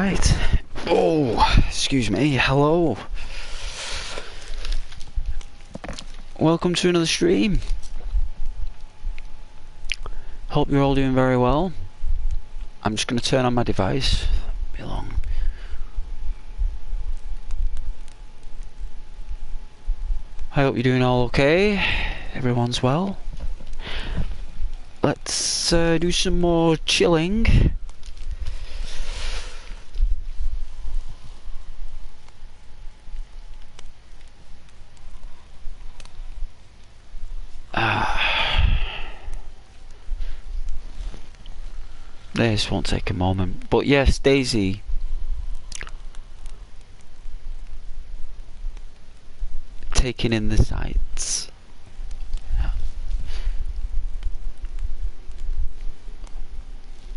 Alright. Oh, excuse me. Hello. Welcome to another stream. Hope you're all doing very well. I'm just going to turn on my device. Be long. I hope you're doing all okay. Everyone's well. Let's do some more chilling. This won't take a moment, but yes, Daisy. Taking in the sights.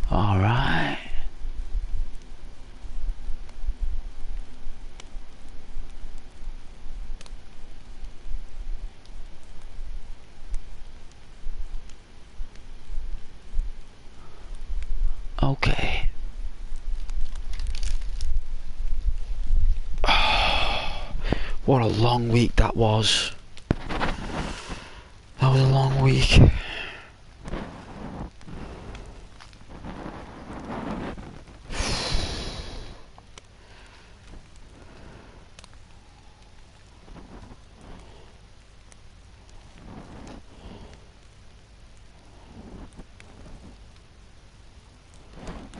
All right. Okay. Oh, what a long week that was. That was a long week.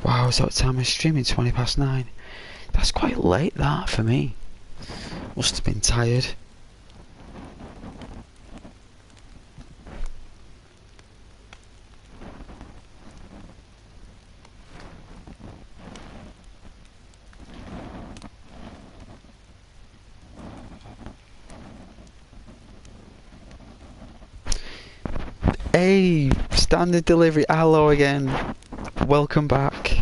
Wow, is that time of streaming? 20 past 9. That's quite late, that, for me. Must have been tired. Hey, standard delivery. Hello again. Welcome back.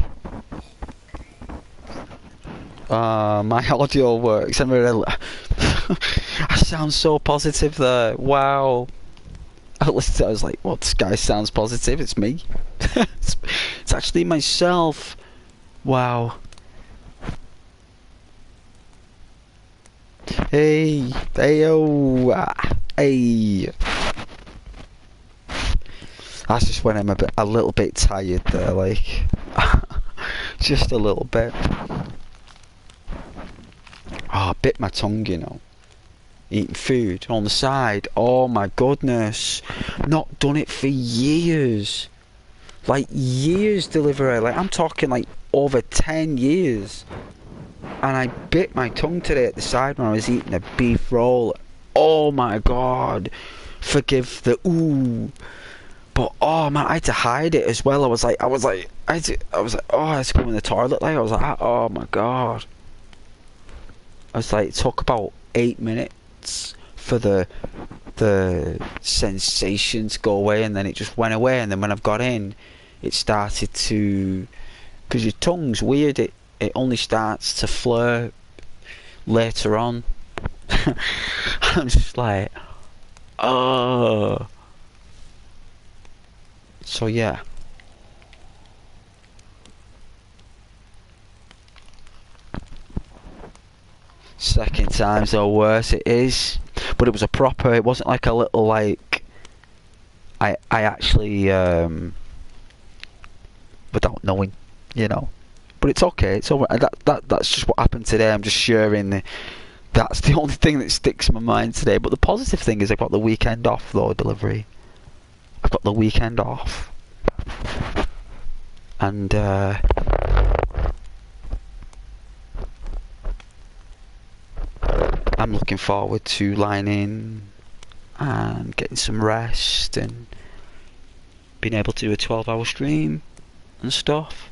My audio works. I sound so positive there. Wow. I listened. I was like, "What? This guy sounds positive. It's me. it's actually myself." Wow. Hey, hey. That's just when I'm a little bit tired there, like, just a little bit. Oh, I bit my tongue, you know. Eating food on the side. Oh my goodness. Not done it for years. Like years delivery. Like I'm talking like over 10 years. And I bit my tongue today at the side when I was eating a beef roll. Oh my god. Forgive the ooh. But oh man, I had to hide it as well. I was like, oh, I had to go in the toilet. Like I was like, oh my god. I was like, it took about 8 minutes for the sensation to go away, and then it just went away. And then when I've got in, it started to, because your tongue's weird. It only starts to flare later on. I'm just like, oh. So yeah. Second time's the worst it is. But it was a proper, it wasn't like a little like I actually without knowing, you know. But it's okay, it's alright. That's just what happened today. I'm just sharing that's the only thing that sticks in my mind today. But the positive thing is I've got the weekend off though, delivery. I've got the weekend off. And I'm looking forward to lying in and getting some rest and being able to do a 12-hour stream and stuff,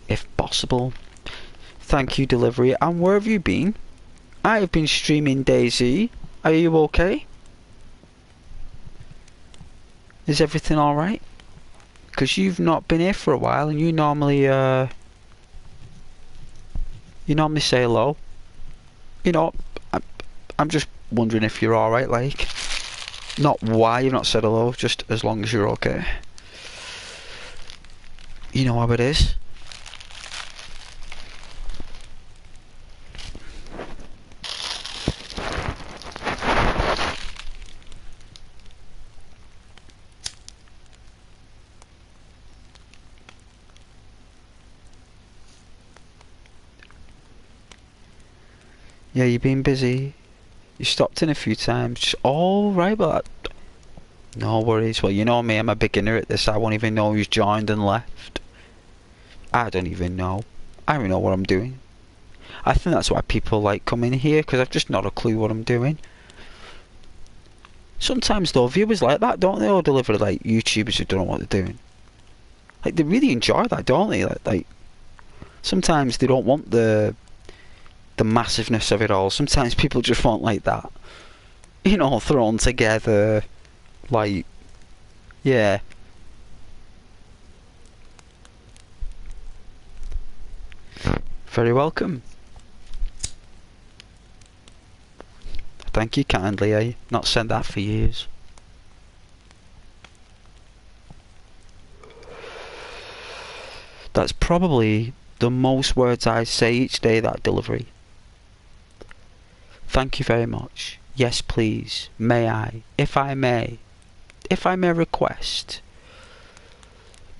if possible. Thank you, delivery. And where have you been? I have been streaming, Daisy. Are you okay? Is everything alright? Because you've not been here for a while, and you normally say hello. You know, I'm just wondering if you're alright, like, not why you've not said hello, just as long as you're okay. You know how it is. Yeah, you've been busy. You stopped in a few times. All right, but no worries. Well, you know me, I'm a beginner at this. I won't even know who's joined and left. I don't even know. I don't know what I'm doing. I think that's why people like coming here, because I've just not a clue what I'm doing. Sometimes though, viewers like that, don't they? Or deliver like YouTubers who don't know what they're doing. Like they really enjoy that, don't they? Like sometimes they don't want the massiveness of it all. Sometimes people just want like that, you know, thrown together. Like, yeah. Very welcome. Thank you kindly. I not said that for years. That's probably the most words I say each day, that delivery. Thank you very much. Yes, please. May I? If I may request,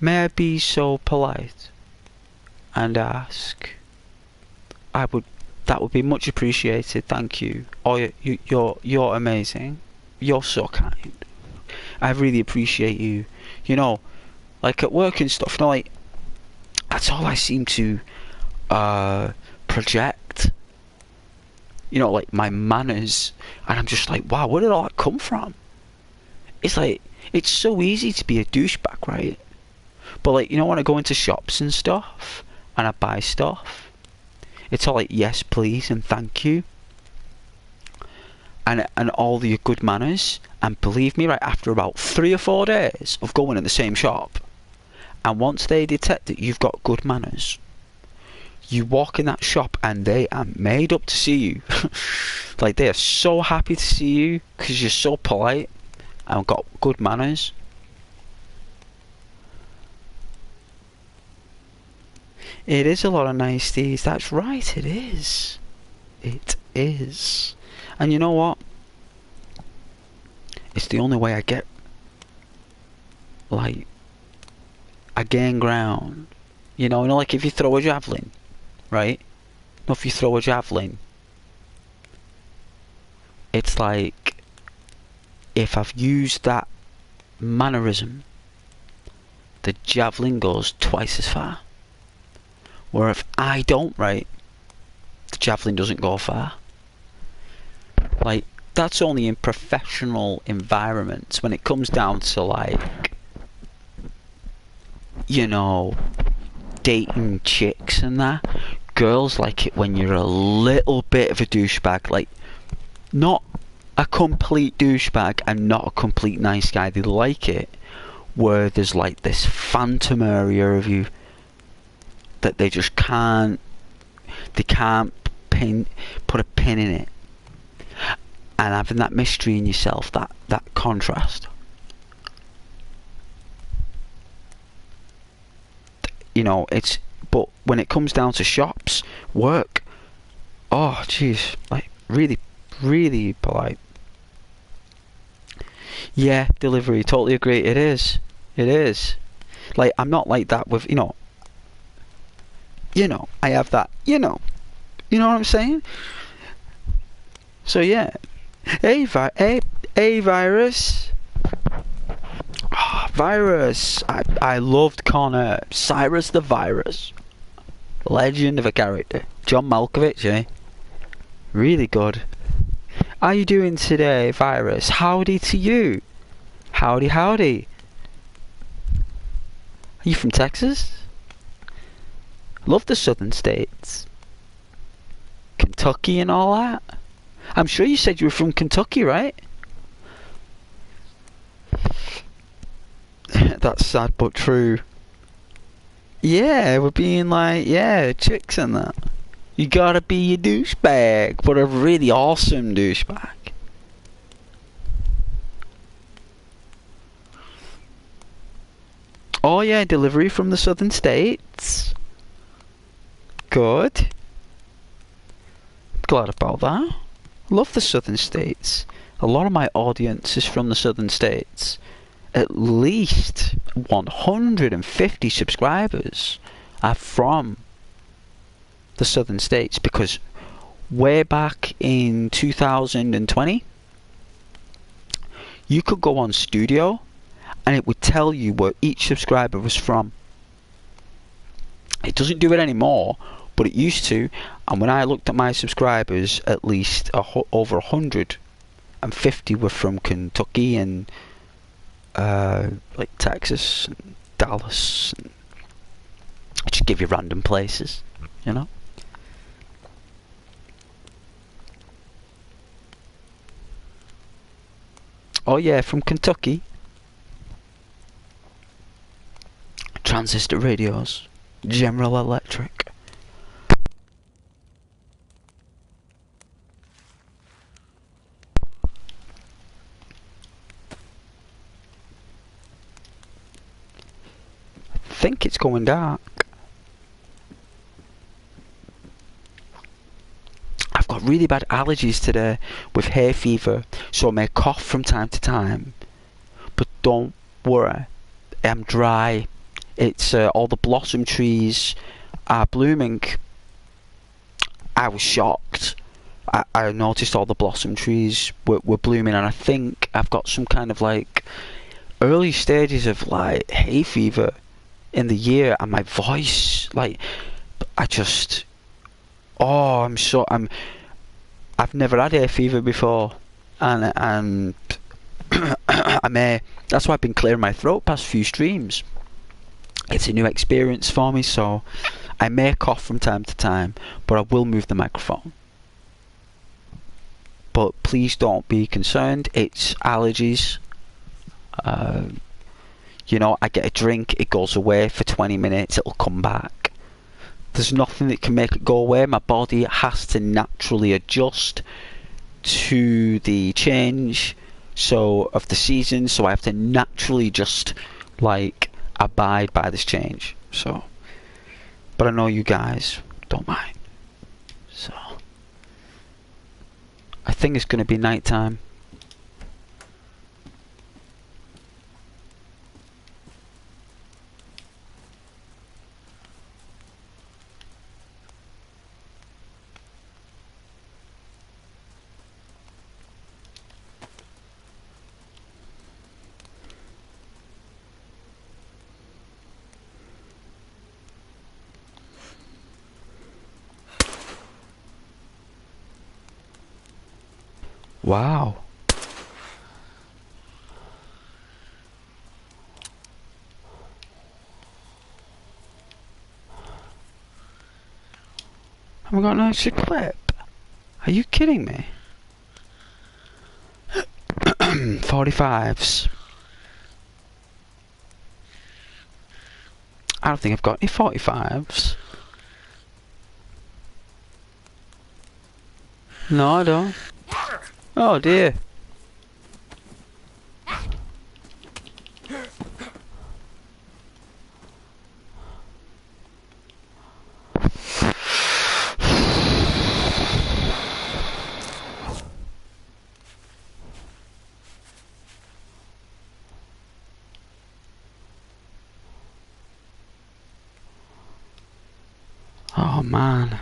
may I be so polite and ask? That would be much appreciated. Thank you. Oh, you're amazing. You're so kind. I really appreciate you. You know, like at work and stuff. You know, like that's all I seem to project. You know, like my manners, and I'm just like, wow, where did all that come from? It's like it's so easy to be a douchebag, right? But like, you know, when I go into shops and stuff, and I buy stuff. It's all like yes please and thank you and all the good manners, and believe me, right, after about 3 or 4 days of going in the same shop, and once they detect that you've got good manners, you walk in that shop and they are made up to see you. Like they are so happy to see you because you're so polite and got good manners. It is a lot of niceties. That's right, it is. It is. And you know what? It's the only way I get, like, I gain ground. You know, like if you throw a javelin, right? If you throw a javelin, it's like, if I've used that mannerism, the javelin goes twice as far. Where if I don't, right, the javelin doesn't go far. Like, that's only in professional environments. When it comes down to, like, you know, dating chicks and that, girls like it when you're a little bit of a douchebag. Like, not a complete douchebag and not a complete nice guy. They like it where there's like this phantom area of you that they just can't, they can't put a pin in it, and having that mystery in yourself, that contrast, you know, it's, but when it comes down to shops, work, oh jeez, like really polite. Yeah, delivery, totally agree. It is like, I'm not like that with, you know, I have that, you know what I'm saying? So yeah. Hey Virus. Oh, Virus. I loved Connor. Cyrus the Virus. Legend of a character. John Malkovich, eh? Really good. How you doing today, Virus? Howdy to you. Howdy. Are you from Texas? Love the southern states. Kentucky and all that. I'm sure you said you were from Kentucky, right? That's sad but true. Yeah, we're being like, yeah, chicks and that. You gotta be a douchebag, but a really awesome douchebag. Oh yeah, delivery from the southern states. Good. Glad about that. Love the southern states. A lot of my audience is from the southern states. At least 150 subscribers are from the southern states, because way back in 2020, you could go on Studio and it would tell you where each subscriber was from. It doesn't do it anymore, but it used to. And when I looked at my subscribers, at least over 150 were from Kentucky and like Texas and Dallas. And I just give you random places, you know. Oh yeah, from Kentucky. Transistor radios. General Electric. I think it's going dark. I've got really bad allergies today with hay fever, so I may cough from time to time. But don't worry, I'm dry. It's all the blossom trees are blooming. I was shocked. I noticed all the blossom trees were blooming, and I think I've got some kind of like early stages of like hay fever in the year, and my voice, like, I just, oh, I've never had hay fever before, and I may, that's why I've been clearing my throat past few streams. It's a new experience for me, so I may cough from time to time, but I will move the microphone. But please don't be concerned, it's allergies. You know, I get a drink, it goes away for 20 minutes, it'll come back. There's nothing that can make it go away. My body has to naturally adjust to the change of the season, so I have to naturally just like abide by this change. So, but I know you guys don't mind, so I think it's going to be night time. Wow. Haven't got an extra clip. Are you kidding me? 45s. I don't think I've got any 45s. No, I don't. Oh dear. Oh man.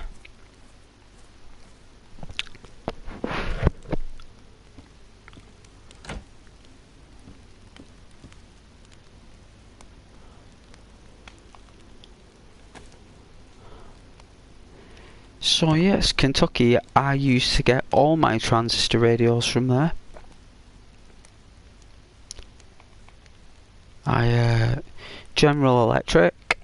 So yes, Kentucky, I used to get all my transistor radios from there. General Electric.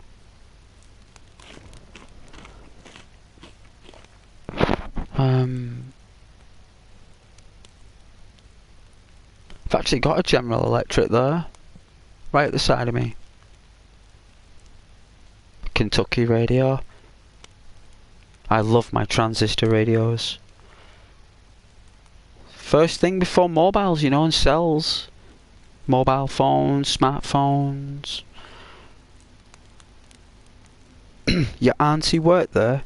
I've actually got a General Electric there, right at the side of me. Kentucky radio. I love my transistor radios. First thing before mobiles, you know, and cells. Mobile phones, smartphones. Your auntie worked there.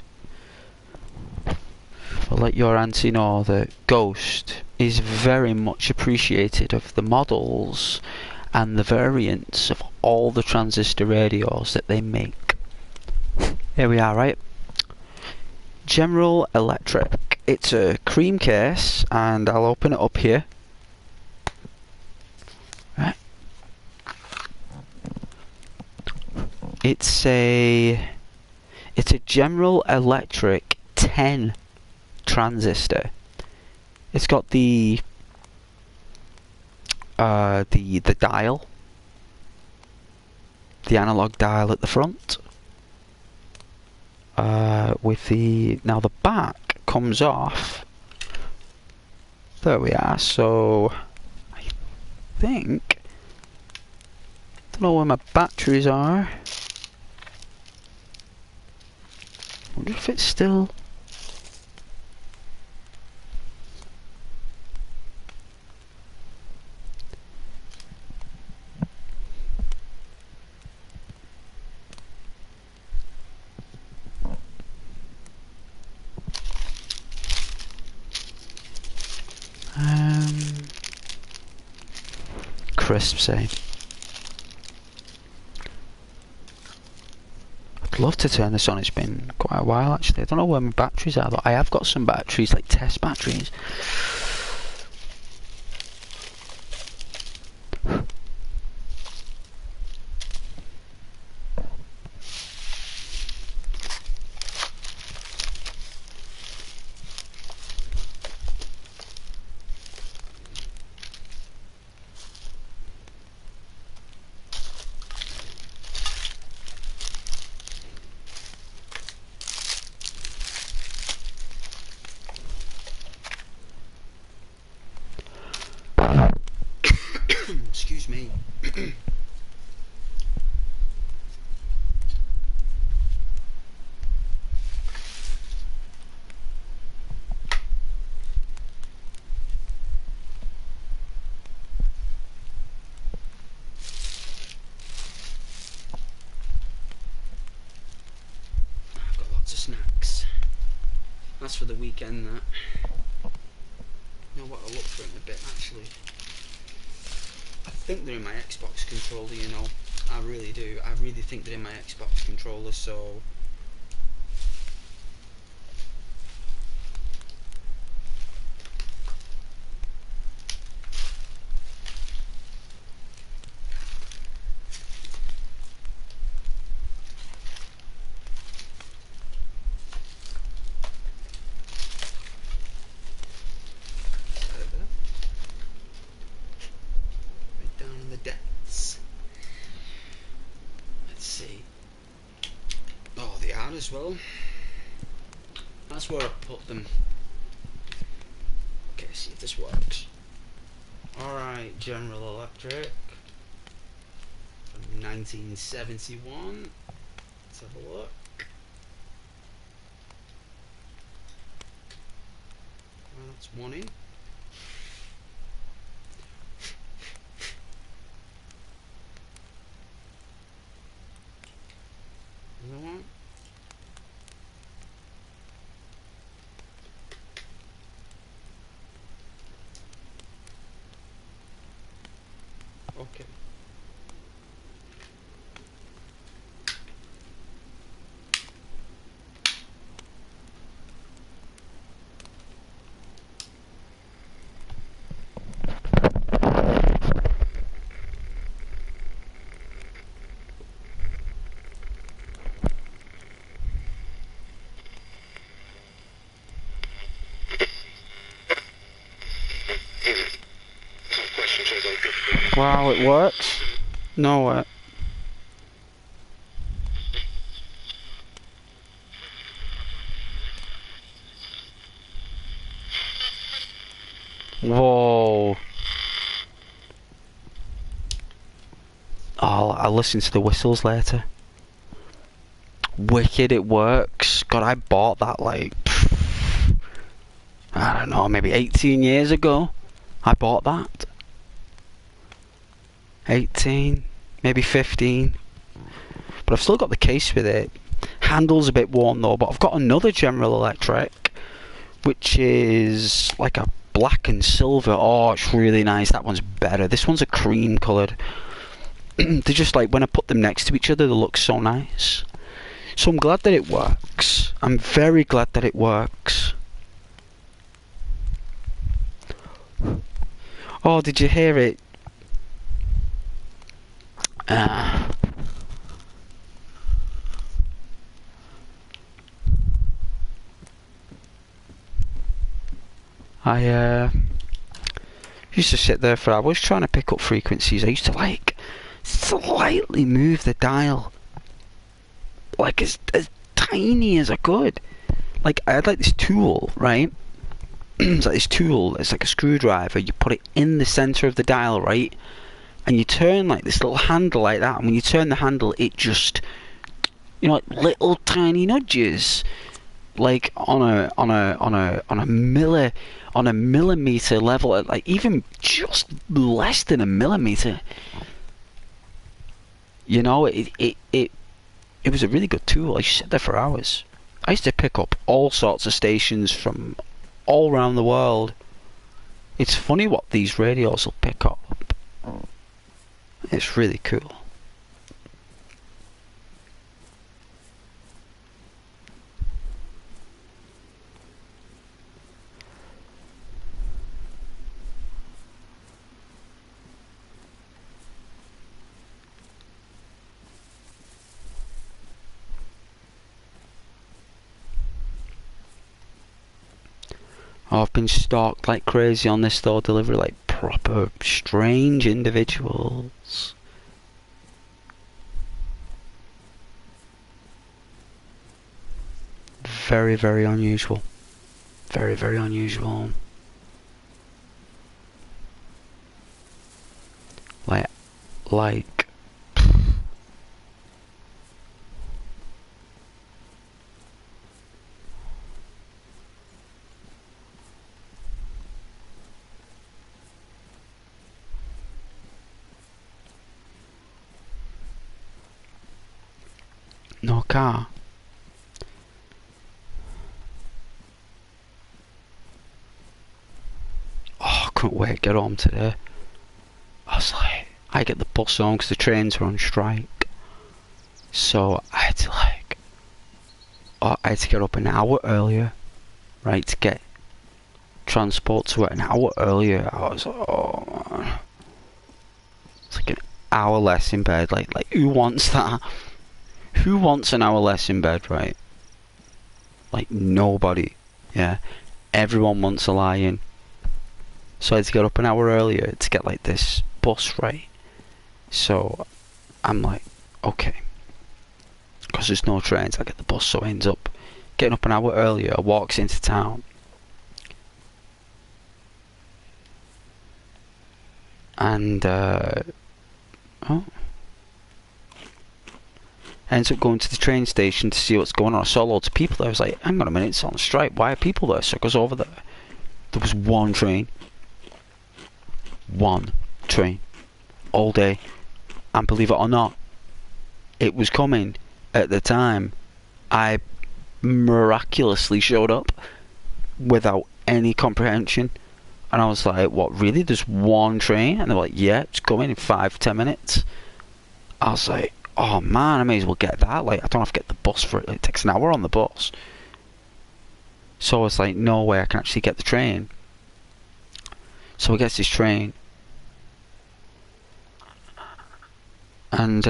I'll let your auntie know that Ghost is very much appreciated of the models and the variants of all the transistor radios that they make. Here we are, right? General Electric. it's a cream case, and I'll open it up here. Right. It's a General Electric 10 transistor. It's got the dial, the analog dial at the front. With now the back comes off. There we are. So I think, don't know where my batteries are. Wonder if it's still. Crisp, eh? I'd love to turn this on. It's been quite a while actually. I don't know where my batteries are, but I have got some batteries, like test batteries. Excuse me. I've got lots of snacks. That's for the weekend, that. You know what, I'll look for it in a bit actually. I think they're in my Xbox controller, you know. I really do. I really think they're in my Xbox controller, so. As well. That's where I put them. Okay, see if this works. Alright, General Electric from 1971. Let's have a look. Well, that's one in. Another one. Okay. Wow, it works? No way. Whoa. I'll listen to the whistles later. Wicked, it works. God, I bought that like, I don't know, maybe 18 years ago. I bought that. 18, maybe 15. But I've still got the case with it. Handle's a bit worn though, but I've got another General Electric, which is like a black and silver. Oh, it's really nice. That one's better. This one's a cream coloured. They're just like, when I put them next to each other, they look so nice. So I'm glad that it works. I'm very glad that it works. Oh, did you hear it? Ah. I used to sit there for hours trying to pick up frequencies. I used to like slightly move the dial, like as tiny as I could. Like I had like this tool, right? It's like this tool. It's like a screwdriver. You put it in the center of the dial, right? And you turn like this little handle like that. And when you turn the handle, it just, like little tiny nudges, like on a millimeter level, like even just less than a millimeter. It was a really good tool. I used to sit there for hours. I used to pick up all sorts of stations from all around the world. It's funny what these radios will pick up. It's really cool. I've been stalked like crazy on this store delivery, like proper strange individuals. Very, very unusual. Very, very unusual. Like no car. Oh, I couldn't wait to get home today. I was like, I get the bus home because the trains were on strike. So I had to get up an hour earlier, right, to get transport to it an hour earlier. I was like, oh, it's like an hour less in bed. Like who wants that? Who wants an hour less in bed, right? Like nobody. Yeah, everyone wants to lie in. So I had to get up an hour earlier to get like this bus, right? So I'm like, okay, because there's no trains, I get the bus. So I ends up getting up an hour earlier. I walks into town, and ends up going to the train station to see what's going on. I saw loads of people there. I was like, hang on a minute, it's on strike. Why are people there? So I goes over there. There was one train. One train. All day. And believe it or not, it was coming at the time I miraculously showed up without any comprehension. And I was like, what, really? There's one train? And they're like, yeah, it's coming in 5-10 minutes. I was like, oh man, I may as well get that. Like, I don't have to get the bus for it. It takes an hour on the bus. So I was like, no way I can actually get the train. So I get this train. And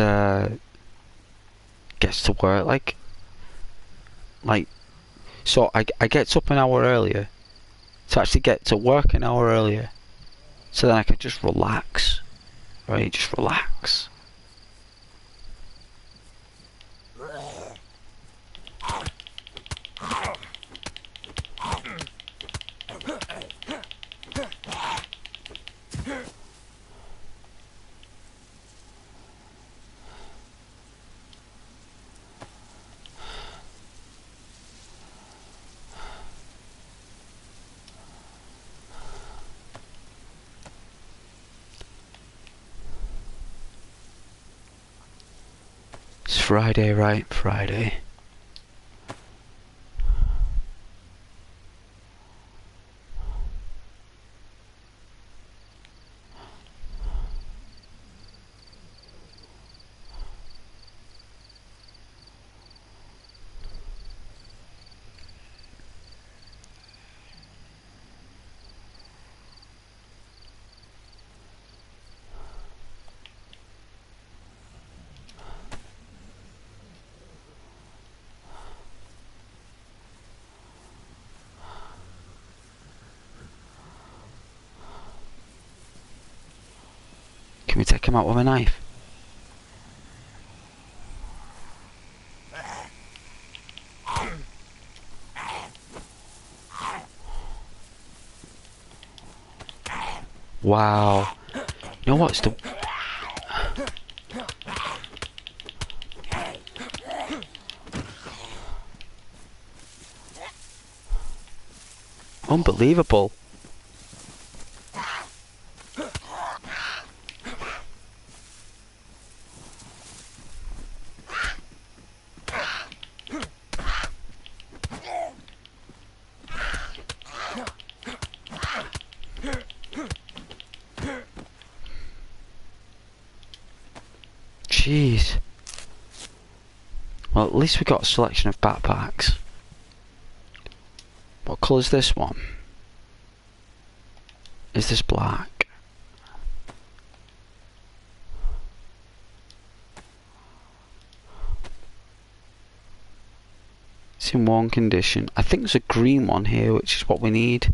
gets to work like so I gets up an hour earlier to actually get to work an hour earlier, so then I could just relax, right? Just relax. It's Friday, right? Friday. Can we take him out with a knife? Wow. You know what's the... Unbelievable. Jeez. Well, at least we got a selection of backpacks. What colour's this one? Is this black? It's in one condition. I think there's a green one here, which is what we need.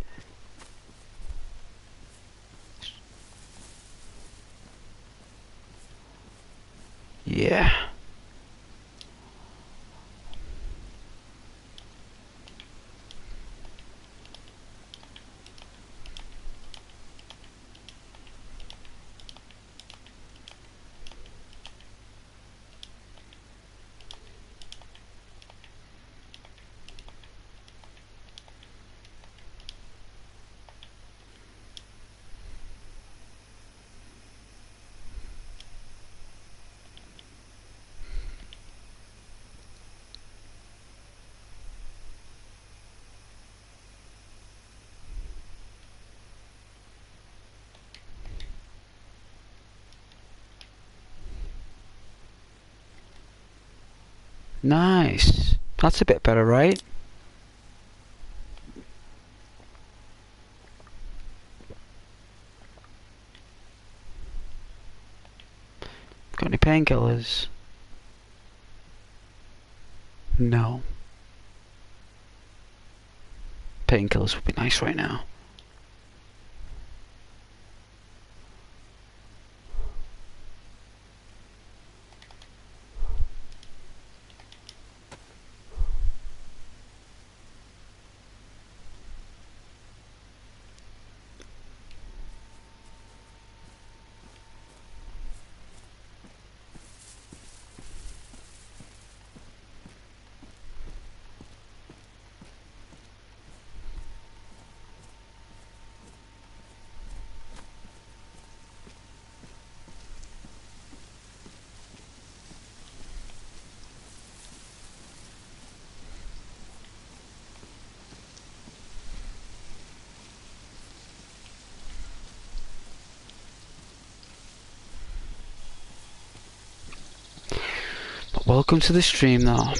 Yeah. Nice. That's a bit better, right? Got any painkillers? No. Painkillers would be nice right now. Welcome to the stream though.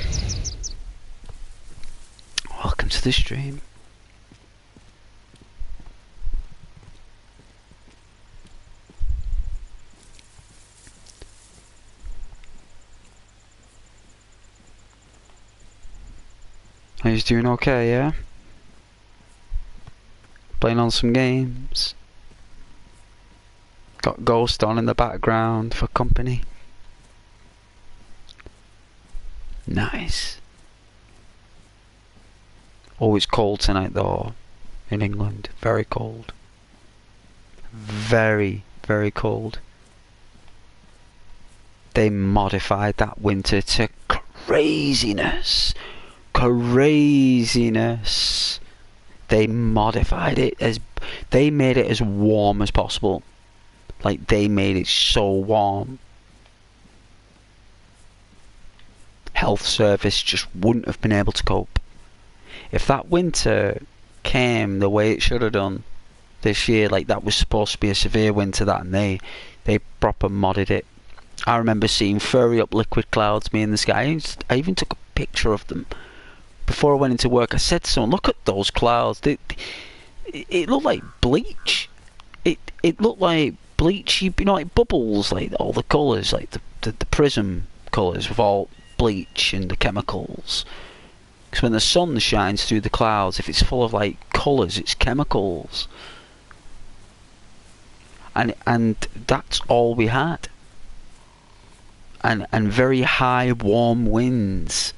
Welcome to the stream. Are you doing okay, yeah? Playing on some games. Got Ghost on in the background for company. Nice. Oh, it's cold tonight though in England. Very cold. Very, very cold. They modified that winter to craziness. Craziness. They modified it as... They made it as warm as possible. Like, they made it so warm. Health service just wouldn't have been able to cope. If that winter came the way it should have done this year, like that was supposed to be a severe winter, that, and they proper modded it. I remember seeing furry up liquid clouds me in the sky. I even took a picture of them before I went into work. I said to someone, look at those clouds. It looked like bleach. It looked like bleach, you know, like bubbles, like all the colours, like the prism colours with all bleach and the chemicals. Because when the sun shines through the clouds, if it's full of like colours, it's chemicals. and that's all we had. And very high warm winds,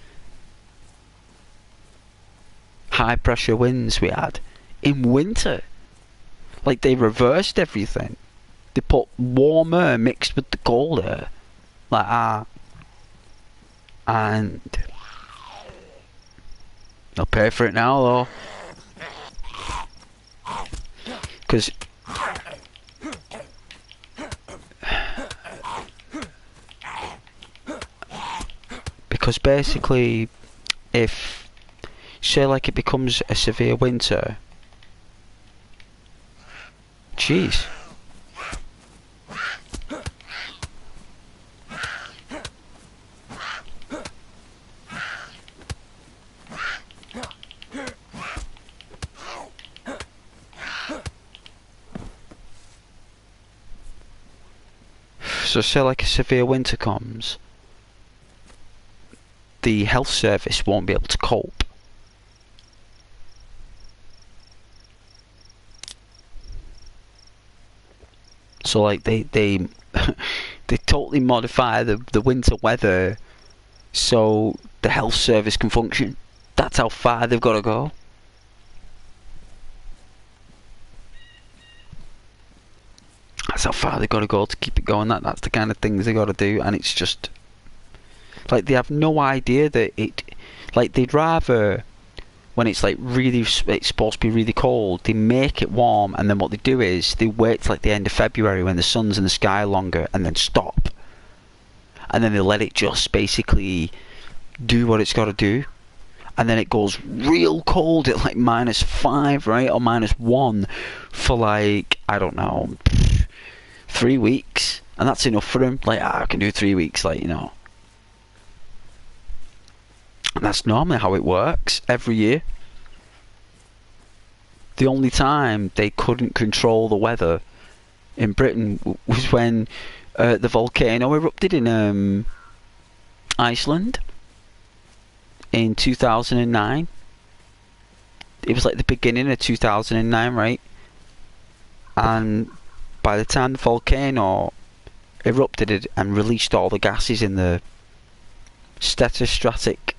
high pressure winds we had in winter. Like, they reversed everything. They put warm air mixed with the cold air, like that. And they'll pay for it now, though. Because basically, if, say, like, it becomes a severe winter, jeez. So say like a severe winter comes, the health service won't be able to cope. So like they they totally modify the winter weather so the health service can function. That's how far they've got to go. That's how far they've got to go to keep it going. That's the kind of things they got to do, and it's just like they have no idea that it. Like, they'd rather, when it's like really, it's supposed to be really cold, they make it warm, and then what they do is they wait till like the end of February when the sun's in the sky longer, and then stop, and then they let it just basically do what it's got to do, and then it goes real cold at like -5, right, or -1 for like, I don't know, 3 weeks, and that's enough for them. Like, I can do 3 weeks, like, you know. And that's normally how it works every year. The only time they couldn't control the weather in Britain was when the volcano erupted in Iceland in 2009. It was like the beginning of 2009, right? And by the time the volcano erupted and released all the gases in the stratospheric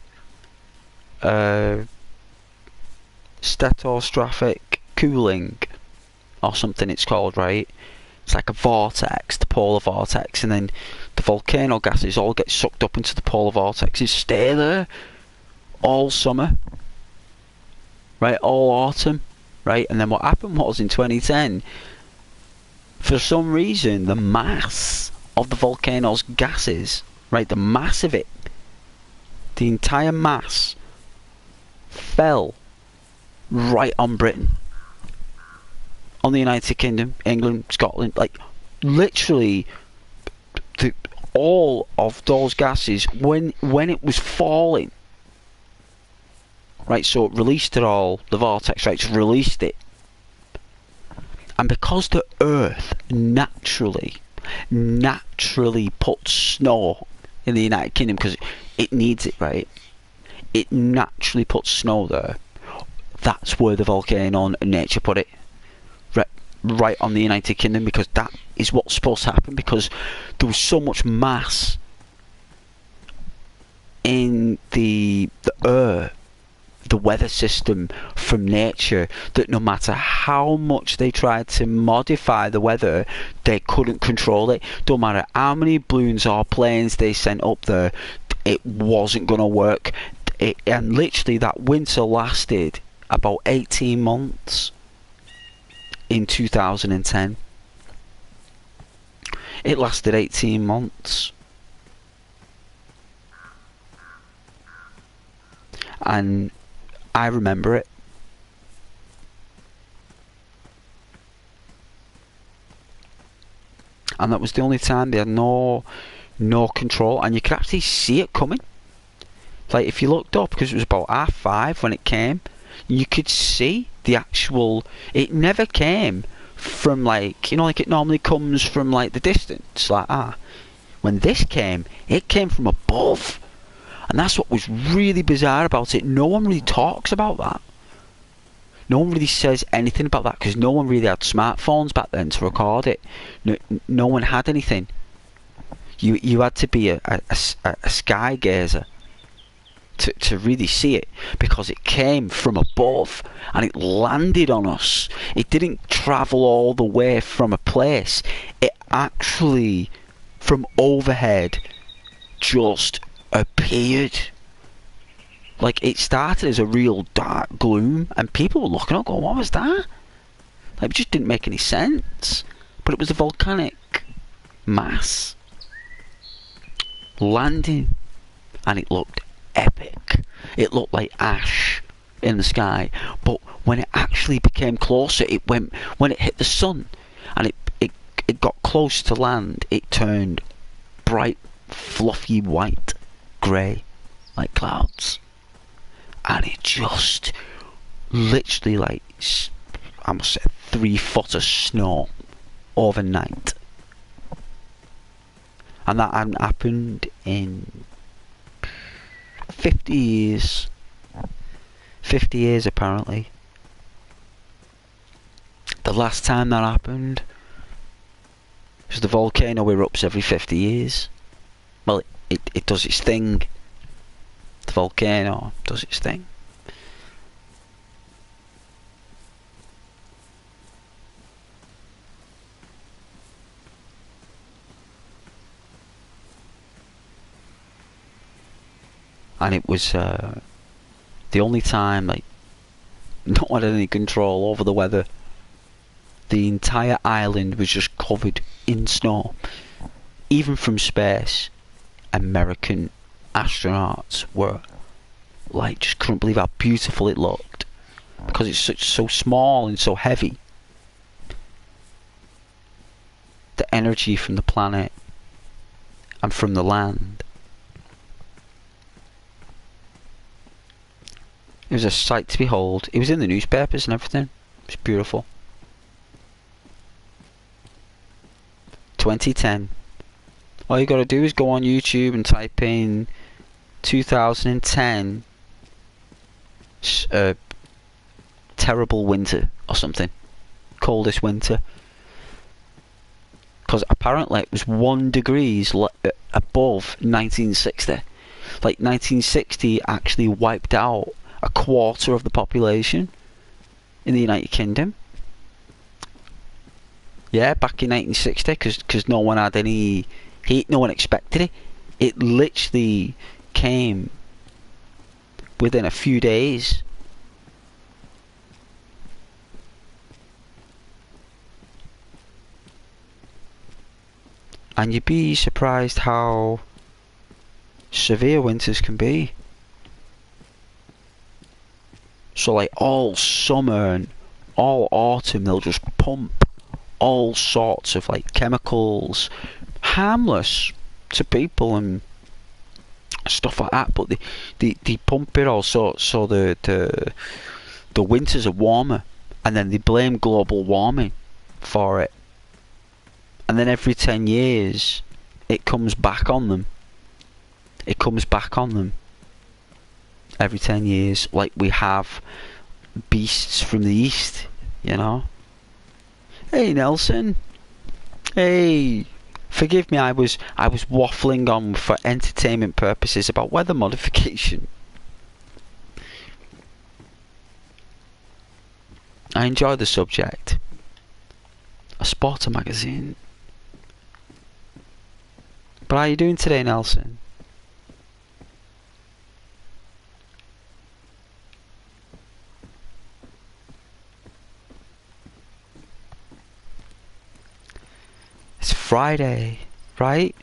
cooling, or something it's called, right? It's like a vortex, the polar vortex, and then the volcano gases all get sucked up into the polar vortex and stay there all summer, right, all autumn, right? And then what happened was, in 2010, for some reason, the mass of the volcano's gases, right, the mass of it, the entire mass, fell right on Britain, on the United Kingdom, England, Scotland. Like, literally, all of those gases, when it was falling, right, so it released it all, the vortex, right, just released it. And because the Earth naturally puts snow in the United Kingdom, because it needs it, right, it naturally puts snow there. That's where the volcano and nature put it, right on the United Kingdom, because that is what's supposed to happen, because there was so much mass in the air, the weather system from nature, that no matter how much they tried to modify the weather, they couldn't control it. Don't matter how many balloons or planes they sent up there, it wasn't going to work. And literally that winter lasted about 18 months in 2010. It lasted 18 months. And I remember it. And that was the only time they had no control, and you could actually see it coming. Like, if you looked up, because it was about 5:30 when it came, you could see the actual, it never came from, like, you know, like it normally comes from like the distance, like that. When this came, it came from above. And that's what was really bizarre about it. No one really talks about that. No one really says anything about that because no one really had smartphones back then to record it. No one had anything. You had to be a sky gazer to really see it, because it came from above and it landed on us. It didn't travel all the way from a place. It actually, from overhead, just appeared. Like, it started as a real dark gloom and people were looking up going, what was that? Like, it just didn't make any sense. But it was a volcanic mass landing, and it looked epic. It looked like ash in the sky, but when it actually became closer, when it hit the sun and it got close to land, it turned bright, fluffy white, grey, like clouds, and it just literally, like, I must say, 3 foot of snow overnight. And that hadn't happened in 50 years. 50 years apparently. The last time that happened was the volcano erupts every 50 years. Well, it does its thing. The volcano does its thing. And it was the only time, like, no one had any control over the weather. The entire island was just covered in snow. Even from space, American astronauts were like, just couldn't believe how beautiful it looked, because it's so small and so heavy. The energy from the planet and from the land. It was a sight to behold. It was in the newspapers and everything. It was beautiful. 2010. All you gotta do is go on YouTube and type in 2010 terrible winter or something. Coldest winter. Because apparently it was 1 degree above 1960. Like, 1960 actually wiped out a quarter of the population in the United Kingdom. Yeah, back in 1960, because no one had any heat, no one expected it. It literally came within a few days. And you'd be surprised how severe winters can be. So, like, all summer and all autumn, they'll just pump all sorts of, like, chemicals, harmless to people and stuff like that, but they pump it all so the winters are warmer, and then they blame global warming for it, and then every 10 years it comes back on them. Every 10 years, like, we have beasts from the east, you know. Hey Nelson, hey, forgive me, I was waffling on for entertainment purposes about weather modification. I enjoy the subject. A sports magazine. But how are you doing today, Nelson? It's Friday, right?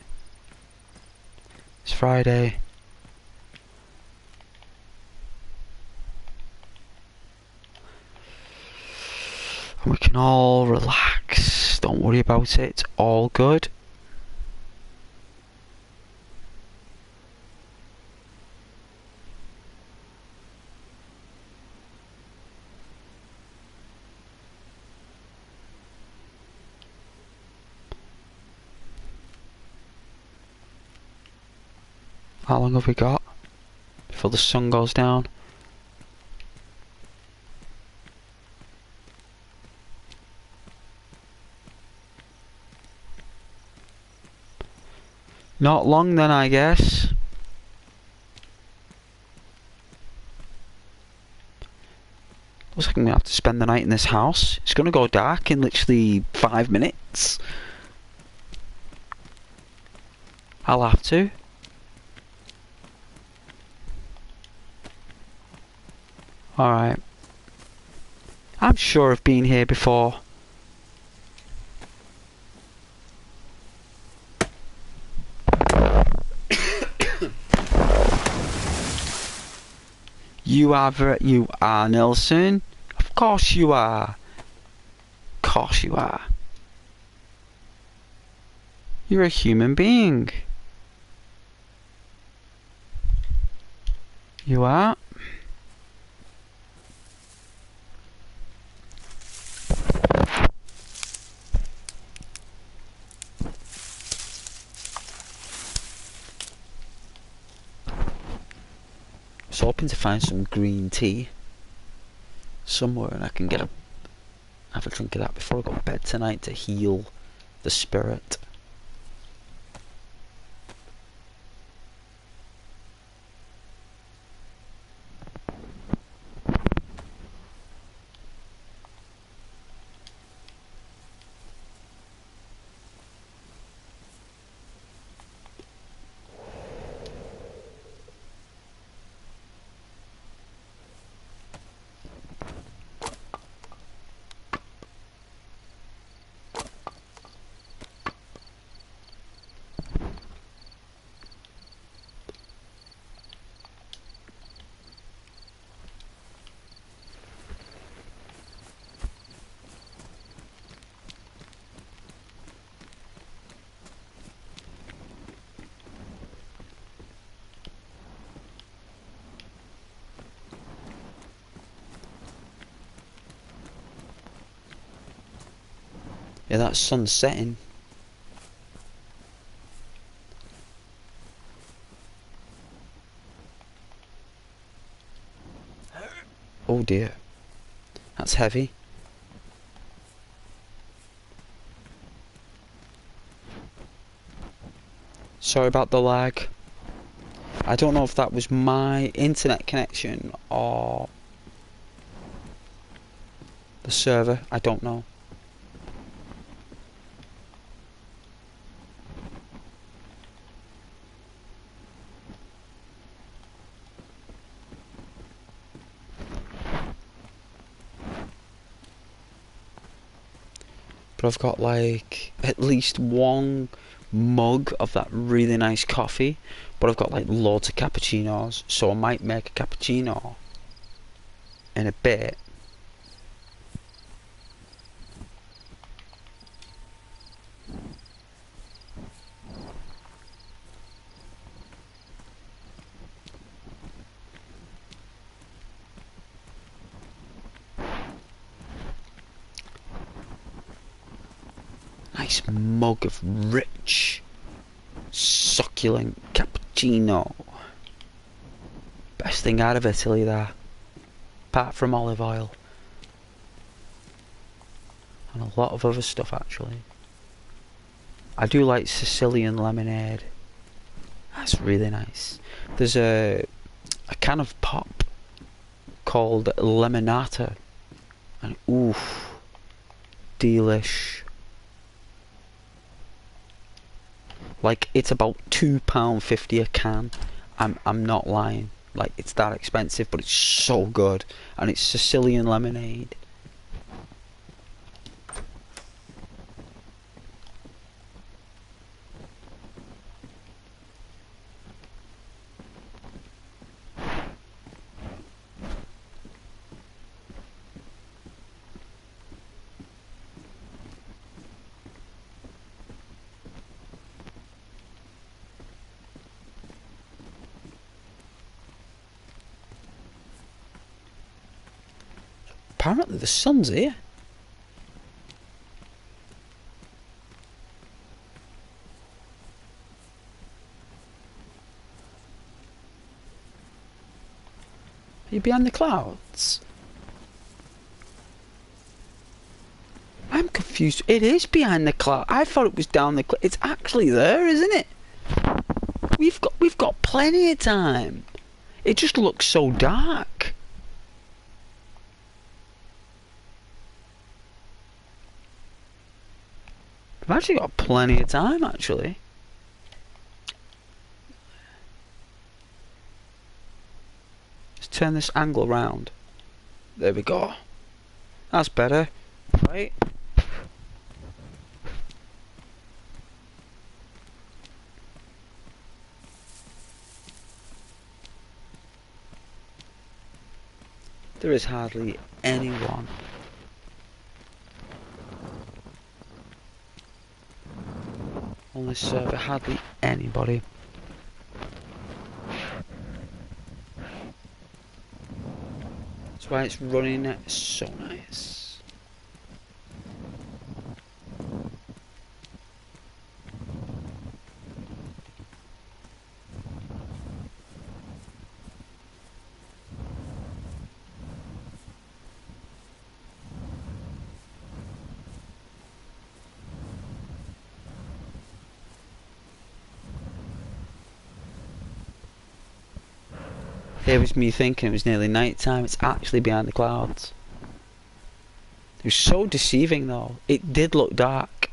It's Friday. And we can all relax. Don't worry about it. It's all good. How long have we got before the sun goes down? Not long then, I guess. Looks like I'm gonna have to spend the night in this house. It's gonna go dark in literally 5 minutes. I'll have to. Alright. I'm sure I've been here before. You are Nelson. Of course you are. Of course you are. You're a human being. You are. I was hoping to find some green tea somewhere and I can have a drink of that before I go to bed tonight to heal the spirit. Yeah, that sun's setting. Oh dear. That's heavy. Sorry about the lag. I don't know if that was my internet connection or the server. I don't know. But I've got like at least one mug of that really nice coffee, but I've got like loads of cappuccinos, so I might make a cappuccino in a bit. Nice mug of rich, succulent cappuccino. Best thing out of Italy there, apart from olive oil. And a lot of other stuff actually. I do like Sicilian lemonade. That's really nice. There's a can of pop called Lemonata. And oof, delish. Like it's about £2.50 a can. I'm not lying. Like it's that expensive, but it's so good, and it's Sicilian lemonade. Apparently the sun's here. Are you behind the clouds? I'm confused. It is behind the cloud. I thought it was down the cloud. It's actually there, isn't it? We've got plenty of time. It just looks so dark. We've actually got plenty of time, actually. Let's turn this angle around. There we go. That's better, right? There is hardly anyone. On this server, hardly anybody. That's why it's running so nice. It was me thinking it was nearly night time. It's actually behind the clouds. It was so deceiving though. It did look dark.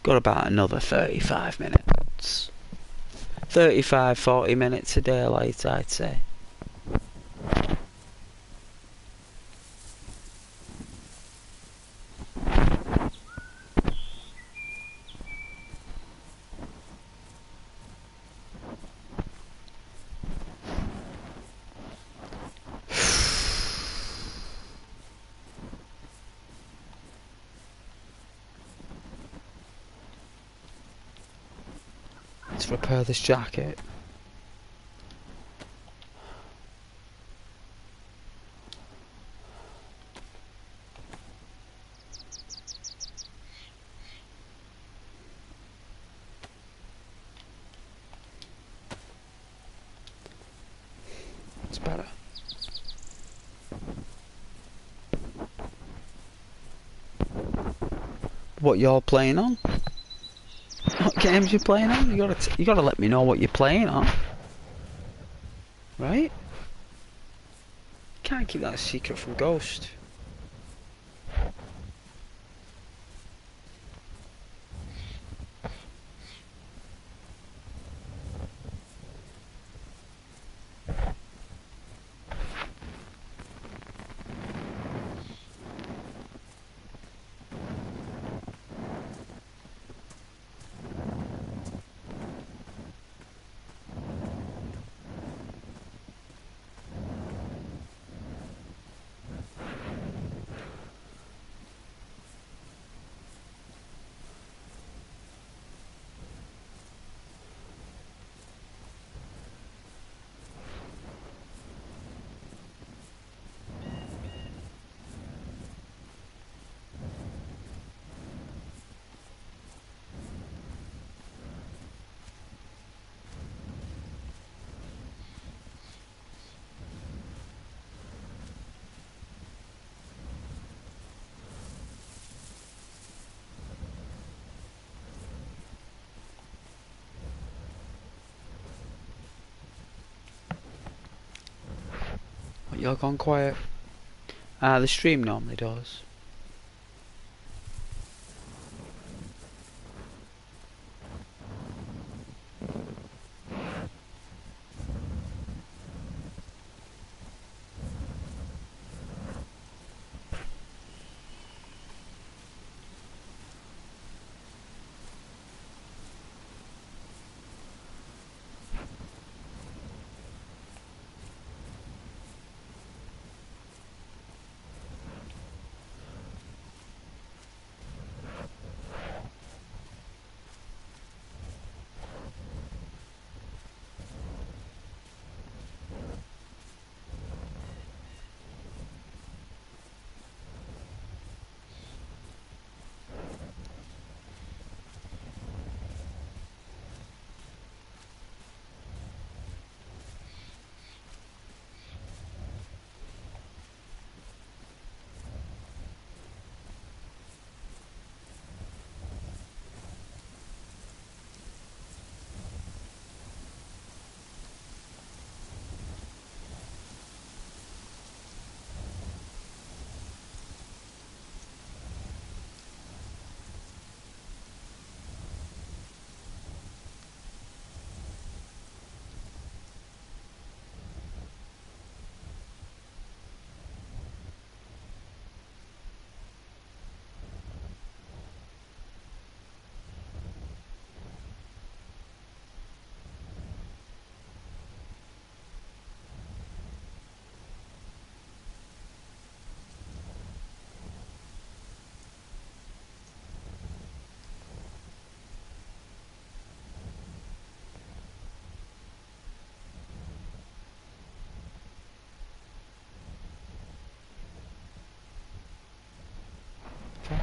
Got about another 35 minutes. 35-40 minutes of daylight, I'd say. Let's repair this jacket. It's better. What you're playing on? What games you playing on? You gotta let me know what you're playing on, right? Can't keep that a secret from Ghost. What, you're gone quiet? The stream normally does.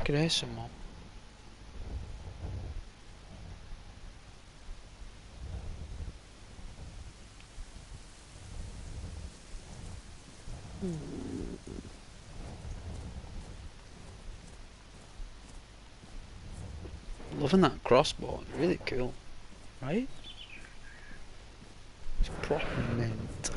could hear someone. Loving that crossbow, it's really cool, right? It's proper mint.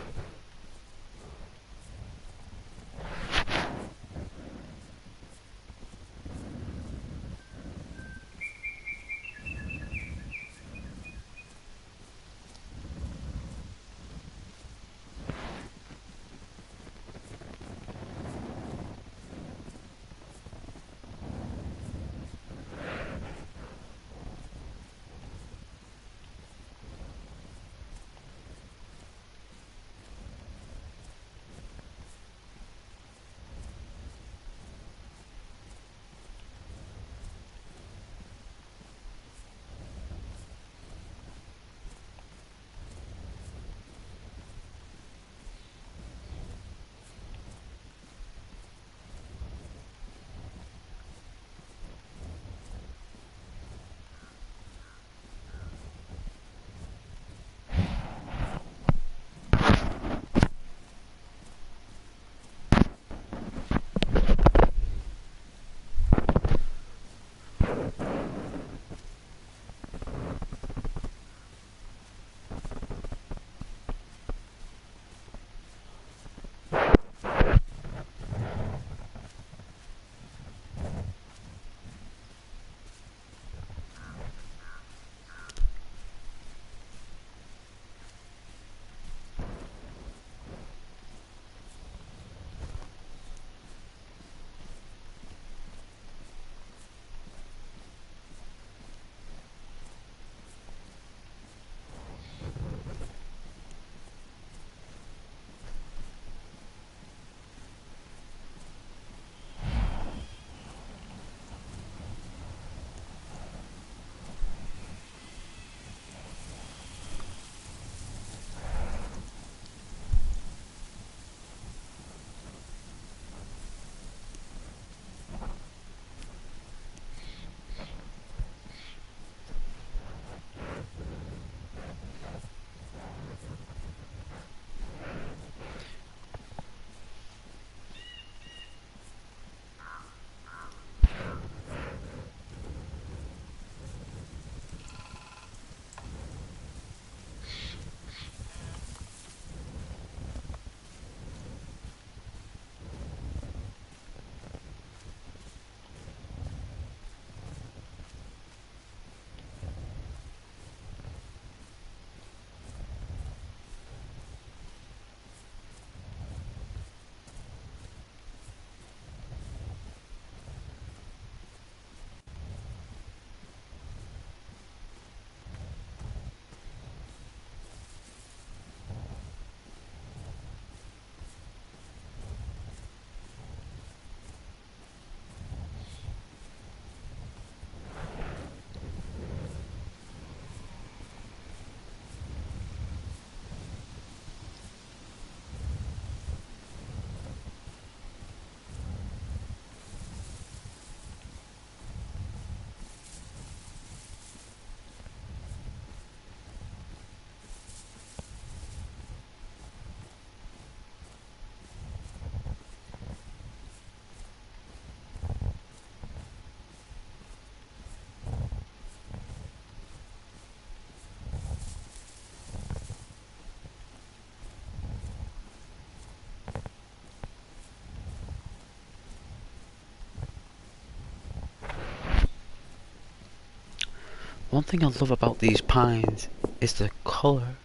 One thing I love about these pines is the colour.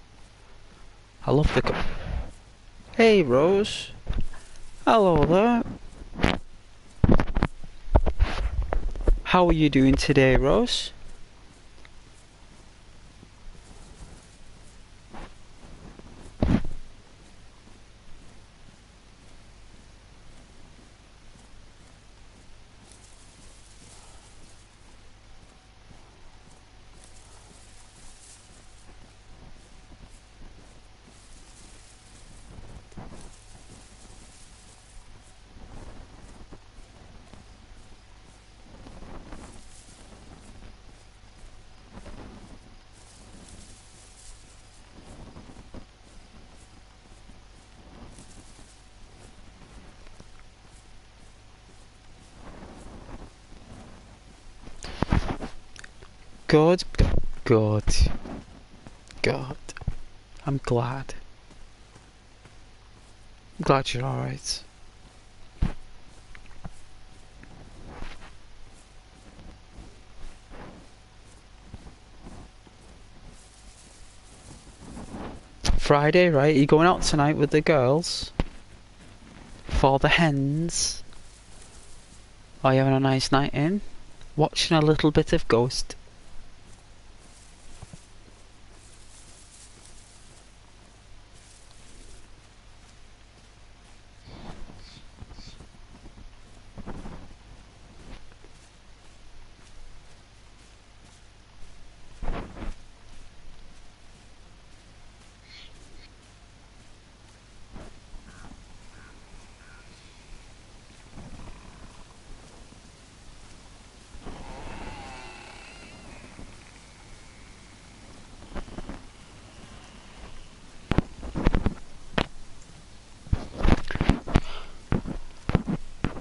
I love the Hey Rose. Hello there. How are you doing today, Rose? good? Good. Good. I'm glad. I'm glad you're alright. Friday, right? Are you going out tonight with the girls? For the hens? Are you having a nice night in? Watching a little bit of Ghost?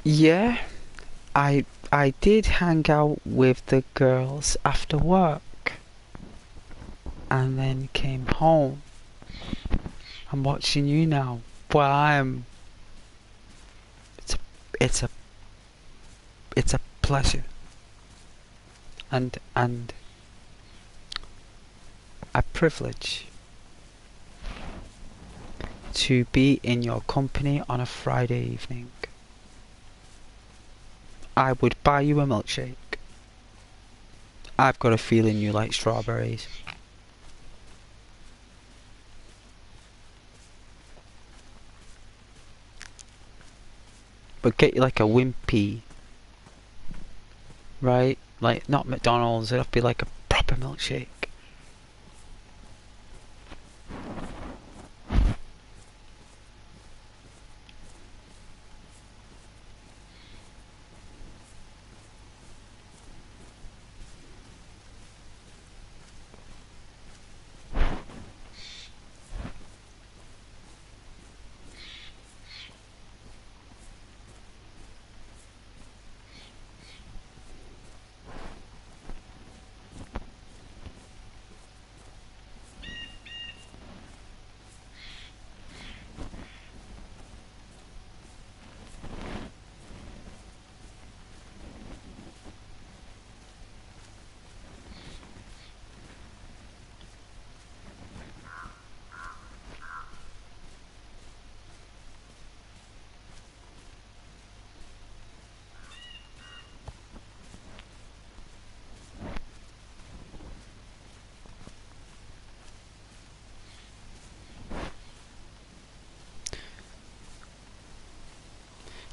Yeah, I did hang out with the girls after work and then came home. I'm watching you now. Well, it's a it's a pleasure and a privilege to be in your company on a Friday evening. I would buy you a milkshake. I've got a feeling you like strawberries. But get you like a Wimpy, right? Like, not McDonald's, it'll be like a proper milkshake.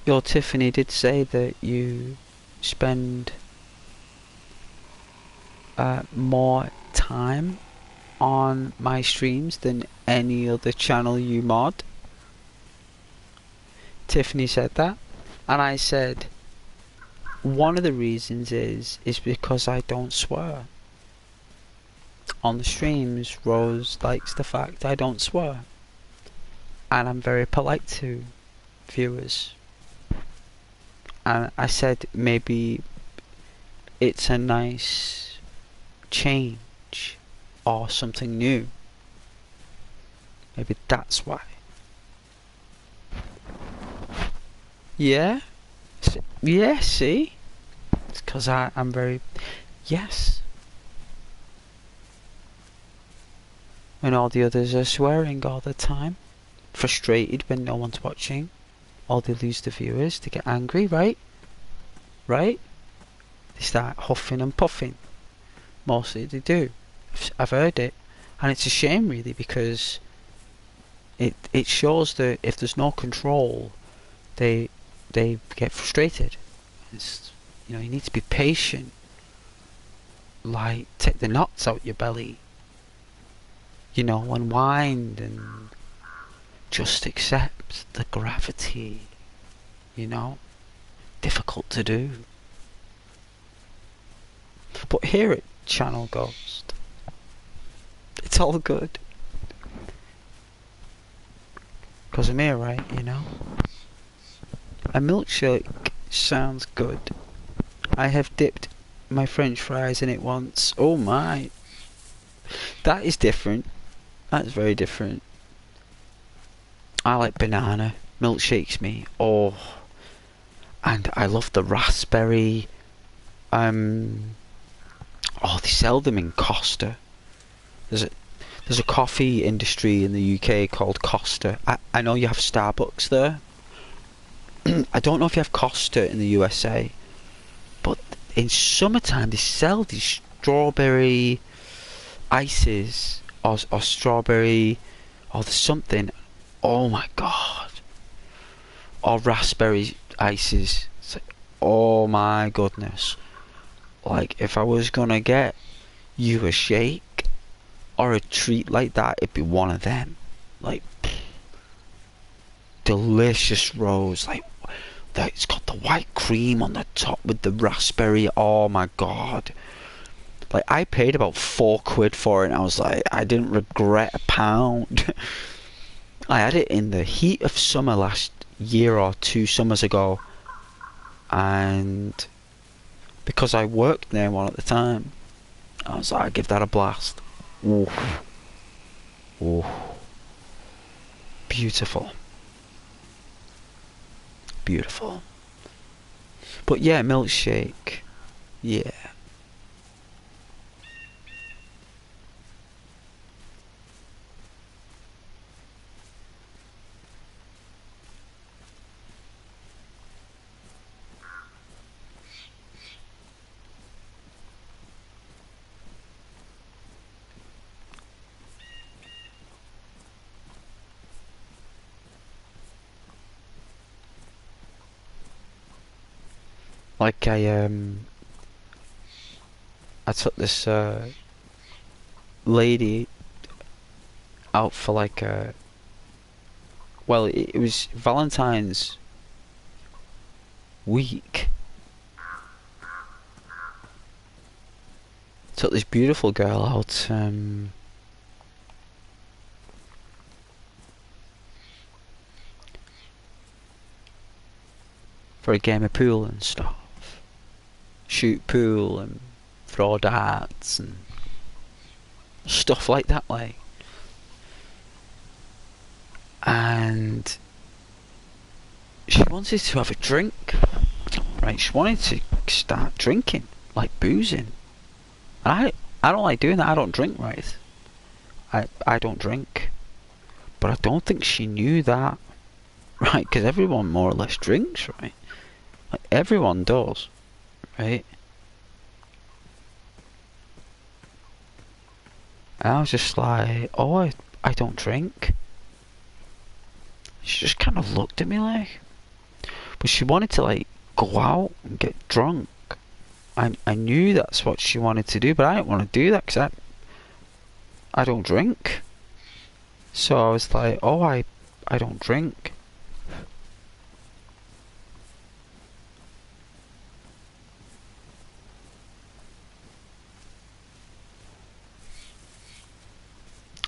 Your Tiffany did say that you spend more time on my streams than any other channel you mod. Tiffany said that, and I said one of the reasons is because I don't swear. On the streams, Rose likes the fact I don't swear, and I'm very polite to viewers. And I said maybe it's a nice change or something new. Maybe that's why. Yeah? Yeah, see? It's because I'm very... Yes. When all the others are swearing all the time. Frustrated when no one's watching. Or they lose the viewers, they get angry, right? Right? They start huffing and puffing. Mostly they do. I've heard it. And it's a shame really, because it shows that if there's no control, they get frustrated. It's, you know, you need to be patient. Like, take the knots out your belly. You know, unwind and just accept the gravity, you know? Difficult to do. But here at Channel Ghost, it's all good. Because I'm here, right, you know? A milkshake sounds good. I have dipped my French fries in it once. Oh my. That is different. That's very different. I like banana milkshakes, me. Oh, and I love the raspberry. Oh, they sell them in Costa. There's a coffee industry in the UK called Costa. I know you have Starbucks there. I don't know if you have Costa in the USA, but in summertime they sell these strawberry ices or strawberry, or there's something. Oh my god! Or raspberry ices. It's like, oh my goodness! Like, if I was gonna get you a shake or a treat like that, it'd be one of them. Like, delicious rose. Like, it's got the white cream on the top with the raspberry. Oh my god! Like, I paid about £4 for it, and I was like, I didn't regret a pound. I had it in the heat of summer last year or 2 summers ago, and because I worked near one at the time, I was like, I'd give that a blast. Ooh. Ooh. Beautiful. Beautiful. But yeah, milkshake. Yeah. Like I took this lady out for like a, well, it was Valentine's week. Took this beautiful girl out for a game of pool and stuff. Shoot pool and throw darts and stuff like that, like. And she wanted to have a drink, right? She wanted to start drinking, like boozing. And I don't like doing that. I don't drink, right? I don't drink. But I don't think she knew that, right? Because everyone more or less drinks, right? Like, everyone does, right? And I was just like, oh, I don't drink. She just kind of looked at me like, but she wanted to like go out and get drunk. I knew that's what she wanted to do, but I didn't want to do that because I don't drink. So I was like, oh, I don't drink.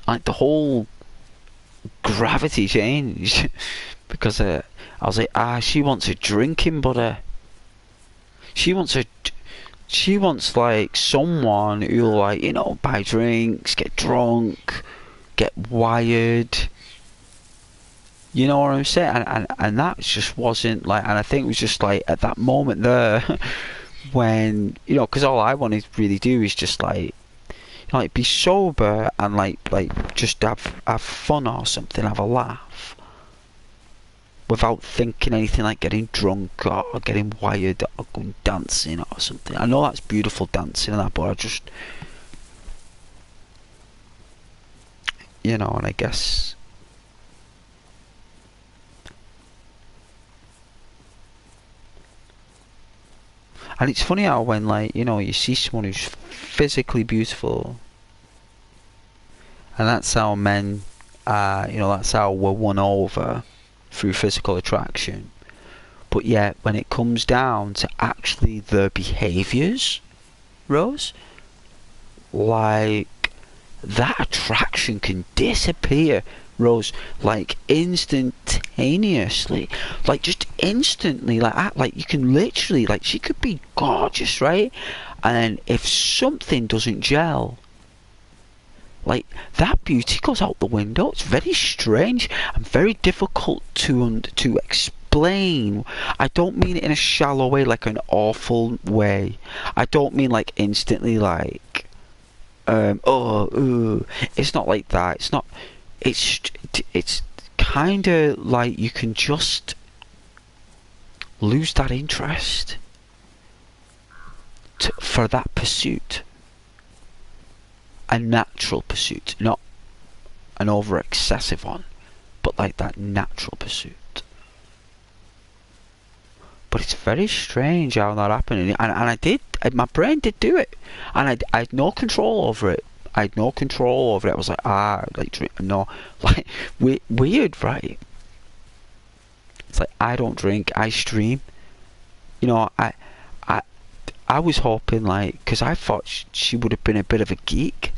Like, the whole gravity changed because I was like, she wants a drinking buddy. She wants like someone who'll, like, you know, buy drinks, get drunk, get wired. You know what I'm saying? And that just wasn't like, and I think it was just like at that moment there when, you know, because all I wanted to really do is just like be sober and like just have fun or something, have a laugh, without thinking anything like getting drunk or getting wired or going dancing or something. I know that's beautiful, dancing and that, but I just, you know, and I guess and it's funny how when, like, you know, you see someone who's physically beautiful, and that's how men, you know, that's how we're won over through physical attraction. But yet, when it comes down to actually their behaviours, Rose, like, that attraction can disappear Rose, like instantaneously, like just instantly, like you can literally, like she could be gorgeous, right? And then if something doesn't gel, like that beauty goes out the window. It's very strange and very difficult to explain. I don't mean it in a shallow way, like an awful way. I don't mean like instantly, like it's not like that. It's not. It's kind of like you can just lose that interest for that pursuit. A natural pursuit, not an over excessive one, but like that natural pursuit. But it's very strange how that happened, and my brain did do it, and I had no control over it. I had no control over it. I was like, no, like weird, right? It's like I don't drink, I stream. You know, I was hoping, like, because I thought she would have been a bit of a geek,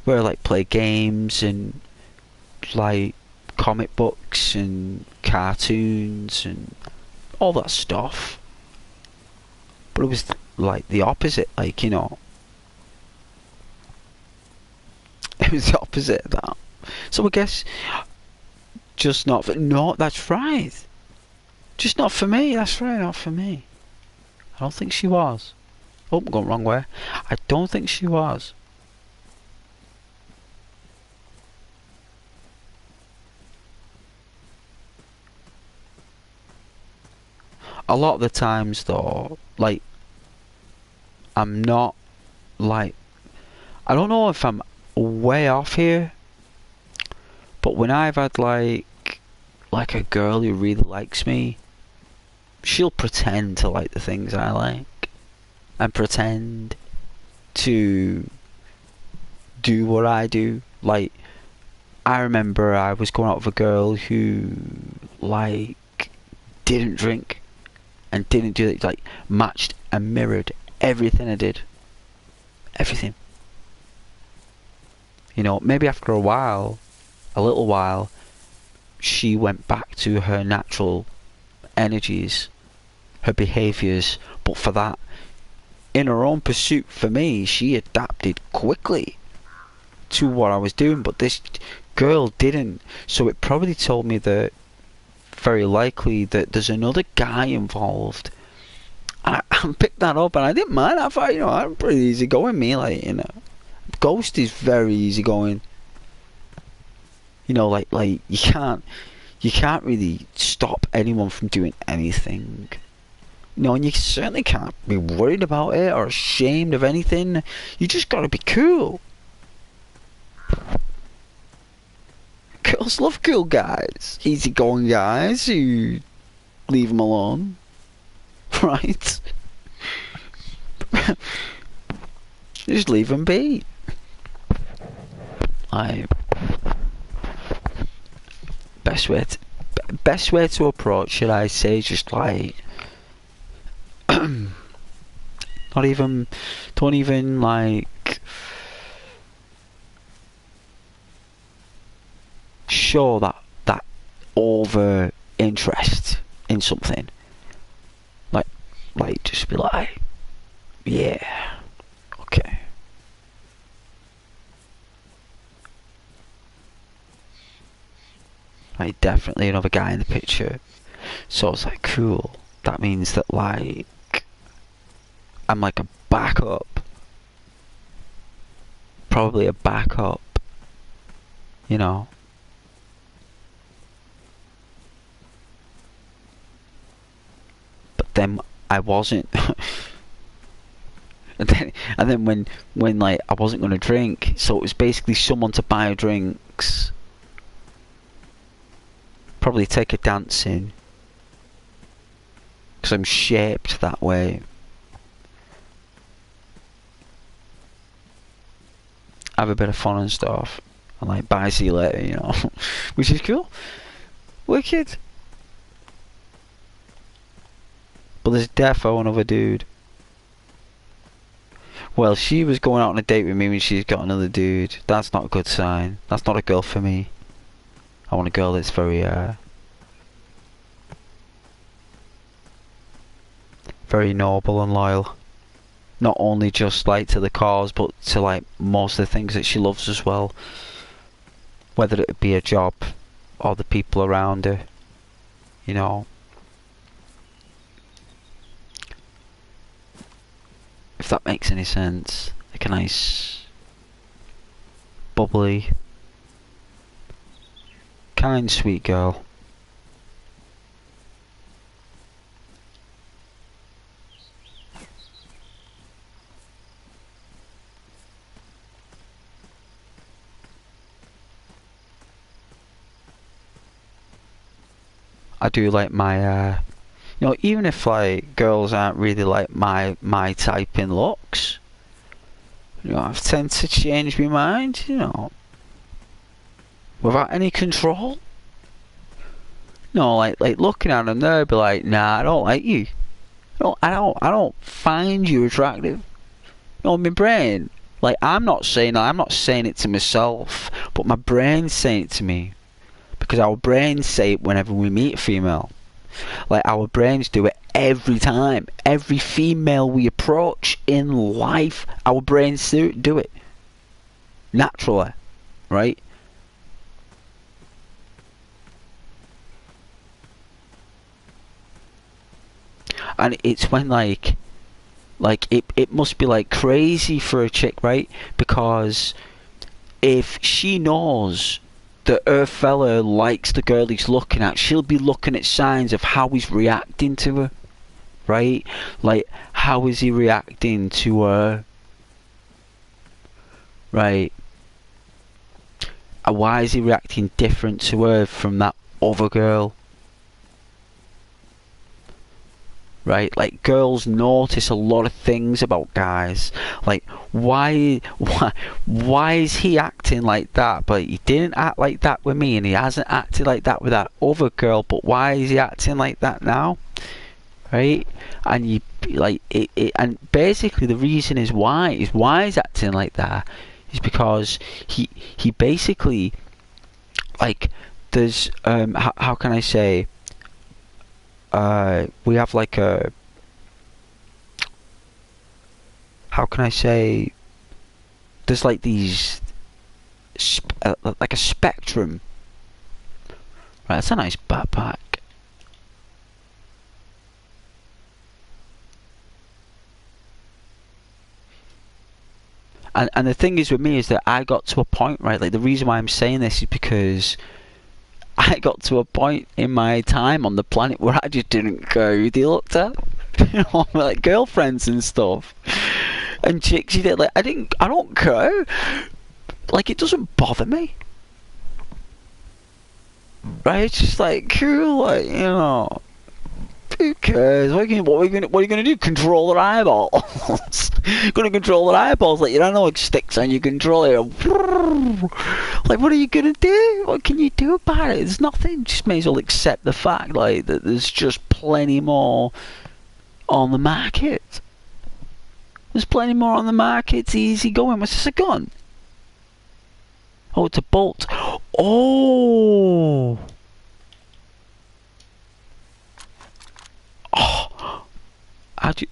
where like play games and like comic books and cartoons and all that stuff. But it was like the opposite, like, you know. It was the opposite of that. So I guess just not for, no, that's right. Just not for me, that's right, not for me. I don't think she was. Oh, I'm going the wrong way. I don't think she was. A lot of the times though, like, I'm not, like, I don't know if I'm way off here, but when I've had like a girl who really likes me, she'll pretend to like the things I like and pretend to do what I do. Like, I remember I was going out with a girl who like didn't drink and didn't do it, like matched and mirrored everything I did. Everything. You know, maybe after a little while, she went back to her natural energies, her behaviours, but for that, in her own pursuit for me, she adapted quickly to what I was doing, but this girl didn't. So it probably told me that very likely that there's another guy involved. And I picked that up and I didn't mind. I thought, you know, I'm pretty easygoing, me, like, you know. Ghost is very easygoing. You know, like you can't really stop anyone from doing anything. You know, and you certainly can't be worried about it or ashamed of anything. You just gotta be cool. Girls love cool guys, easygoing guys who leave them alone, right? Just leave them be. Best way to approach it, I say, just like don't even like show that over interest in something. Like just be like, yeah, okay. Like, definitely another guy in the picture. So I was like, cool. That means that, like, I'm like a backup. Probably a backup. You know. But then I wasn't. and then when like I wasn't gonna drink, so it was basically someone to buy her drinks. Probably take her dancing, because I'm shaped that way. Have a bit of fun and stuff, and like bye, see you later, you know. Which is cool. Wicked. But there's defo another dude. Well, she was going out on a date with me when she's got another dude. That's not a good sign. That's not a girl for me. I want a girl that's very very noble and loyal. Not only just like to the cause, but to like most of the things that she loves as well. Whether it be a job or the people around her, you know. If that makes any sense. Like a nice, bubbly, kind, sweet girl. I do like my, you know, even if like girls aren't really like my type in looks, you know, I tend to change my mind, you know, without any control. No, like looking at them, they'll be like, nah, I don't like you. I don't find you attractive. You know, my brain, like I'm not saying it to myself, but my brain's saying it to me. Because our brains say it whenever we meet a female. Like our brains do it every time. Every female we approach in life, our brains do it. Naturally. Right? And it's when like it must be like crazy for a chick, right? Because if she knows that her fella likes the girl he's looking at, she'll be looking at signs of how he's reacting to her, right? Like, how is he reacting to her, right? And why is he reacting different to her from that other girl? Right, like girls notice a lot of things about guys. Like, why is he acting like that? But he didn't act like that with me, and he hasn't acted like that with that other girl. But why is he acting like that now? Right, and you like and basically the reason is why he's acting like that is because he basically like there's how can I say. We have like a, how can I say, there's like these, like a spectrum. Right, that's a nice backpack. And the thing is with me is that I got to a point, right, like the reason why I'm saying this is because I got to a point in my time on the planet where I just didn't care who they looked at. You know, like girlfriends and stuff. And chicks, you did like I don't care. Like it doesn't bother me. Right? It's just like cool, like, you know. Who cares? What are you gonna do? Control their eyeballs? Gonna control their eyeballs like you don't know, like sticks on your controller. Like what are you gonna do? What can you do about it? There's nothing. Just may as well accept the fact like that there's just plenty more on the market. There's plenty more on the market. It's easy going. What's this, a gun? Oh, it's a bolt. Oh. Oh. How'd you...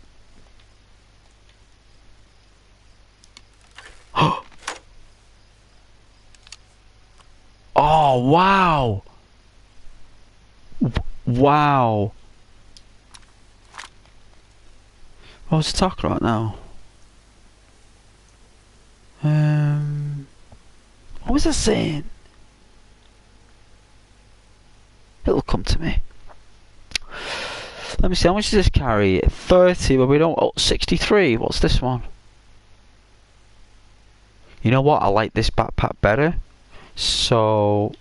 Oh, wow. Wow. What was I talking about now? What was I saying? It'll come to me. Let me see, how much does this carry? 30, but we don't... Oh, 63. What's this one? You know what? I like this backpack better. So...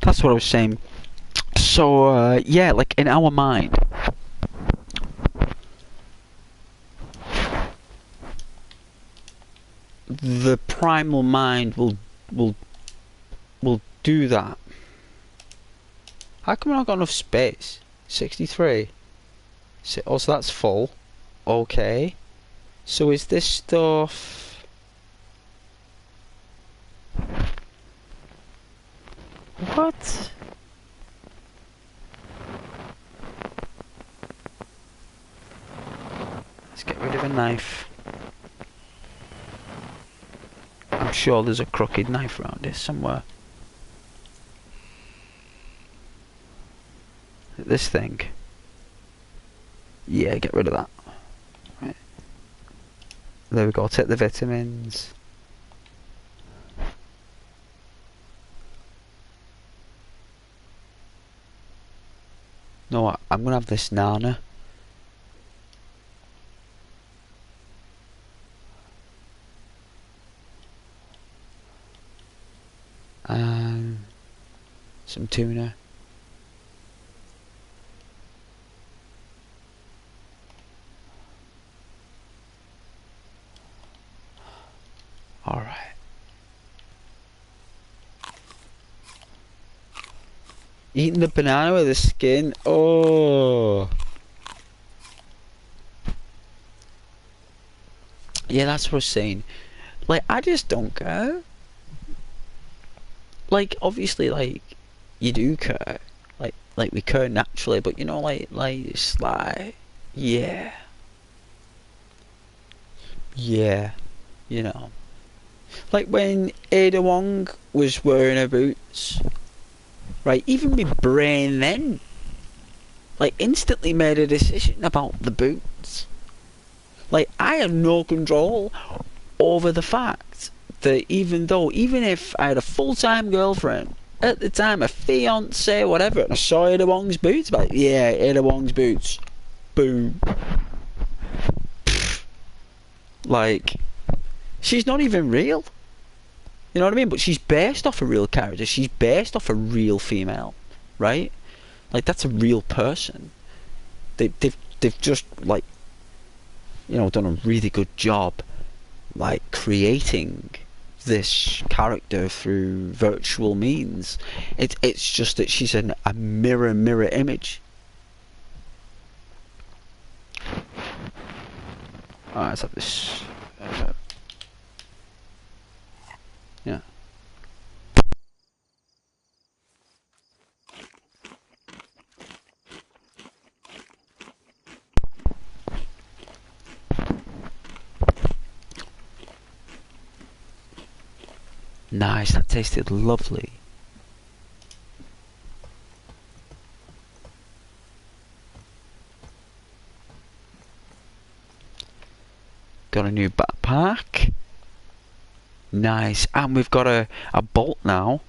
That's what I was saying. So, yeah, like in our mind, primal mind will do that. How come I not got enough space? 63. Oh, so that's full. Okay. So is this stuff... What? Let's get rid of a knife. I'm sure there's a crooked knife around here somewhere. This thing. Yeah, get rid of that. Right. There we go, take the vitamins. No, I'm gonna have this nana. Some tuna. Alright. Eating the banana with the skin. Oh. Yeah, that's what I was saying. Like, I just don't care. Like, obviously, like, you do care. Like we care naturally, but you know, like, it's like, yeah. Yeah. You know. Like when Ada Wong was wearing her boots. Right, even my brain then, like, instantly made a decision about the boots. Like, I have no control over the fact that even if I had a full-time girlfriend, at the time, a fiance, whatever, and I saw Ada Wong's boots, like, yeah, Ada Wong's boots. Boom. Like, she's not even real. You know what I mean? But she's based off a real character. She's based off a real female, right? Like, that's a real person. They've just, like, you know, done a really good job, like, creating this character through virtual means. It's just that she's a mirror image. Alright, let's have this. Yeah. Nice, that tasted lovely. Got a new backpack. Nice, and we've got a bolt now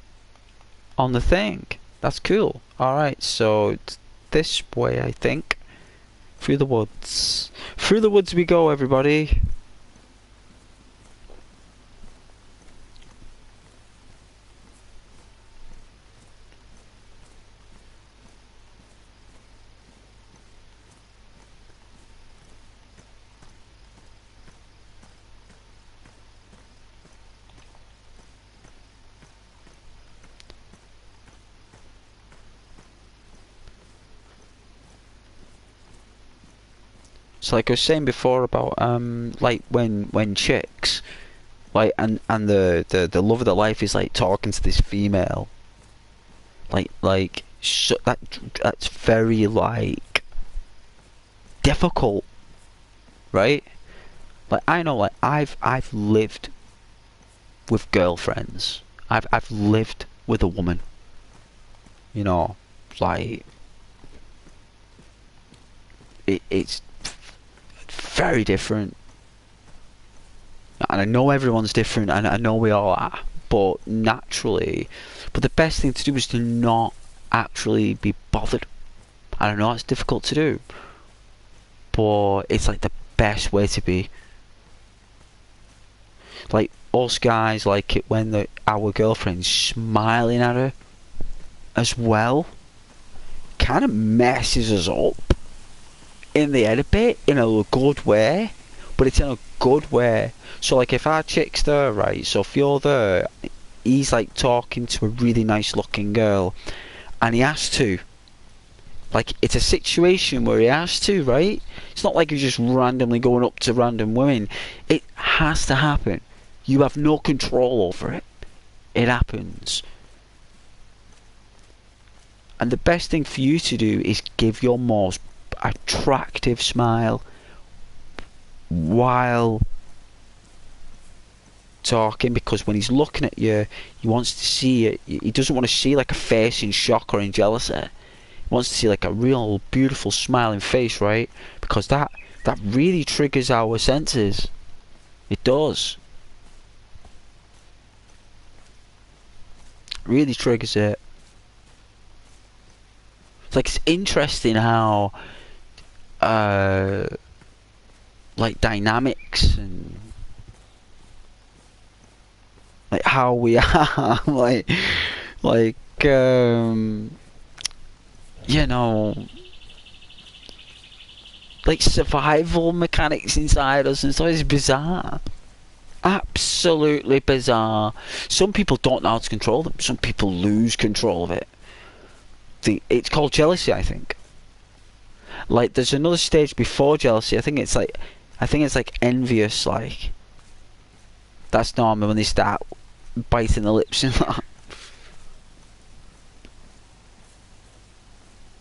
on the thing. That's cool. Alright, so it's this way, I think. Through the woods. Through the woods we go, everybody. So like I was saying before about like when chicks like and the love of their life is like talking to this female, so that's very like difficult, right? Like I know, like I've lived with girlfriends. I've lived with a woman, you know, like it's very different, and I know everyone's different, and I know we all are, but naturally, but the best thing to do is to not actually be bothered. I don't know, it's difficult to do, but it's like the best way to be. Like us guys like it when our girlfriend's smiling at her as well. Kind of messes us up in the head a bit, in a good way, but it's in a good way. So like if our chick's there, right, so if you're there, he's like talking to a really nice looking girl, and he has to, like, it's a situation where he has to, right? It's not like he's just randomly going up to random women. It has to happen. You have no control over it. It happens. And the best thing for you to do is give your most attractive smile while talking, because when he's looking at you, he wants to see it. He doesn't want to see like a face in shock or in jealousy. He wants to see like a real beautiful smiling face, right? Because that really triggers our senses. It does. Really triggers it. It's like, it's interesting how like dynamics and like how we are like you know, like survival mechanics inside us, and so it's bizarre. Absolutely bizarre. Some people don't know how to control them. Some people lose control of it. It's called jealousy, I think. Like, there's another stage before jealousy. I think it's like envious. Like, that's normal when they start biting the lips and that.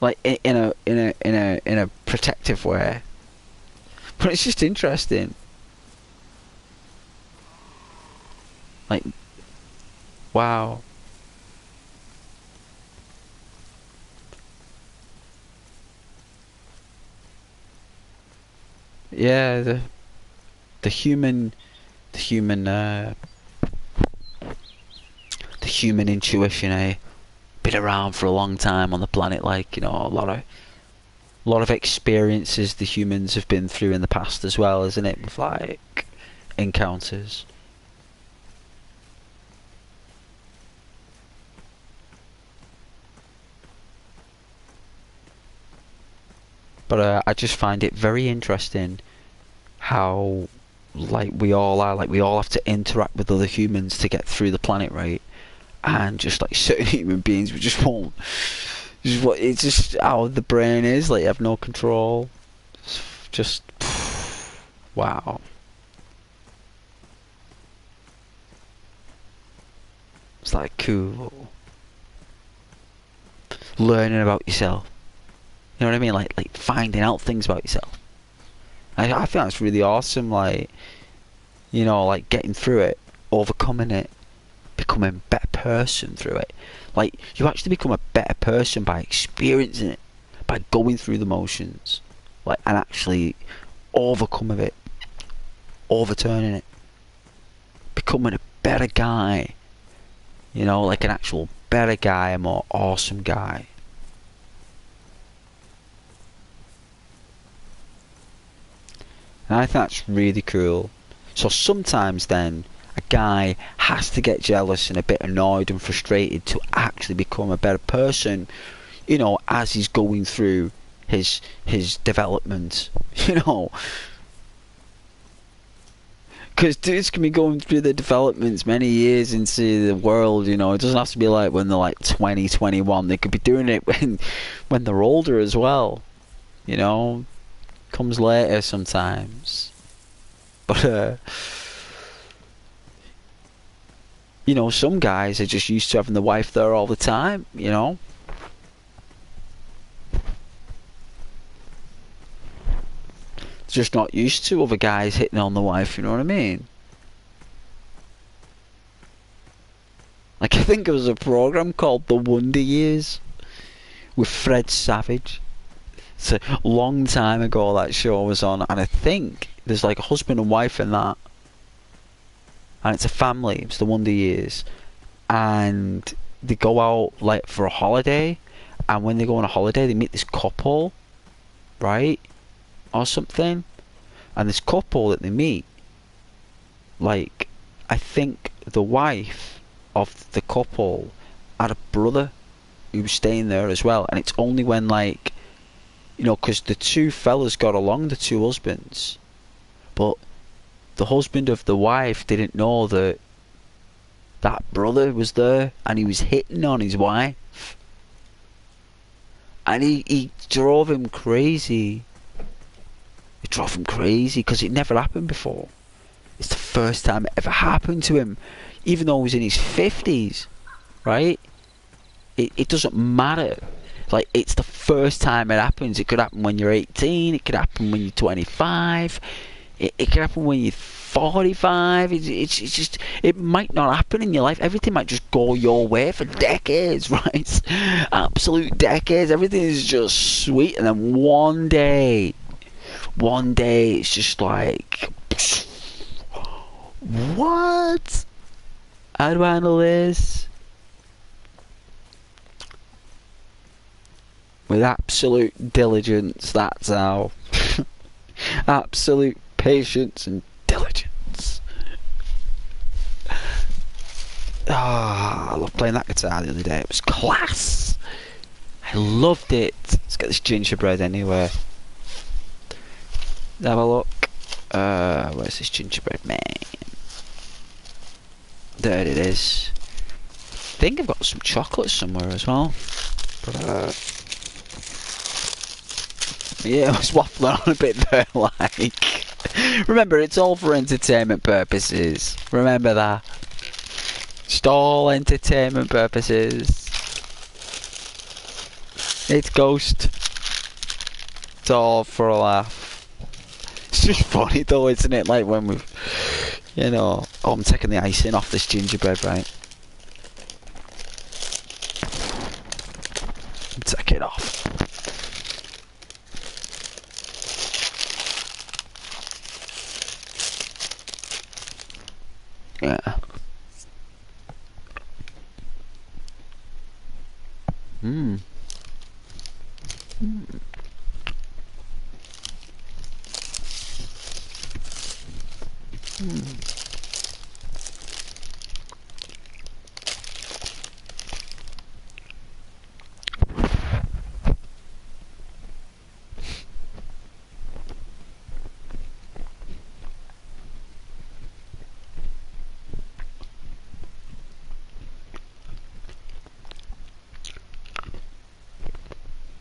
Like in a protective way. But it's just interesting. Like, wow. Yeah, the human intuition, been around for a long time on the planet. Like, you know, a lot of experiences the humans have been through in the past as well, isn't it? With like encounters. But I just find it very interesting how, like, we all have to interact with other humans to get through the planet, right? And just like certain human beings, we just won't. It's just how the brain is. Like, you have no control. It's just wow. It's like cool. Learning about yourself. You know what I mean? Like finding out things about yourself. I think that's really awesome. Like, you know, like getting through it, overcoming it, becoming a better person through it. Like, you actually become a better person by experiencing it, by going through the motions, like, and actually overcoming it, overturning it, becoming a better guy. You know, like an actual better guy, a more awesome guy. And I think that's really cool. So sometimes then a guy has to get jealous and a bit annoyed and frustrated to actually become a better person, you know, as he's going through his development, you know. Because dudes can be going through the developments many years into the world, you know. It doesn't have to be like when they're like 20, 21. They could be doing it when they're older as well, you know. Comes later sometimes. But you know, some guys are just used to having the wife there all the time, you know. Just not used to other guys hitting on the wife, you know what I mean? Like, I think it was a program called The Wonder Years with Fred Savage. It's a long time ago that show was on, and I think there's like a husband and wife in that, and it's a family. It's The Wonder Years, and they go out like for a holiday, and when they go on a holiday they meet this couple, right, or something, and this couple that they meet, like, I think the wife of the couple had a brother who was staying there as well, and it's only when, like, you know, because the two fellas got along, the two husbands, but the husband of the wife didn't know that that brother was there and he was hitting on his wife. And he drove him crazy. It drove him crazy because it never happened before. It's the first time it ever happened to him, even though he was in his 50s, right? It doesn't matter. Like, it's the first time it happens. It could happen when you're 18, it could happen when you're 25, it could happen when you're 45. It's just, it might not happen in your life. Everything might just go your way for decades, right? Absolute decades. Everything is just sweet, and then one day it's just like, what? How do I handle this? With absolute diligence, that's how. Absolute patience and diligence. I loved playing that guitar the other day. It was class. I loved it. Let's get this gingerbread anyway. Have a look. Where's this gingerbread man? There it is. I think I've got some chocolate somewhere as well. But, yeah, I was waffling on a bit there, like. Remember, it's all for entertainment purposes. Remember that. Just all entertainment purposes. It's Ghost. It's all for a laugh. It's just funny though, isn't it? Like when we've, you know... Oh, I'm taking the icing off this gingerbread, right? Take it off. Yeah. Mm. Mm. Mm.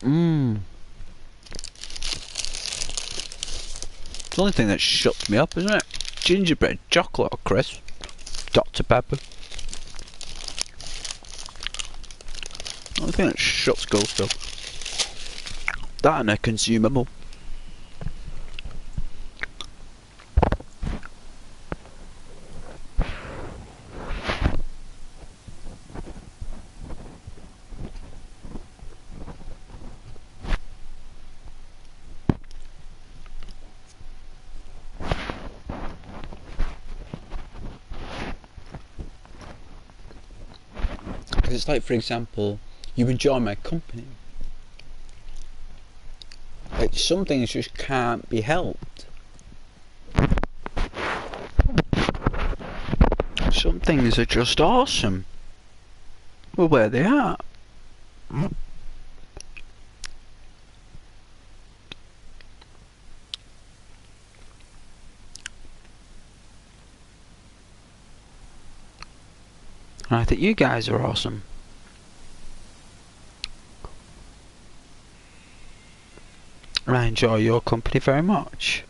Mm. It's the only thing that shuts me up, isn't it? Gingerbread, chocolate or crisp, Dr. Pepper. The only thing that shuts Ghost up. That and a consumable. It's like, for example, you enjoy my company. Like, some things just can't be helped. Some things are just awesome. Well, where they are. And I think you guys are awesome. And I enjoy your company very much.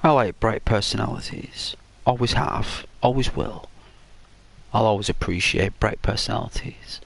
I like bright personalities. Always have. Always will. I'll always appreciate bright personalities.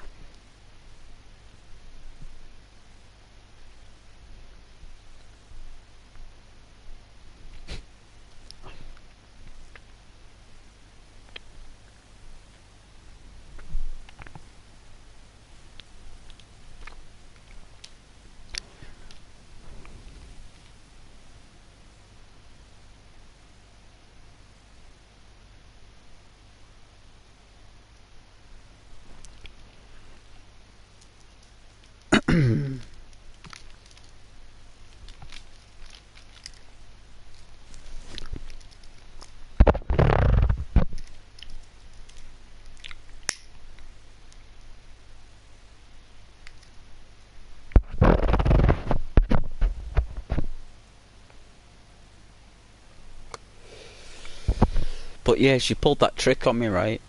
But yeah, she pulled that trick on me, right?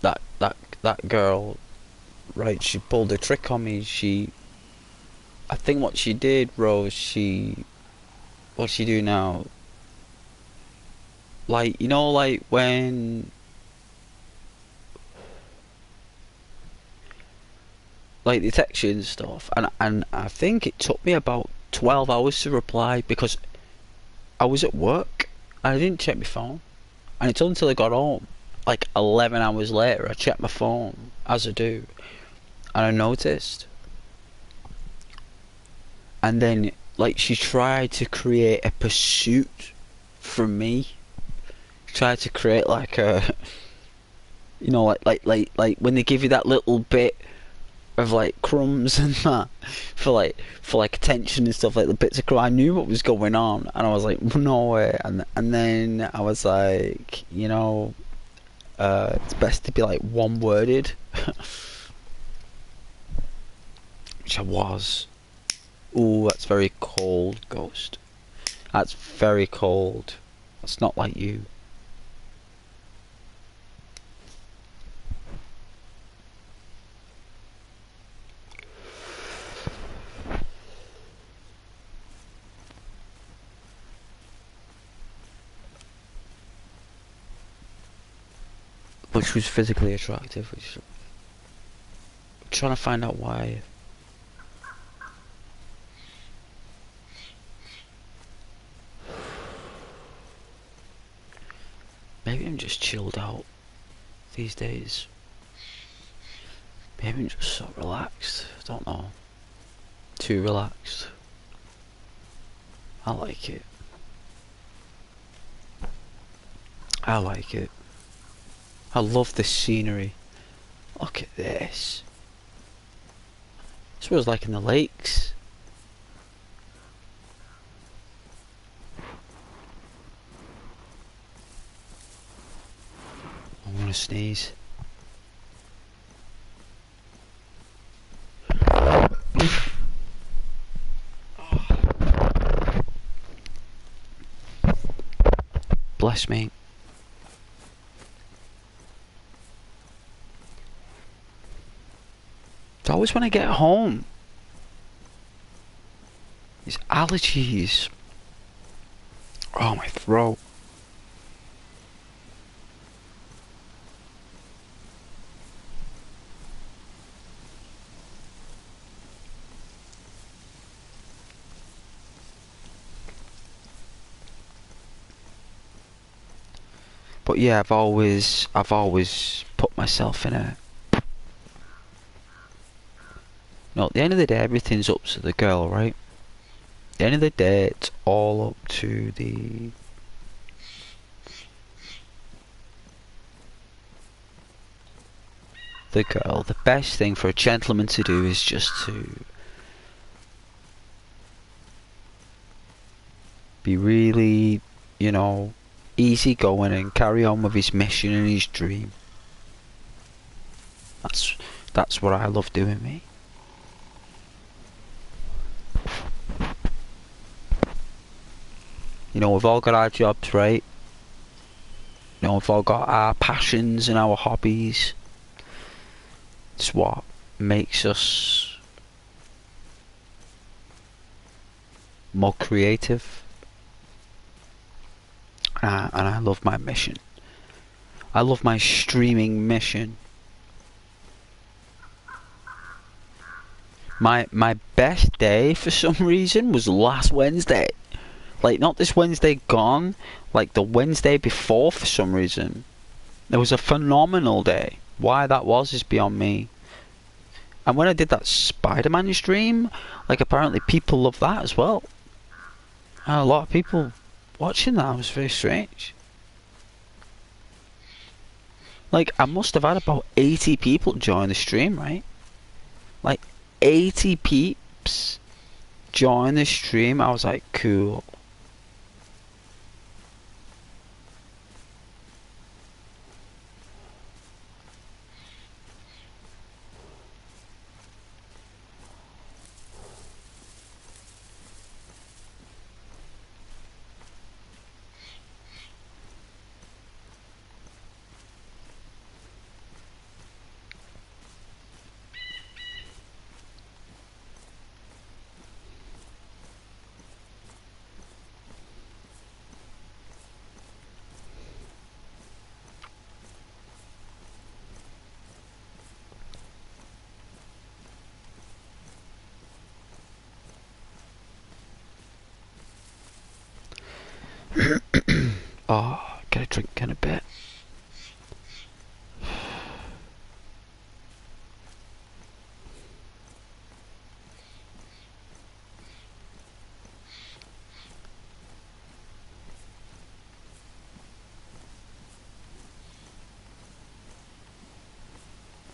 That girl, right? She pulled a trick on me. I think what she did, Rose, what she do now? Like, you know, like when, like the texture and stuff, and I think it took me about 12 hours to reply because I was at work. I didn't check my phone, and it's until I got home, like 11 hours later, I checked my phone as I do, and I noticed. And then, like, she tried to create a pursuit from me. She tried to create like a, you know, like when they give you that little bit of like crumbs and that for like attention and stuff, like the bits of crumb. I knew what was going on, and I was like, no way. And then I was like, you know, it's best to be like one worded, which I was. Ooh, that's very cold, Ghost. That's very cold. That's not like you. Which was physically attractive, which I'm trying to find out why. Maybe I'm just chilled out these days. Maybe I'm just so relaxed. I don't know. Too relaxed. I like it. I like it. I love this scenery. Look at this. This was like in the lakes. I want to sneeze. Bless me. It's always when I get home. These allergies. Oh, my throat. But yeah, I've always put myself in a. No, at the end of the day, everything's up to the girl, right? At the end of the day, it's all up to the girl. The best thing for a gentleman to do is just to be really, you know, easy going and carry on with his mission and his dream. That's what I love doing, me. You know, we've all got our jobs, right? You know, we've all got our passions and our hobbies. It's what makes us more creative. And I love my mission. I love my streaming mission. My best day for some reason was last Wednesday. Like, not this Wednesday gone, like the Wednesday before for some reason. It was a phenomenal day. Why that was is beyond me. And when I did that Spider-Man stream, like apparently people love that as well. And a lot of people watching that. It was very strange. Like, I must have had about 80 people join the stream, right? Like 80 peeps join the stream. I was like, cool. Oh, get a drink in a bit.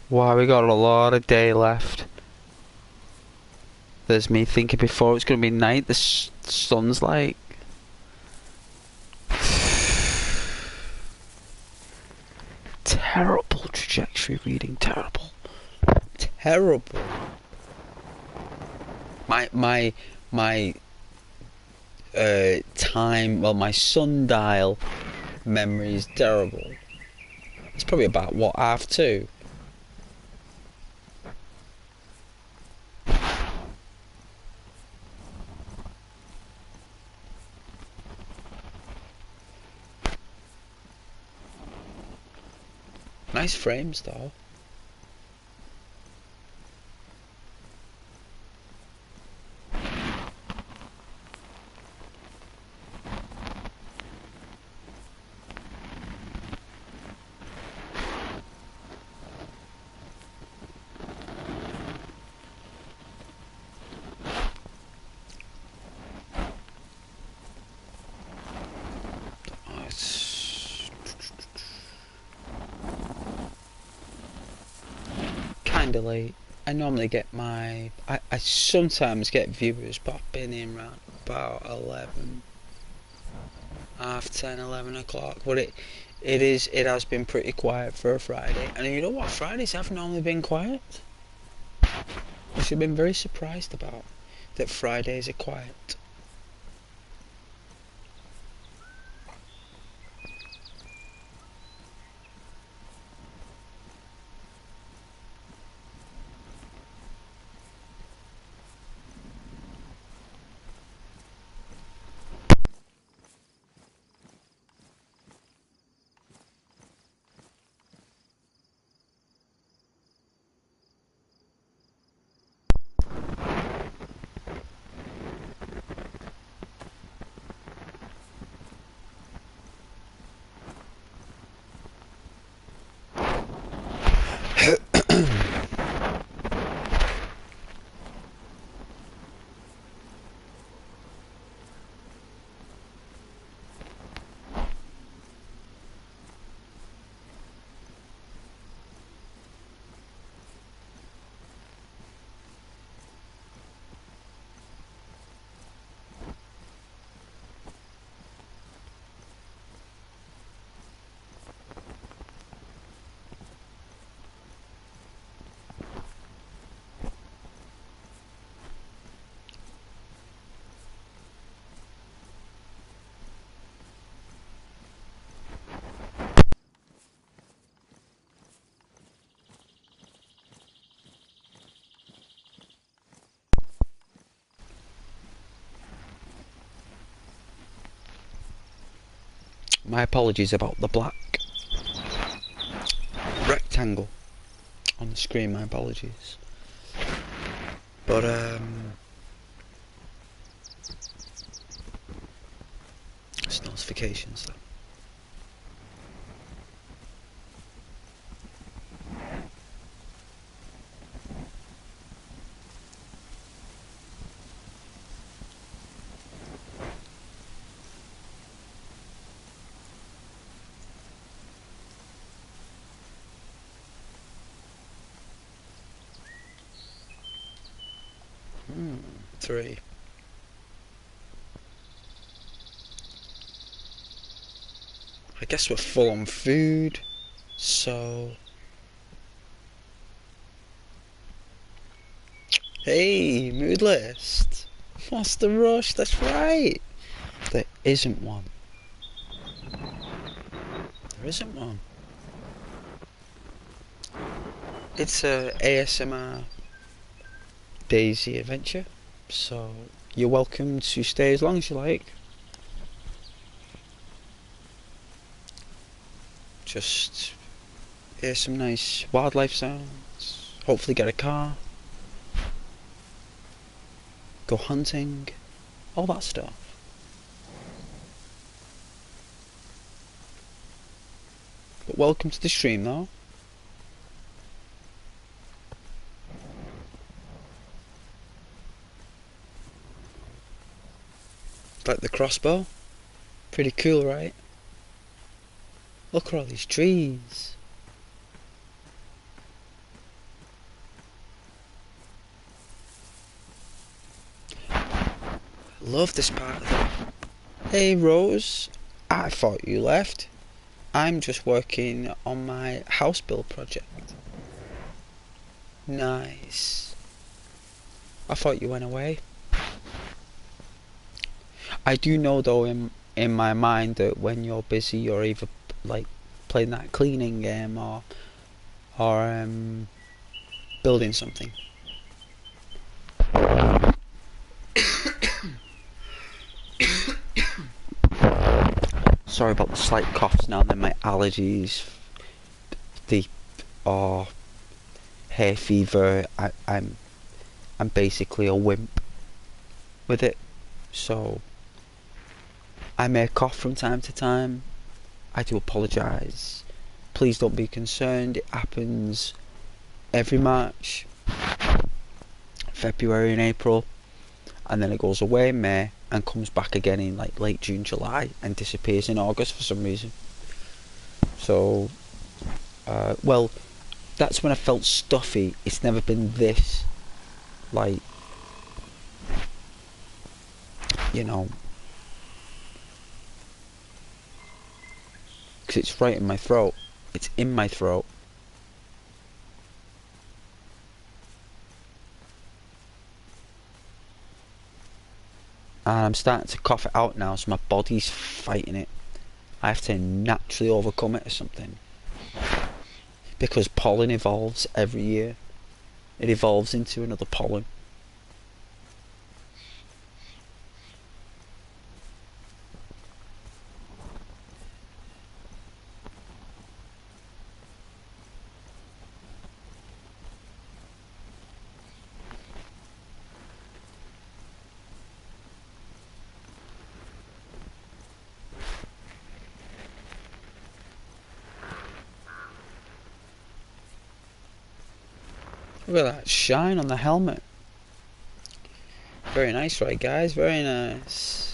Wow, we got a lot of day left. There's me thinking before it's going to be night, the sun's like... Terrible trajectory reading, terrible. Terrible. My time, well, my sundial memory is terrible. It's probably about, what, 2:30? Nice frames though. Kinda late. I normally get I sometimes get viewers popping in around about 11, half 10, 11 o'clock, but it has been pretty quiet for a Friday. And you know what, Fridays have normally been quiet, which I've been very surprised about, that Fridays are quiet. My apologies about the black rectangle on the screen, my apologies. But it's notifications though. Three. I guess we're full on food, so... Hey, mood list! What's the rush? That's right! There isn't one. There isn't one. It's a ASMR Dayz adventure, so you're welcome to stay as long as you like. Just hear some nice wildlife sounds, hopefully get a car, go hunting, all that stuff. But welcome to the stream though. Like the crossbow? Pretty cool, right? Look at all these trees. Love this part of it. Hey Rose, I thought you left. I'm just working on my house build project. Nice. I thought you went away. I do know though in my mind that when you're busy you're either like playing that cleaning game or building something. Sorry about the slight coughs now and then, my allergies, the hay fever. I'm basically a wimp with it, so I may cough from time to time. I do apologise. Please don't be concerned. It happens every March, February and April, and then it goes away in May and comes back again in like late June, July, and disappears in August for some reason. So, well, that's when I felt stuffy. It's never been this, like, you know, because it's right in my throat. It's in my throat. And I'm starting to cough it out now, so my body's fighting it. I have to naturally overcome it or something. Because pollen evolves every year. It evolves into another pollen. Look at that shine on the helmet. Very nice, right guys? Very nice.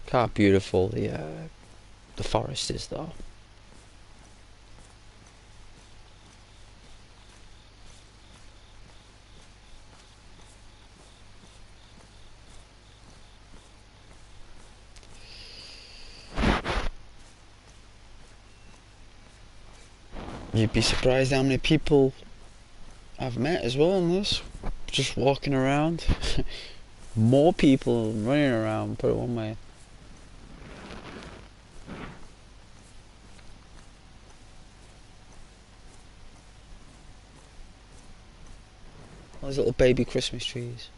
Look how beautiful the forest is though. You'd be surprised how many people I've met as well in this. Just walking around. More people running around, put it one way. Those little baby Christmas trees.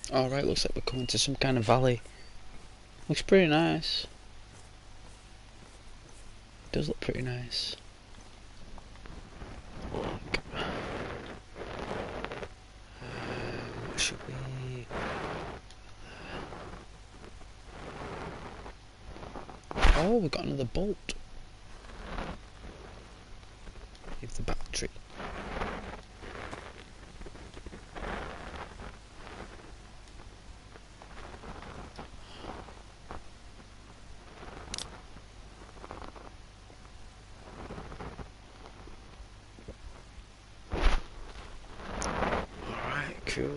Alright, looks like we're coming to some kind of valley. Looks pretty nice. Does look pretty nice. Look. What should we... Oh, we got another bolt. Leave the battery. sure.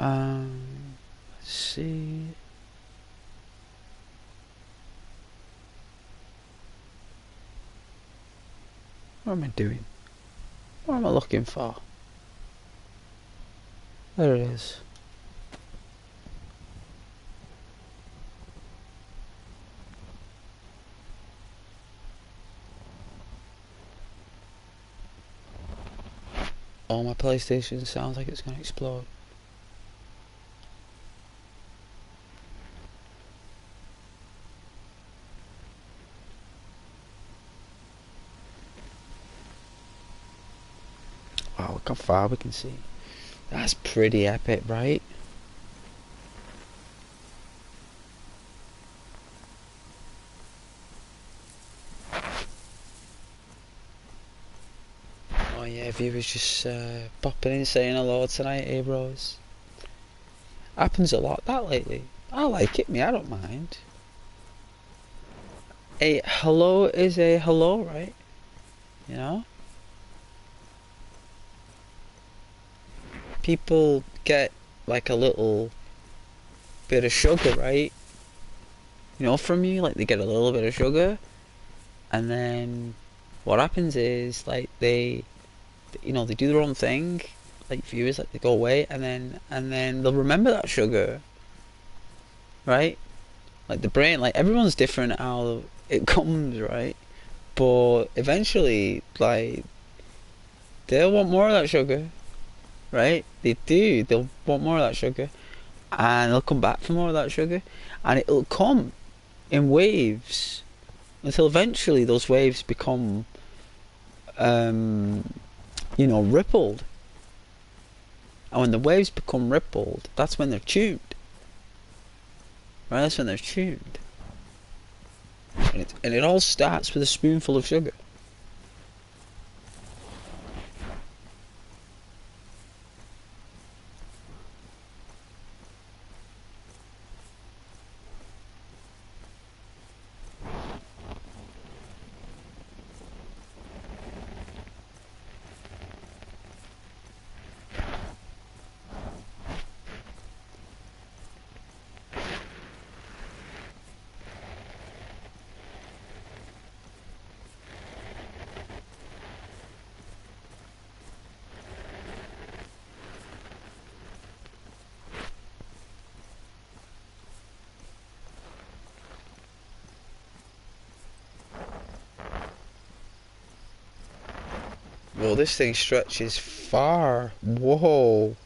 Let's see. What am I doing? What am I looking for? There it is. Oh, my PlayStation sounds like it's gonna explode. Wow, look how far we can see. That's pretty epic, right? Oh yeah, viewers just popping in saying hello tonight, eh bros? Happens a lot that lately. I like it, me, I don't mind. A hello is a hello, right? You know? People get like a little bit of sugar, right? You know, from you, like they get a little bit of sugar, and then what happens is like they they do their own thing, like viewers, like they go away, and then they'll remember that sugar, right? Like the brain, like everyone's different how it comes, right? But eventually, like they'll want more of that sugar, right? They do. They'll want more of that sugar, and they'll come back for more of that sugar, and it'll come in waves until eventually those waves become, rippled. And when the waves become rippled, that's when they're tuned. Right? That's when they're tuned. And it all starts with a spoonful of sugar. Well, this thing stretches far. Whoa.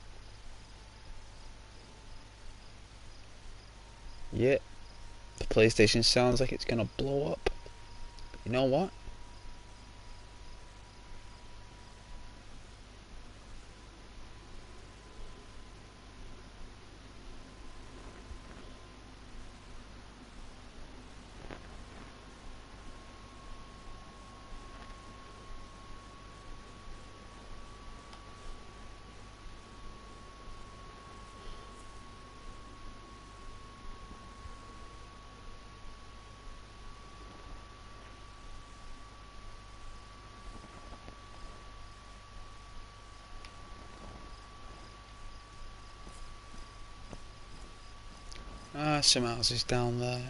Yeah. The PlayStation sounds like it's gonna blow up. You know what? Ah, some houses down there.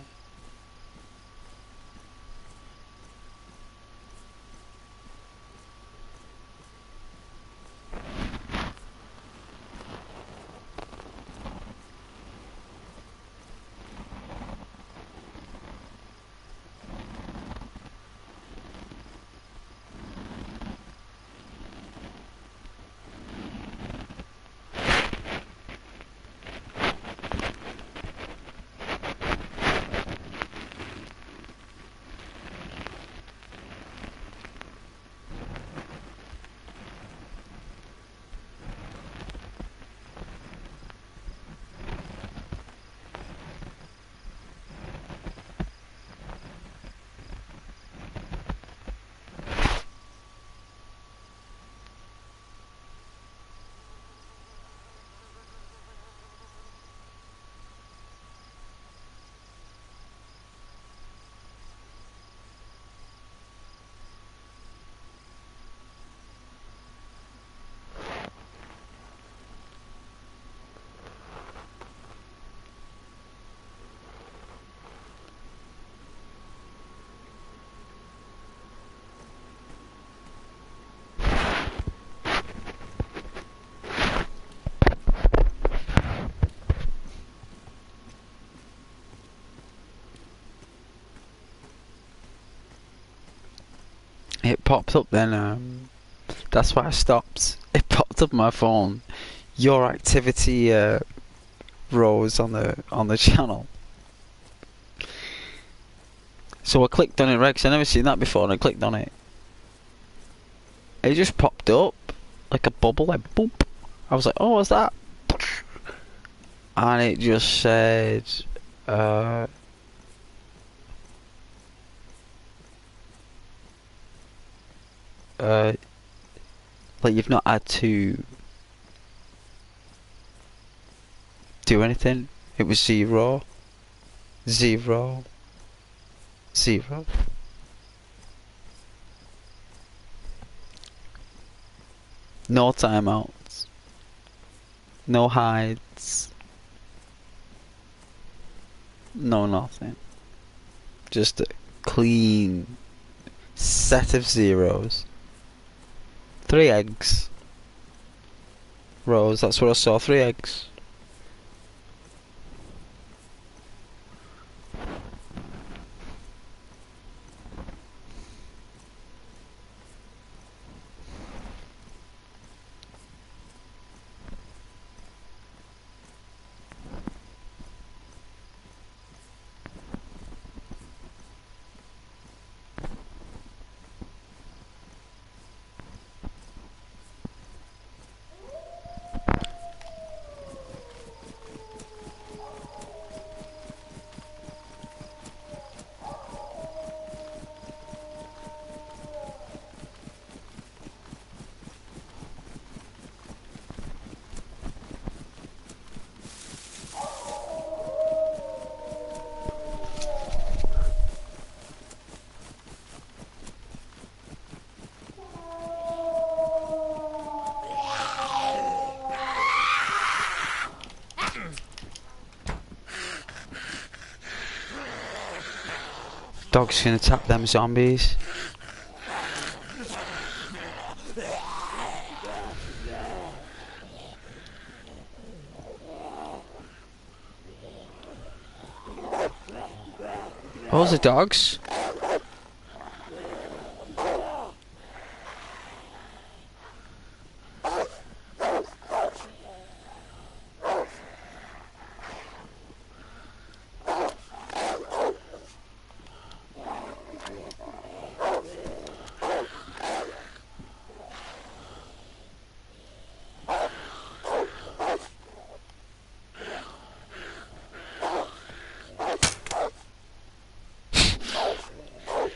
it popped up then. That's why I stopped. It popped up on my phone. Your activity rose on the channel. So I clicked on it, right? 'Cause I never seen that before, and I clicked on it. It just popped up like a bubble, like boop. I was like, "Oh, what's that?" And it just said, like you've not had to do anything. It was 0, 0, 0. No timeouts. No hides. No nothing. Just a clean set of zeros. 3 eggs. Rose, that's what I saw, 3 eggs. Dog's gonna attack them zombies. Those are dogs.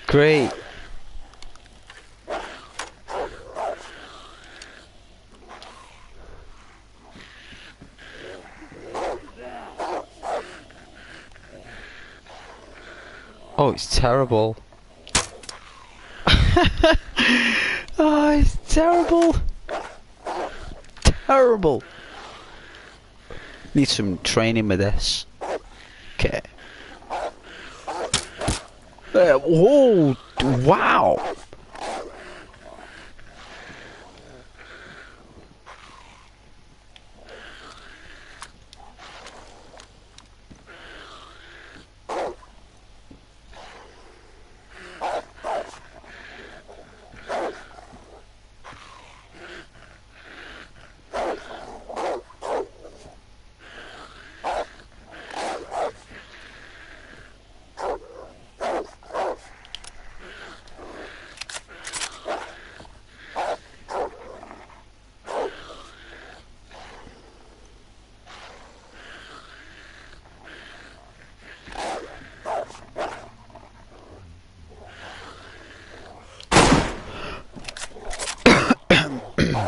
Great. Oh, it's terrible. Oh, it's terrible. Terrible. Need some training with this. Okay. Whoa! Wow!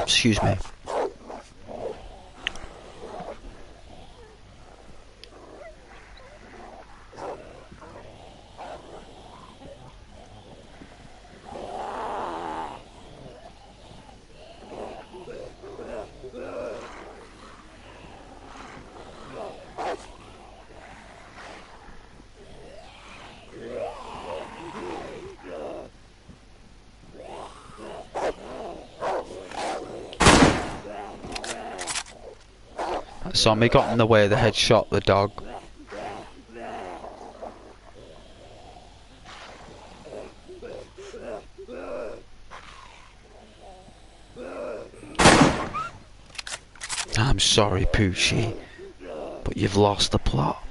Excuse me. Zombie got in the way, the head shot the dog. I'm sorry, Poochie, but you've lost the plot.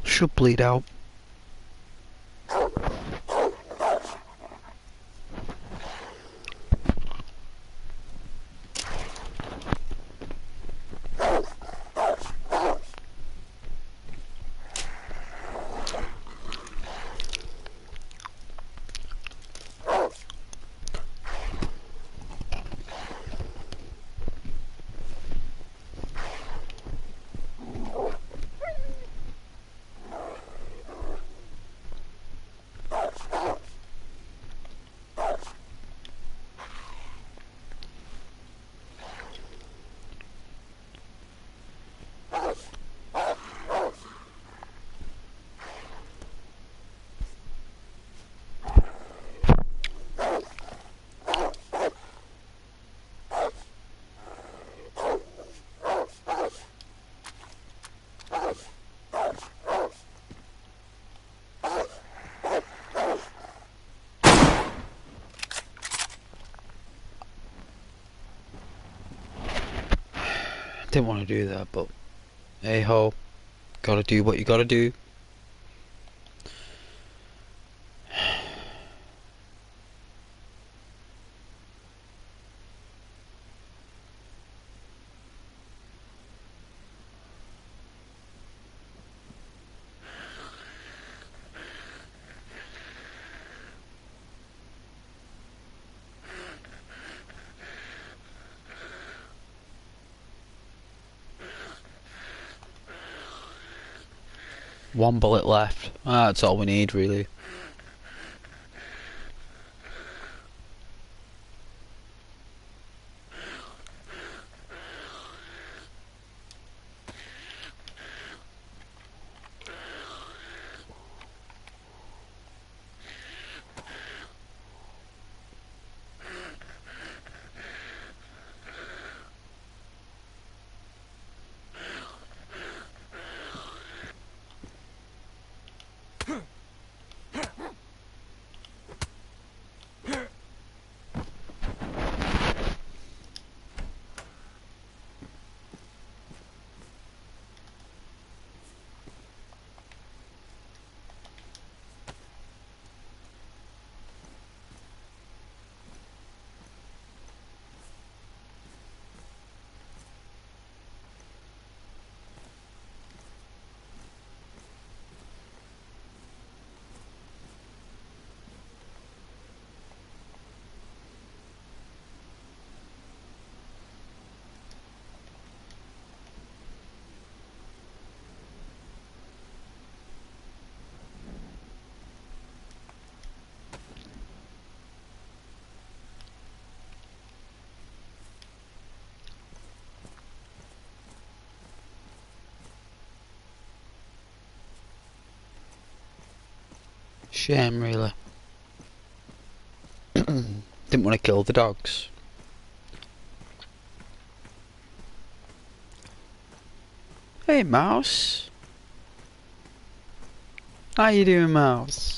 Should bleed out. Didn't want to do that, but hey ho, gotta do what you gotta do. One bullet left. That's all we need, really. Shame, really. Didn't want to kill the dogs. Hey, Mouse. How you doing, Mouse?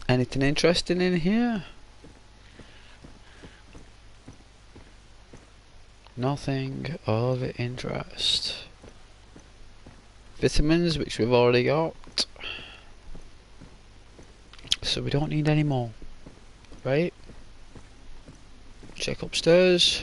Anything interesting in here? Nothing of interest. Vitamins, which we've already got. So we don't need any more. Right? Check upstairs.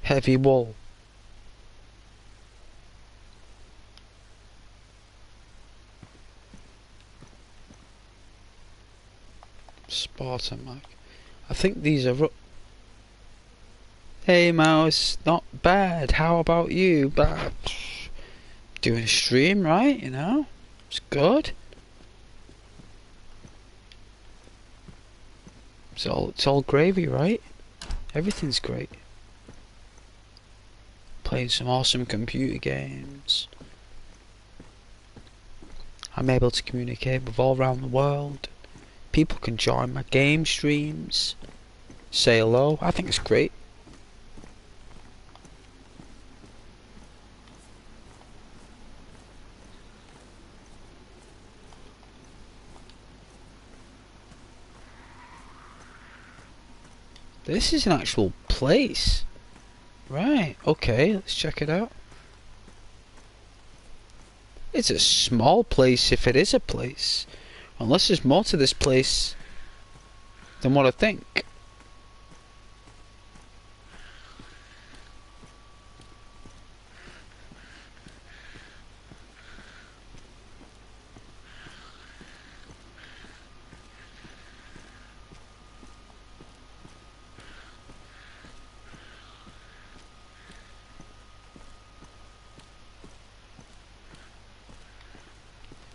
Heavy wall. Spartan Mag. I think these are... Hey Mouse, not bad. How about you? Bad. Doing a stream, right? You know? It's good. It's all gravy, right? Everything's great. Playing some awesome computer games. I'm able to communicate with all around the world. People can join my game streams. Say hello. I think it's great. This is an actual place. Right, okay, let's check it out. It's a small place if it is a place. Unless there's more to this place than what I think.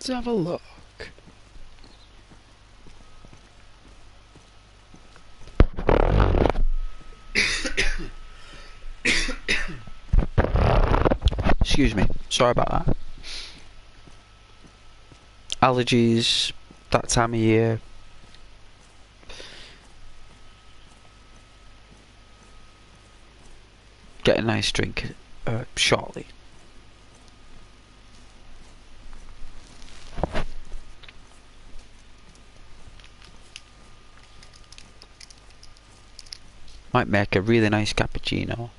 Let's have a look. Excuse me, sorry about that. Allergies, that time of year. Get a nice drink shortly. Might make a really nice cappuccino.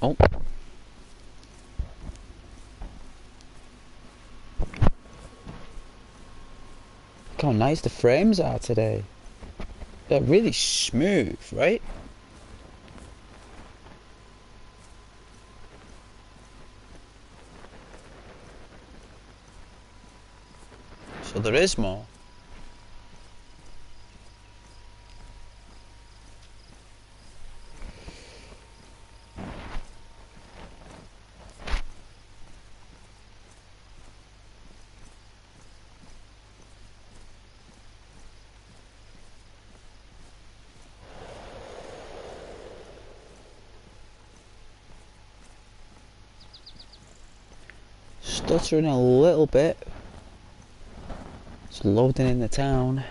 Oh. Look how nice the frames are today. They're really smooth, right? So there is more. Stuttering a little bit. It's loading in the town.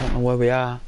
Don't know where we are.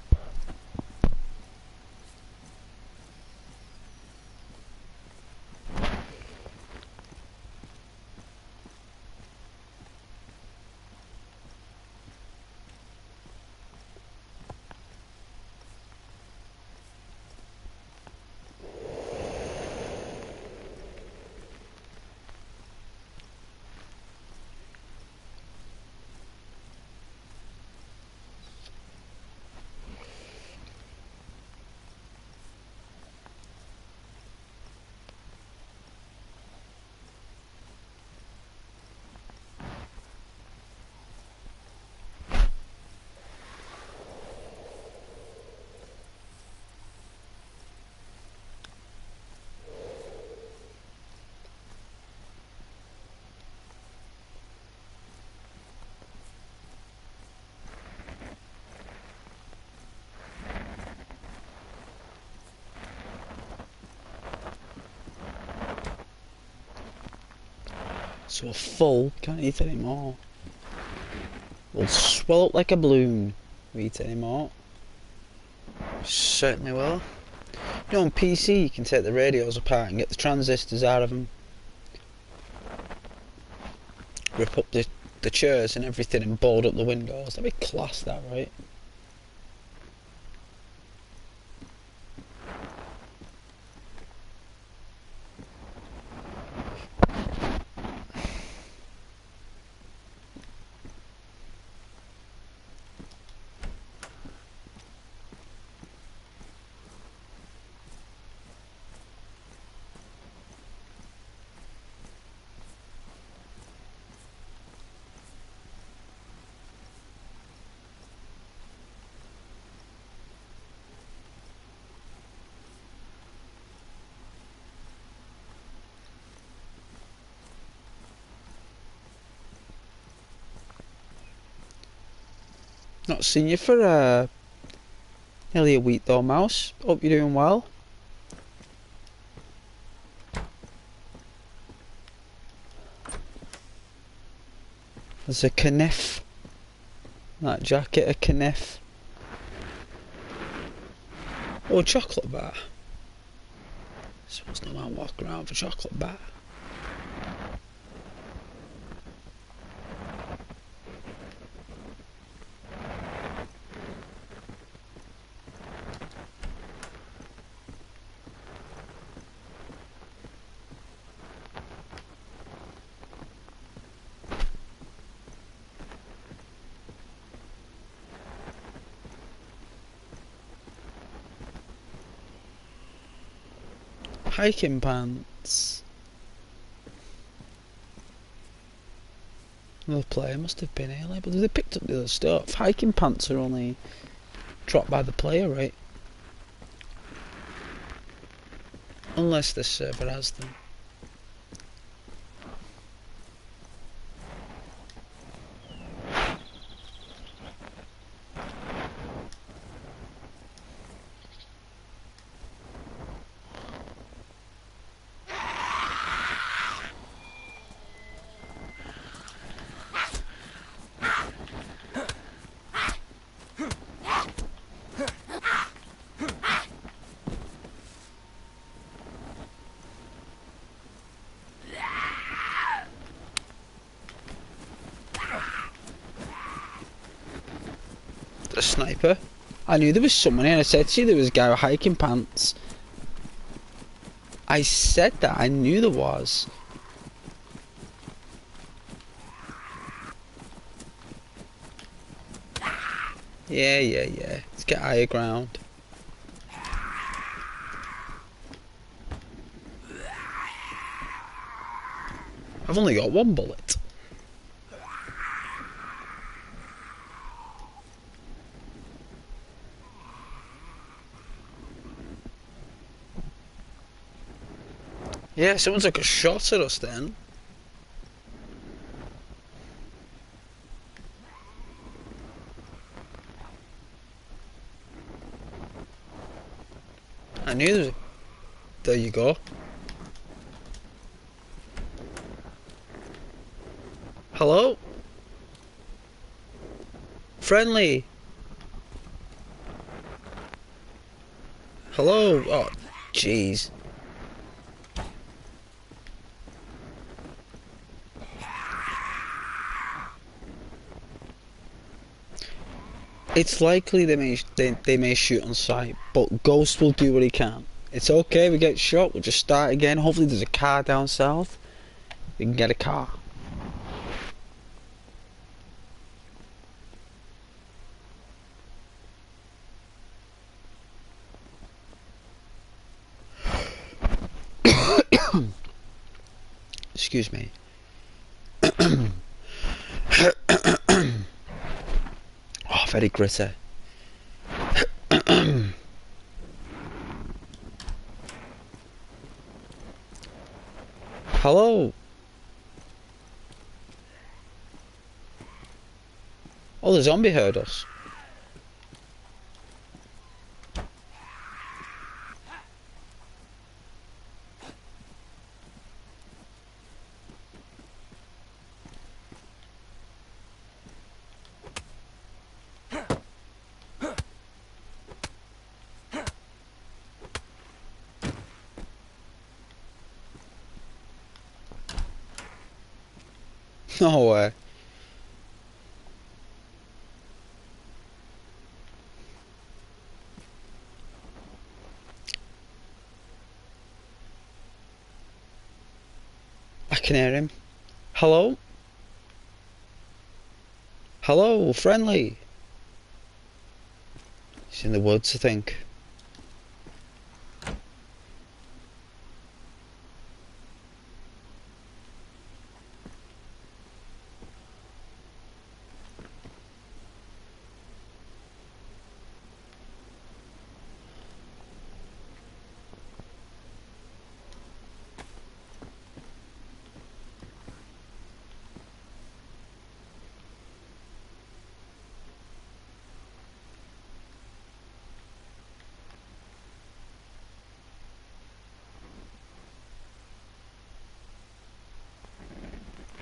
So we're full, can't eat anymore. We'll swell up like a balloon. We eat anymore. Certainly will. You know, on PC you can take the radios apart and get the transistors out of them. Rip up the chairs and everything and board up the windows. That'd be class, that, right? Not seen you for nearly a week though, Mouse. Hope you're doing well. There's a kniff. That jacket, a kniff. Oh, a chocolate bar. Someone's not man walking around with a chocolate bar. Hiking pants. Another player must have been early, but they picked up the other stuff. Hiking pants are only dropped by the player, right? Unless this server has them. A sniper. I knew there was someone here. I said to you there was a guy with hiking pants. I said that. I knew there was. Yeah. Let's get higher ground. I've only got one bullet. Yeah, someone took a shot at us then. I knew there was... There you go. Hello? Friendly. Hello? Oh, jeez. It's likely they may shoot on sight, but Ghost will do what he can. It's okay, we get shot, we'll just start again. Hopefully there's a car down south. We can get a car. Excuse me. Oh, very gritty. Hello. Oh, the zombie heard us. No way. I can hear him. Hello? Hello, friendly. He's in the woods, I think.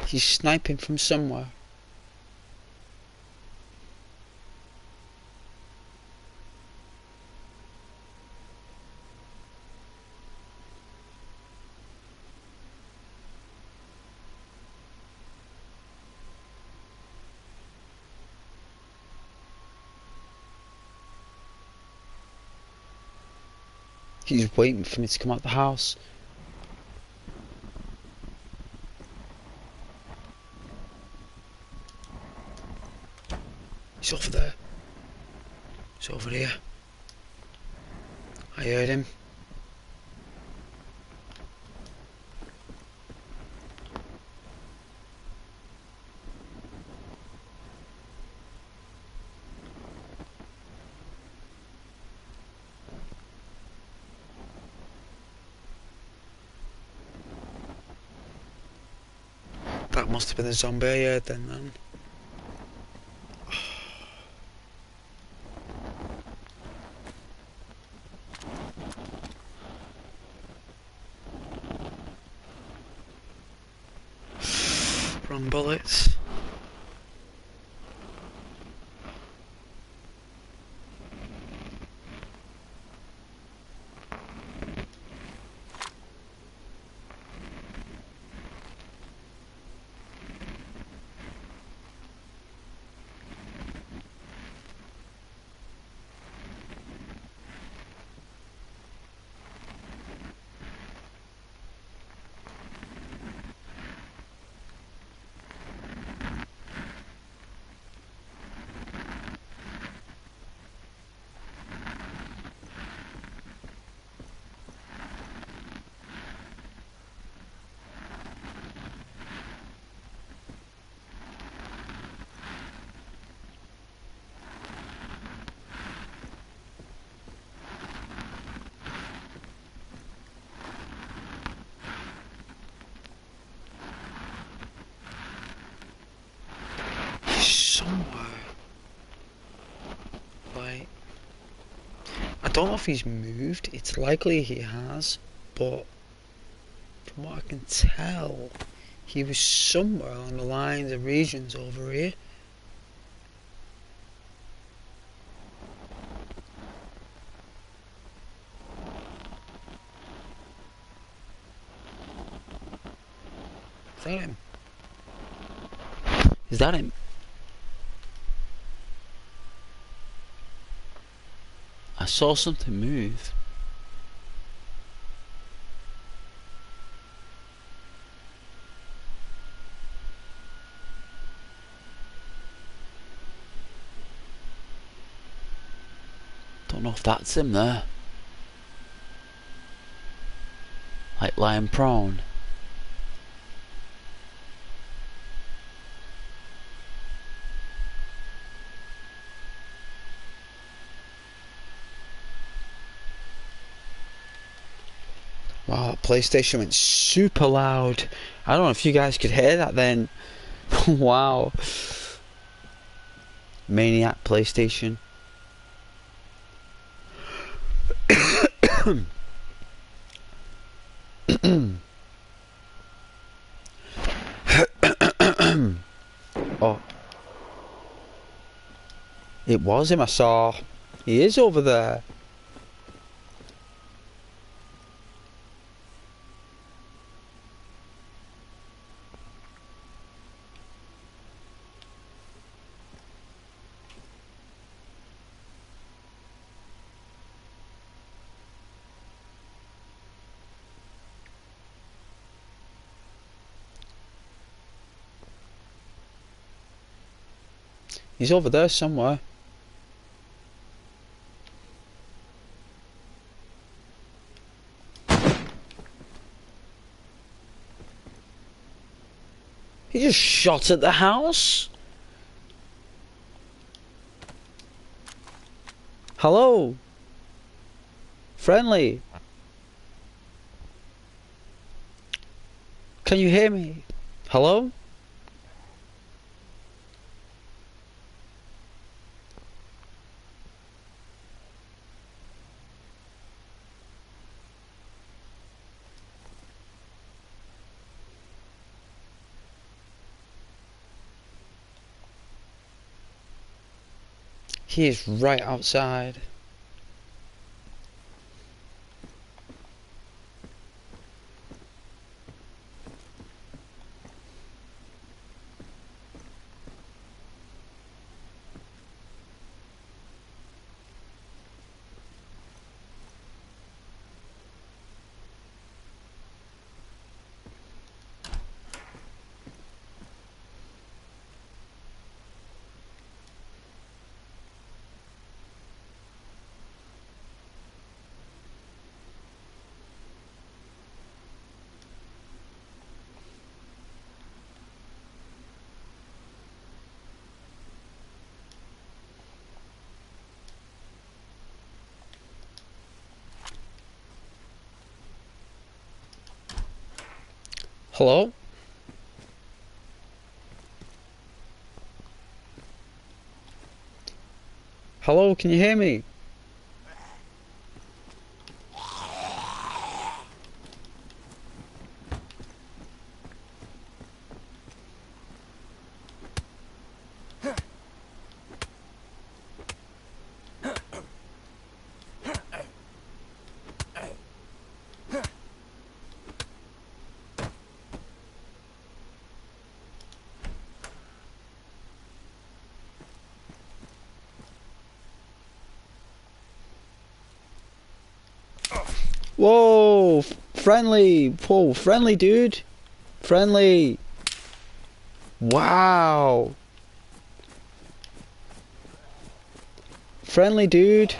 He's sniping from somewhere. He's waiting for me to come out the house. He's over there. He's over here. I heard him. That must have been the zombie I heard then. Wrong bullets. Somewhere. Like, I don't know if he's moved. It's likely he has, but from what I can tell, he was somewhere on the lines of regions over here. Is that him? Is that him? I saw something move. Don't know if that's him there. Like lying prone. Wow, that PlayStation went super loud. I don't know if you guys could hear that then. Wow. Maniac PlayStation. Oh. It was him I saw. He is over there. He's over there somewhere. He just shot at the house? Hello? Friendly? Can you hear me? Hello? He is right outside. Hello? Hello, can you hear me? Whoa, friendly. Whoa, friendly, dude. Friendly. Wow. Friendly, dude.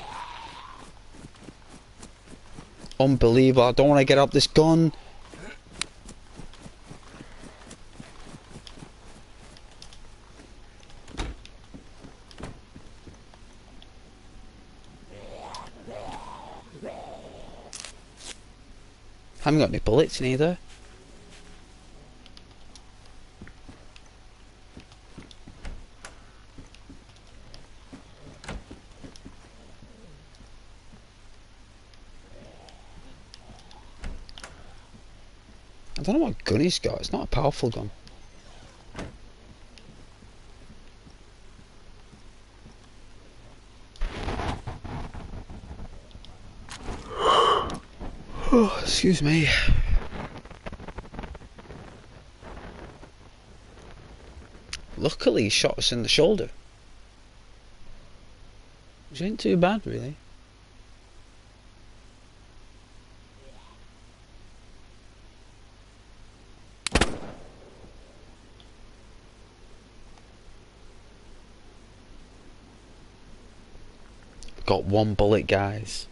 Unbelievable. I don't want to get up this gun. I haven't got any bullets neither. I don't know what gun he's got. It's not a powerful gun. Oh, excuse me. Luckily, he shot us in the shoulder. Which ain't too bad, really. Got one bullet, guys.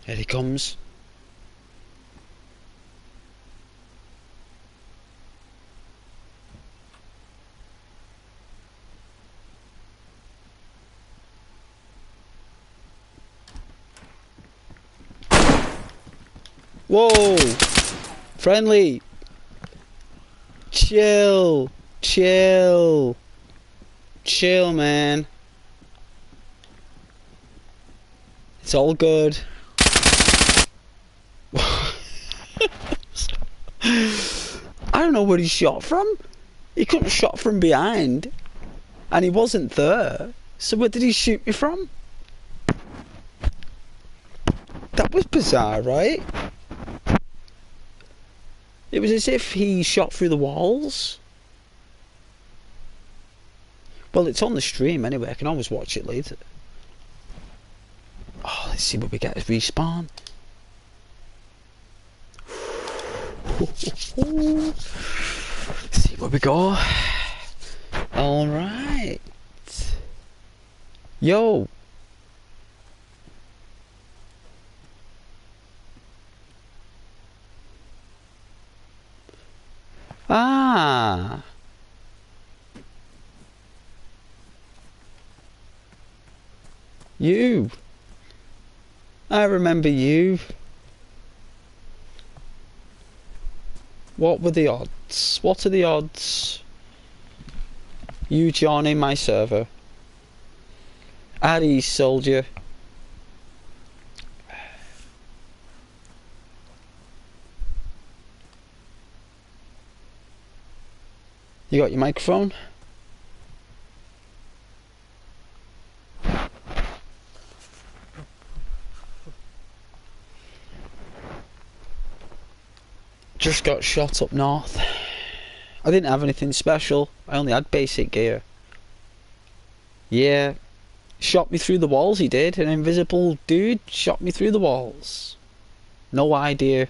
Here he comes. Whoa! Friendly! Chill! Chill! Chill, man. It's all good. I don't know where he shot from. He couldn't have shot from behind. And he wasn't there. So where did he shoot me from? That was bizarre, right? It was as if he shot through the walls. Well, it's on the stream anyway. I can always watch it later. Oh, let's see what we get as respawn. See where we go. Alright. Yo. Ah. You. I remember you. What were the odds? What are the odds? You joining my server. At ease, soldier. You got your microphone? Just got shot up north. I didn't have anything special. I only had basic gear. Yeah. Shot me through the walls, he did. An invisible dude shot me through the walls. No idea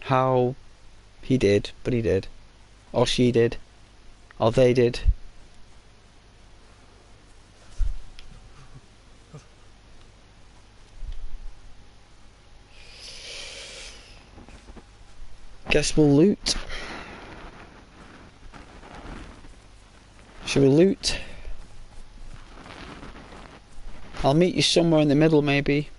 how he did, but he did. Or she did. Or they did. Guess we'll loot. Shall we loot? I'll meet you somewhere in the middle, maybe.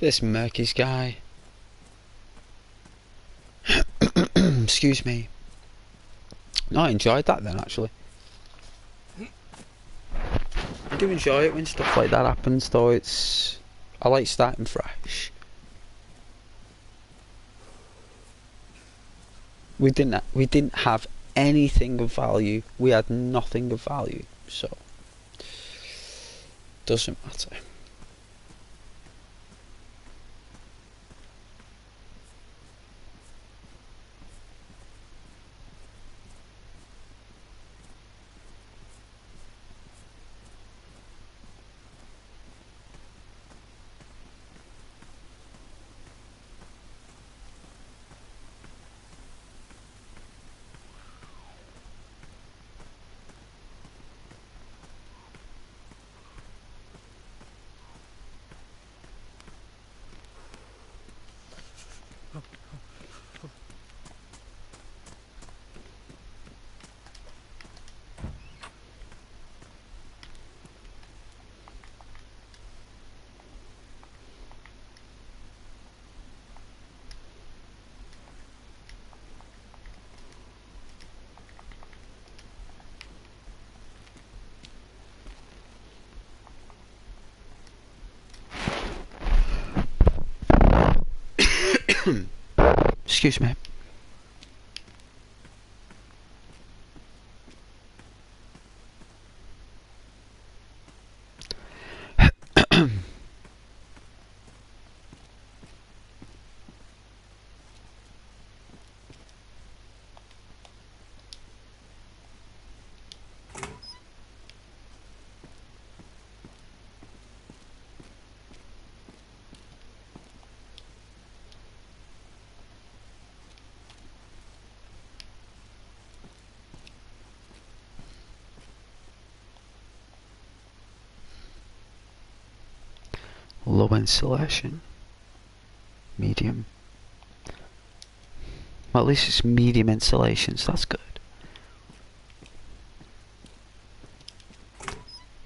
This murky sky. Excuse me. No, I enjoyed that then, actually. I do enjoy it when stuff like that happens, though. I like starting fresh. We didn't have anything of value. We had nothing of value, so doesn't matter. Excuse me. Low insulation. Medium. Well, at least it's medium insulation, so that's good.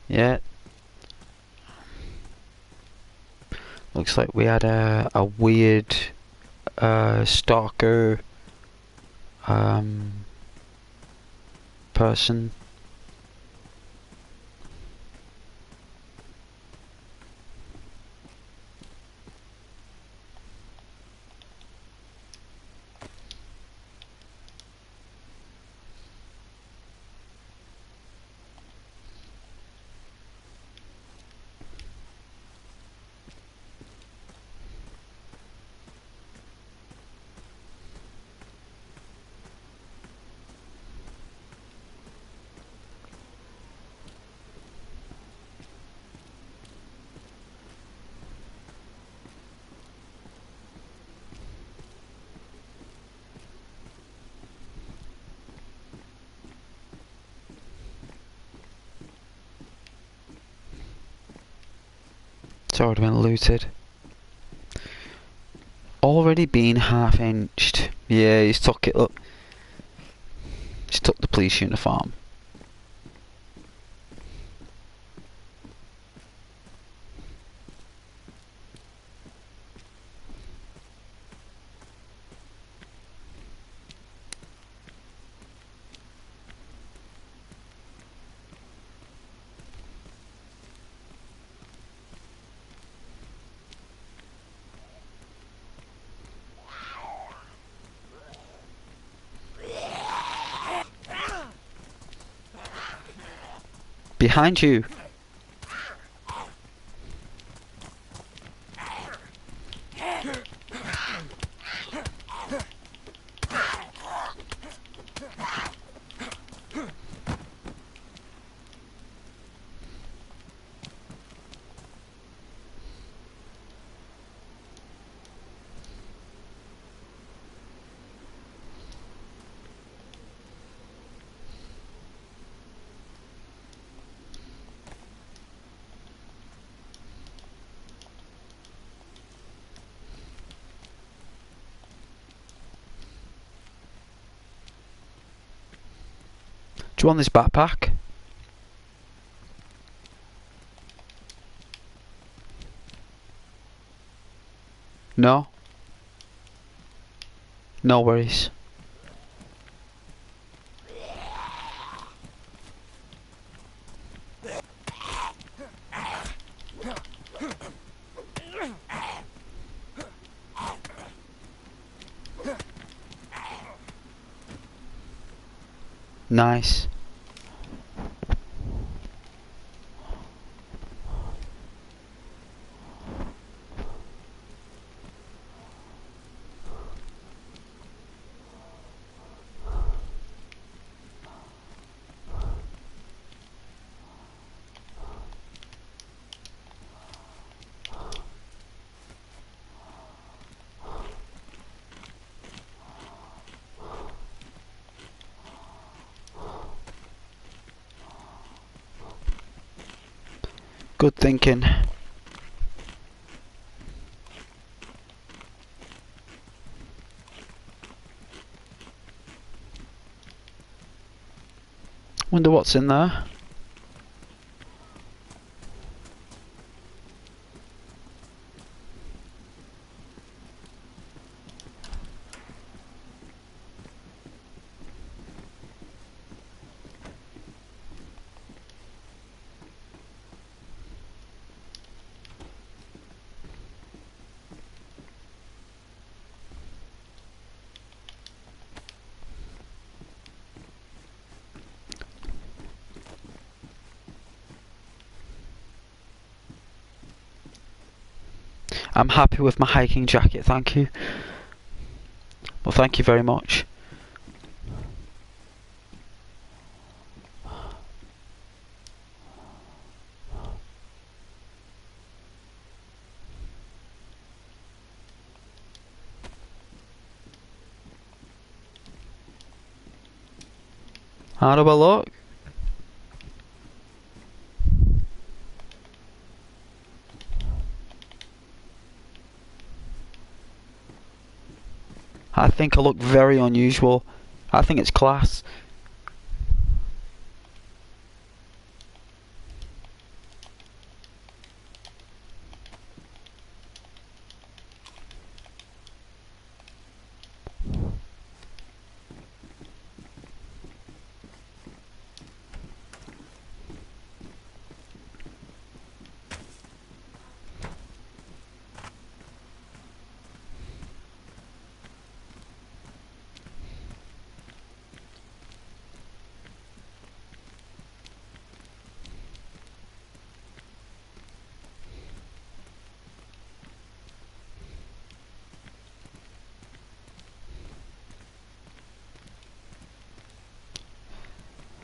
Yeah. Looks like we had a weird stalker person It's already been looted. Already been half-inched. Yeah, he's took it up. He's took the police uniform. Behind you. Do you want this backpack? No? No worries. Nice. Good thinking. Wonder what's in there. I'm happy with my hiking jacket, thank you. Well, thank you very much. How do I look? I think I look very unusual. I think it's class.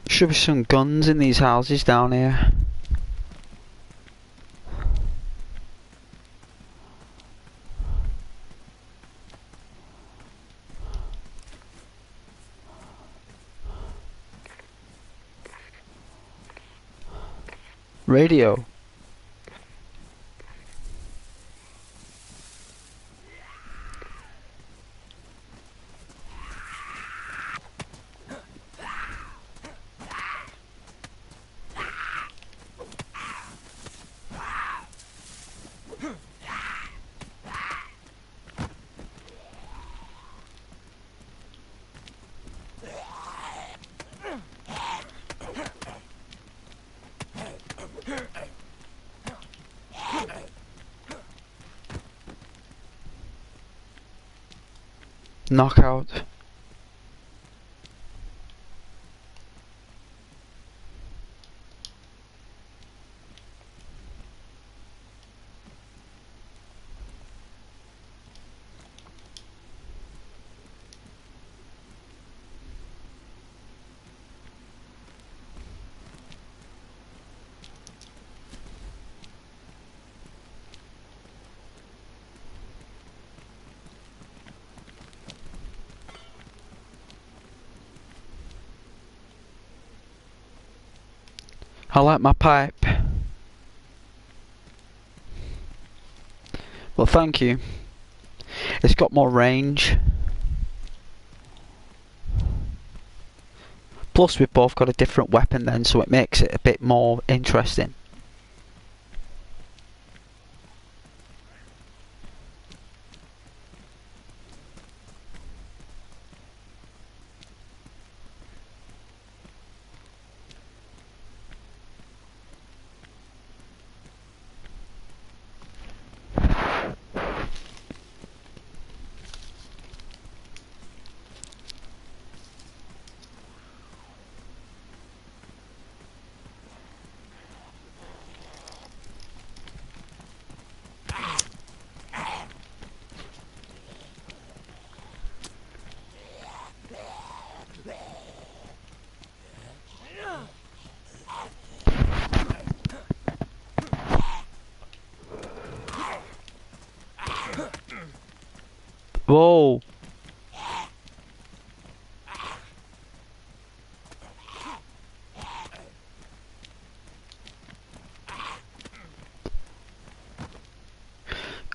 Should be some guns in these houses down here. Radio. Knockout. I like my pipe. Well, thank you. It's got more range. Plus, we've both got a different weapon then, so it makes it a bit more interesting. Whoa!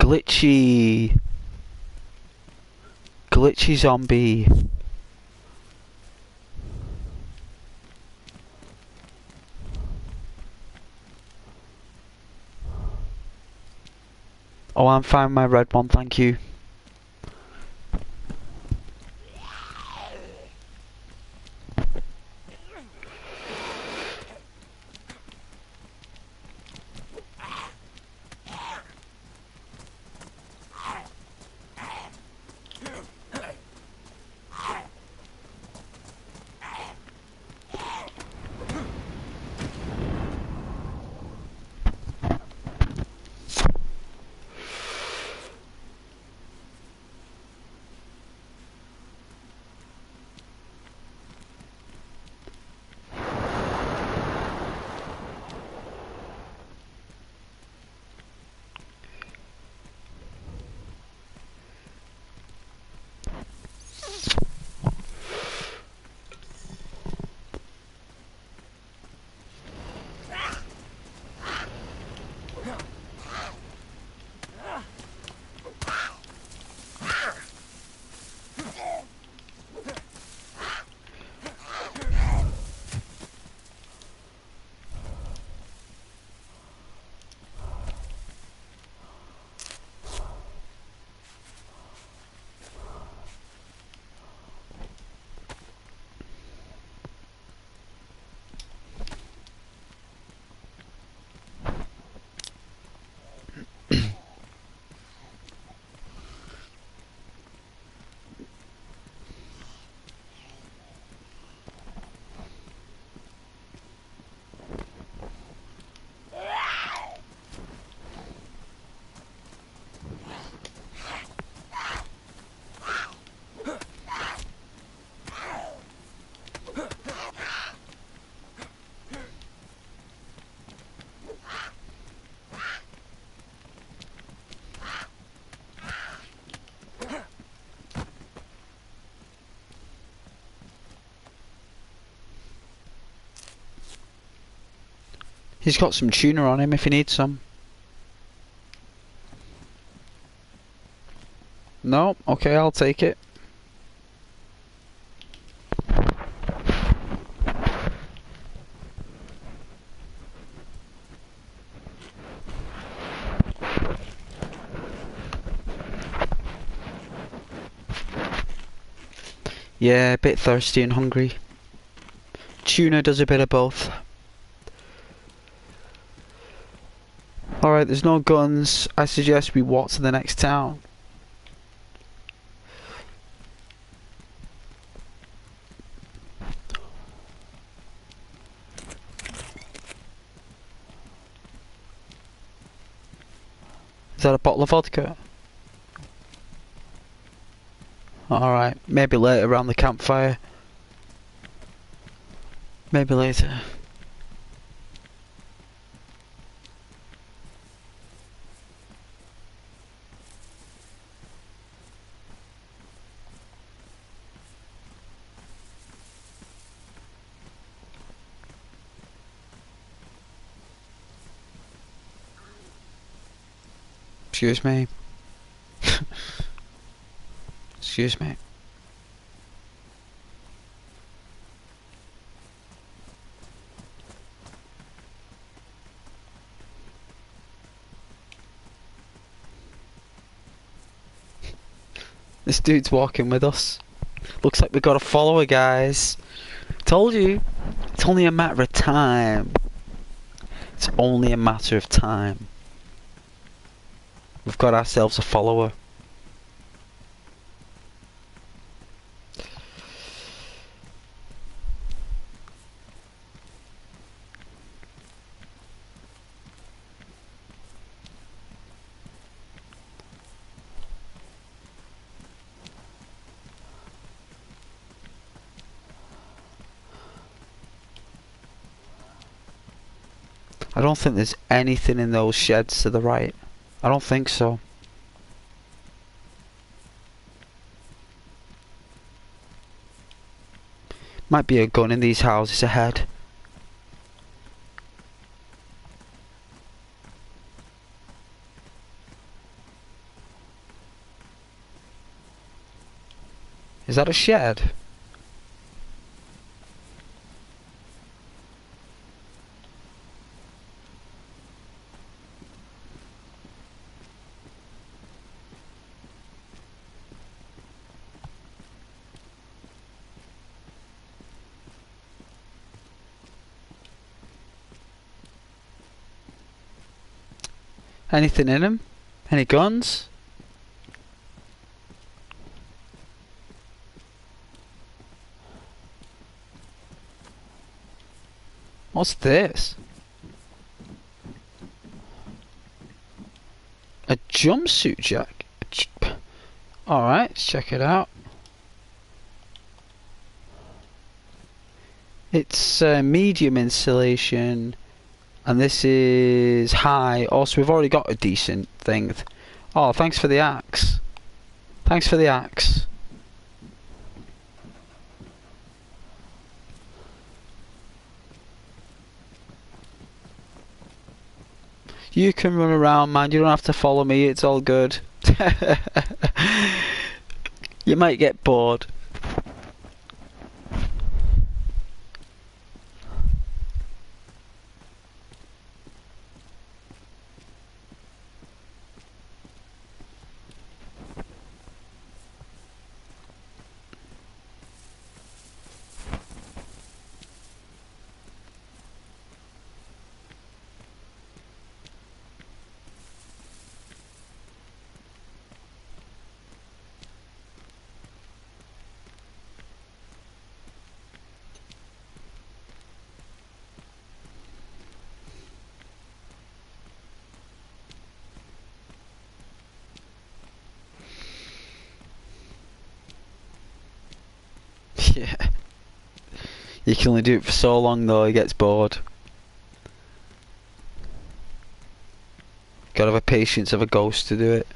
Glitchy! Glitchy zombie! Oh, I'm fine with my red one, thank you. He's got some tuner on him if he needs some. No? Okay, I'll take it. Yeah, a bit thirsty and hungry. Tuna does a bit of both. Alright, there's no guns. I suggest we walk to the next town. that a bottle of vodka? Alright, maybe later around the campfire. Maybe later. Excuse me. Excuse me. This dude's walking with us. Looks like we got a follower, guys. Told you. It's only a matter of time. It's only a matter of time. We've got ourselves a follower. I don't think there's anything in those sheds to the right. I don't think so. Might be a gun in these houses ahead. Is that a shed? Anything in them? Any guns? What's this? A jumpsuit jack? Alright, let's check it out. It's medium insulation. And this is high. Also, we've already got a decent thing. Oh, thanks for the axe. Thanks for the axe. You can run around, man. You don't have to follow me. It's all good. You might get bored. Yeah. You can only do it for so long though, he gets bored. Gotta have a patience of a ghost to do it.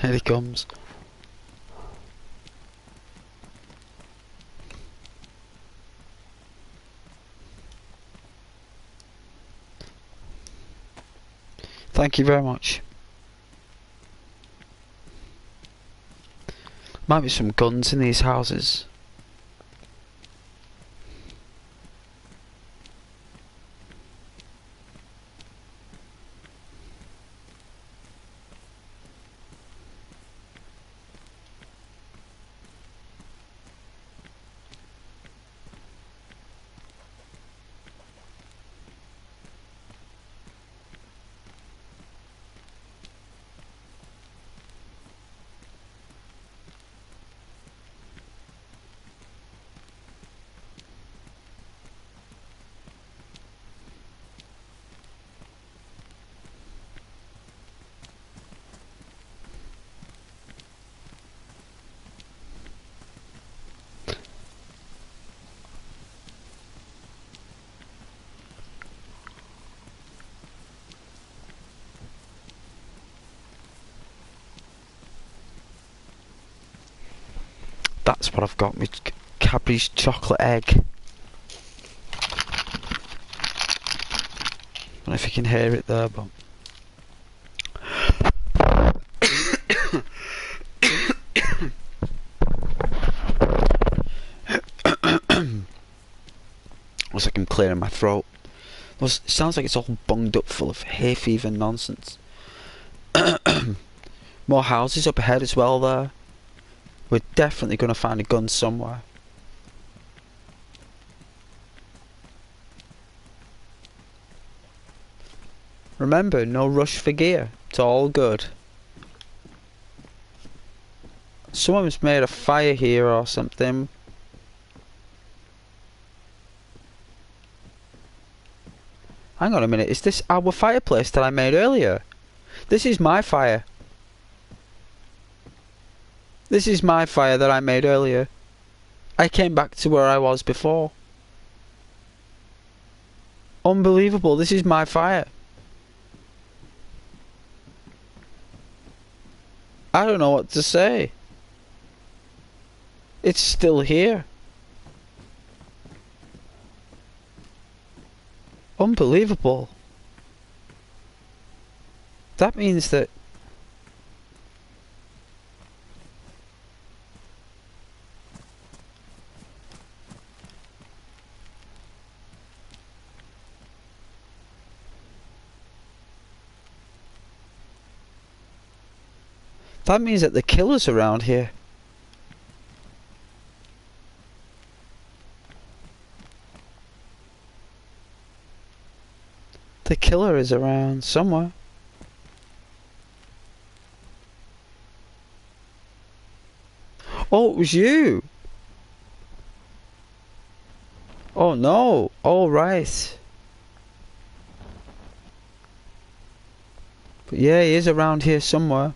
Here he comes. Thank you very much. Might be some guns in these houses. That's what I've got, me Cadbury's chocolate egg. I don't know if you can hear it there, but looks like I'm clearing my throat. It sounds like it's all bunged up full of hay fever nonsense. More houses up ahead as well there. We're definitely going to find a gun somewhere. Remember, no rush for gear. It's all good. Someone's made a fire here or something. Hang on a minute, is this our fireplace that I made earlier? This is my fire. This is my fire that I made earlier. I came back to where I was before. Unbelievable, this is my fire. I don't know what to say. It's still here. Unbelievable. That means that the killer's around here. The killer is around somewhere. Oh, it was you. Oh no. All right. But yeah, he is around here somewhere.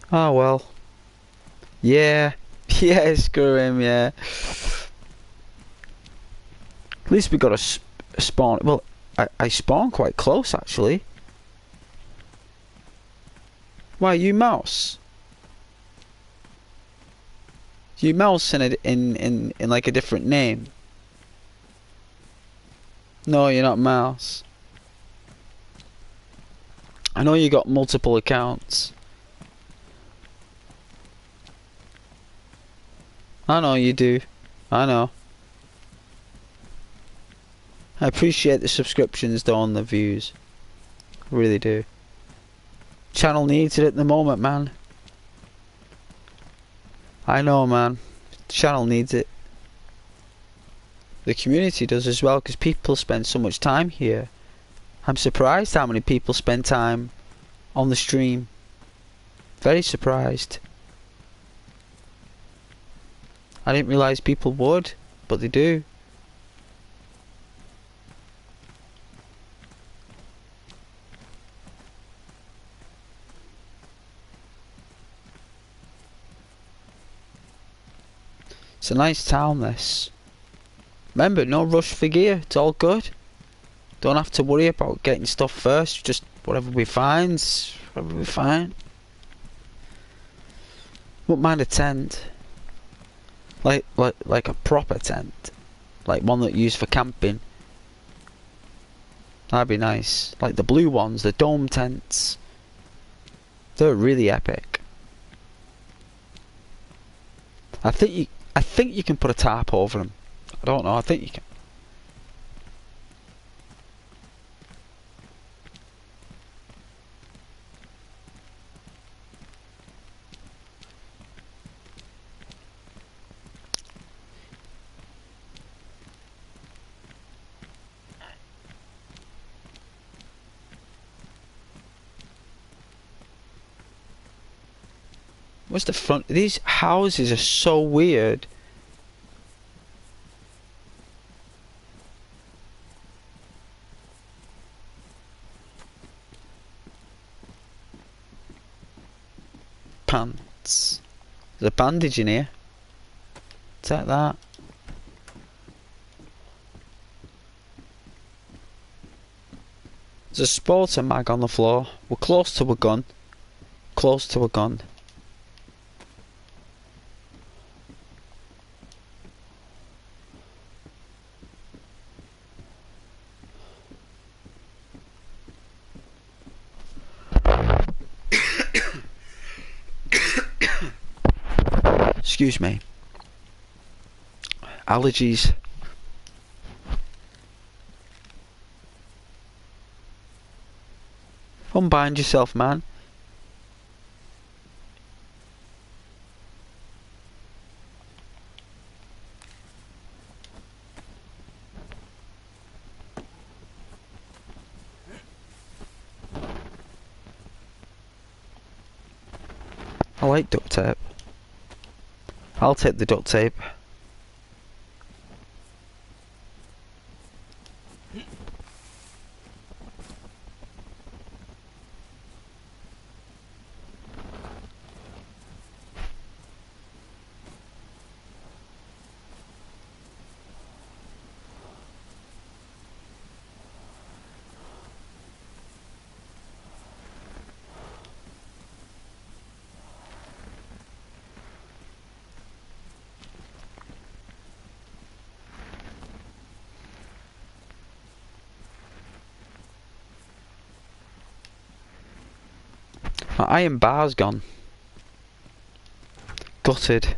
Oh well. Yeah. Yeah, screw him, yeah. At least we got a spawn. Well, I spawned quite close, actually. Why, you mouse? You mouse in like a different name? No, you're not mouse. I know you got multiple accounts. I know you do. I know. I appreciate the subscriptions though and the views. I really do. Channel needs it at the moment, man. I know, man. Channel needs it. The community does as well, because people spend so much time here. I'm surprised how many people spend time on the stream. Very surprised. I didn't realise people would, but they do. It's a nice town, this. Remember, no rush for gear. It's all good. Don't have to worry about getting stuff first. Just whatever we find, whatever we find. Wouldn't mind a tent. Like a proper tent. Like one that you use for camping. That'd be nice. Like the blue ones, the dome tents. They're really epic. I think you can put a tarp over them. I don't know. I think you can. What's the front? These houses are so weird. Pants. There's a bandage in here. Take that. There's a sporter mag on the floor. We're close to a gun. Close to a gun. Excuse me. Allergies. Unbind yourself, man. I like duct tape. I'll take the duct tape. My iron bar's gone. Gutted.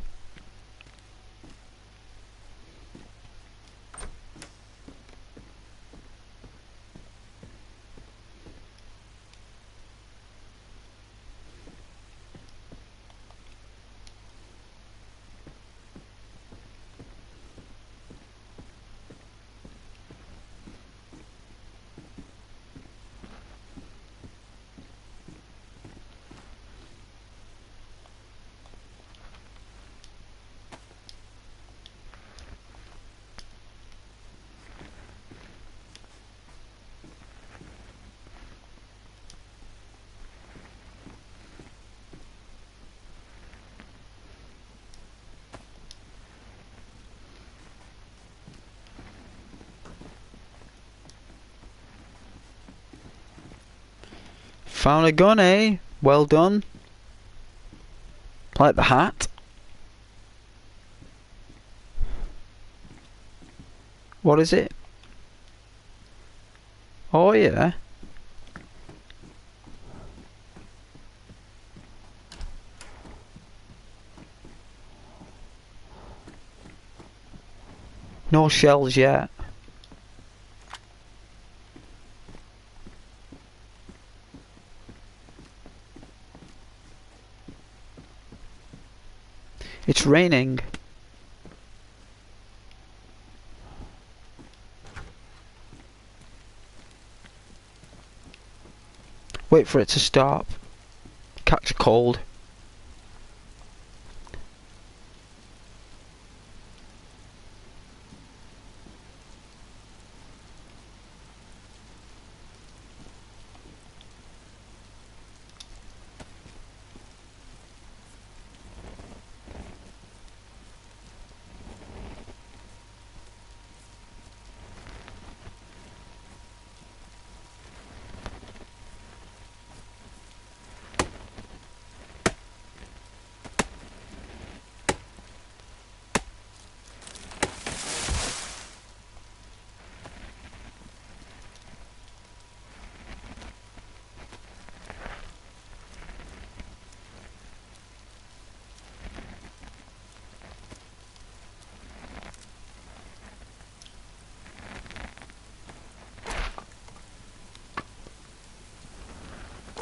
Found a gun, eh? Well done. Like the hat. What is it? Oh yeah. No shells yet. It's raining. Wait for it to stop. Catch a cold.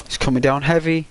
It's coming down heavy.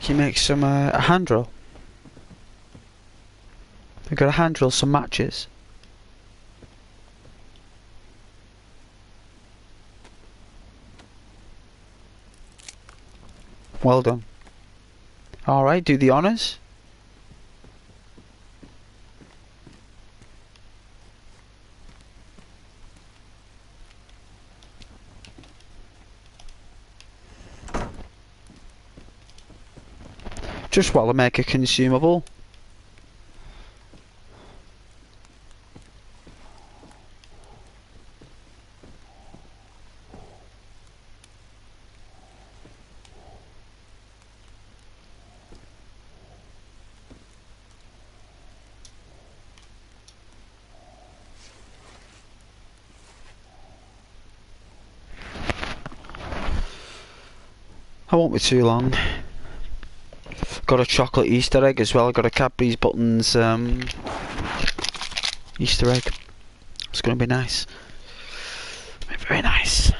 Can you make some a hand drill? We've got a hand drill, some matches. Well done. Alright, do the honours. Just while I make a consumable. I won't be too long. Got a chocolate Easter egg as well. Got a Cadbury's Buttons Easter egg. It's going to be nice. Very nice.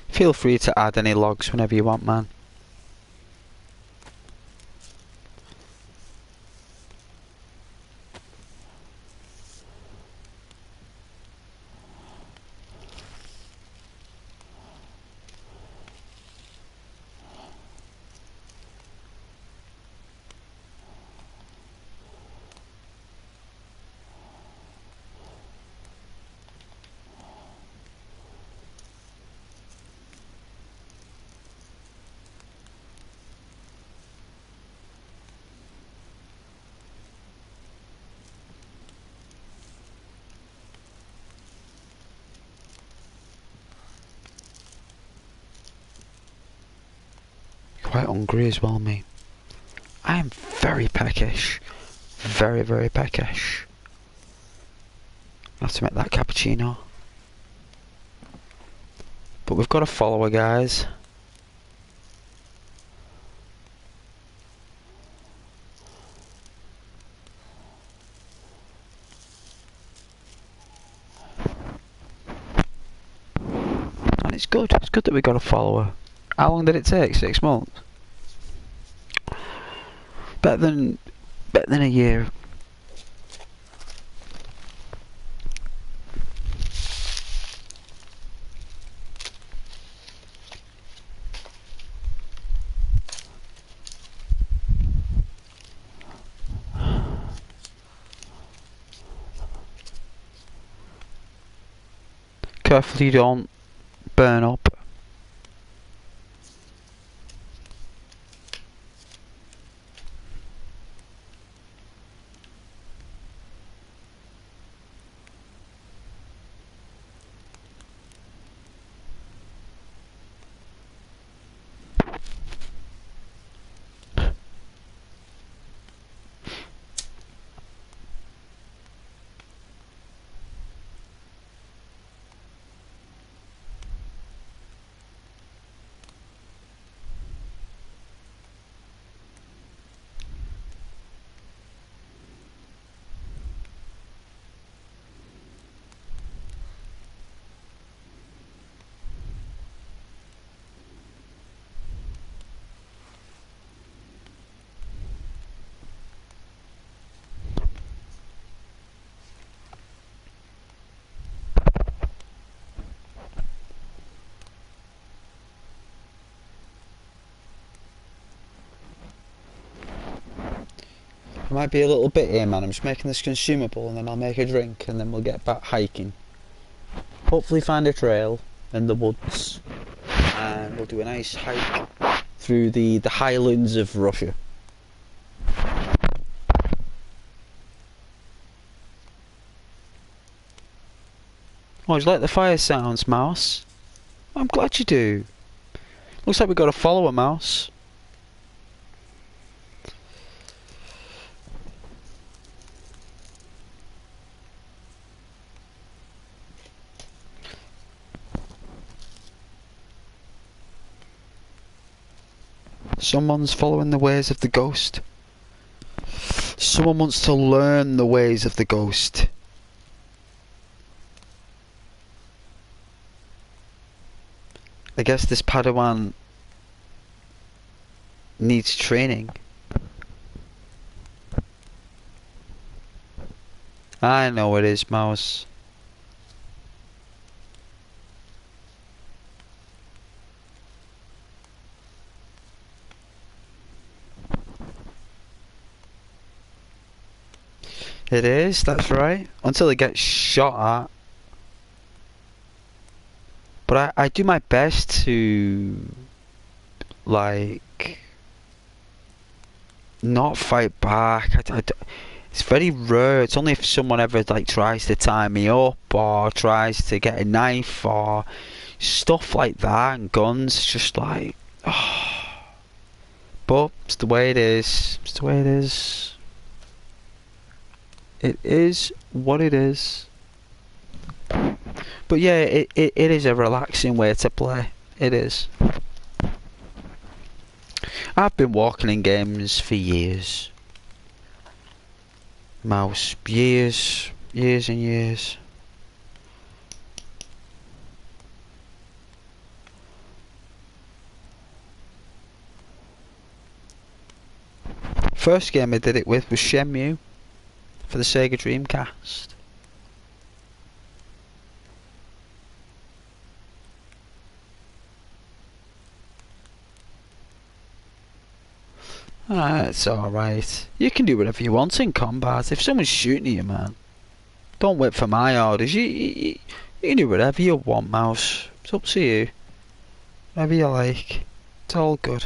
Feel free to add any logs whenever you want, man. Quite hungry as well, me. I am very peckish. Very, very peckish. I have to make that cappuccino. But we've got a follower, guys. And it's good. It's good that we got a follower. How long did it take? 6 months? Better than a year. Careful you don't burn up. I might be a little bit here, man. I'm just making this consumable and then I'll make a drink and then we'll get back hiking. Hopefully find a trail in the woods and we'll do a nice hike through the highlands of Russia. Oh, do you like the fire sounds, Mouse? I'm glad you do. Looks like we've got a follower, Mouse. Someone's following the ways of the ghost. Someone wants to learn the ways of the ghost. I guess this Padawan needs training. I know it is, Mouse. It is, that's right. Until it gets shot at. But I do my best to, like, not fight back. It's very rare. It's only if someone ever, like, tries to tie me up or tries to get a knife or stuff like that, and guns. It's just like, oh. But it's the way it is. It's the way it is. It is what it is. But yeah, it is a relaxing way to play. It is. I've been walking in games for years. Mouse. Years. Years and years. First game I did it with was Shenmue for the Sega Dreamcast. It's alright. You can do whatever you want in combat. If someone's shooting at you, man, don't wait for my orders. You can do whatever you want, Mouse. It's up to you. Whatever you like. It's all good.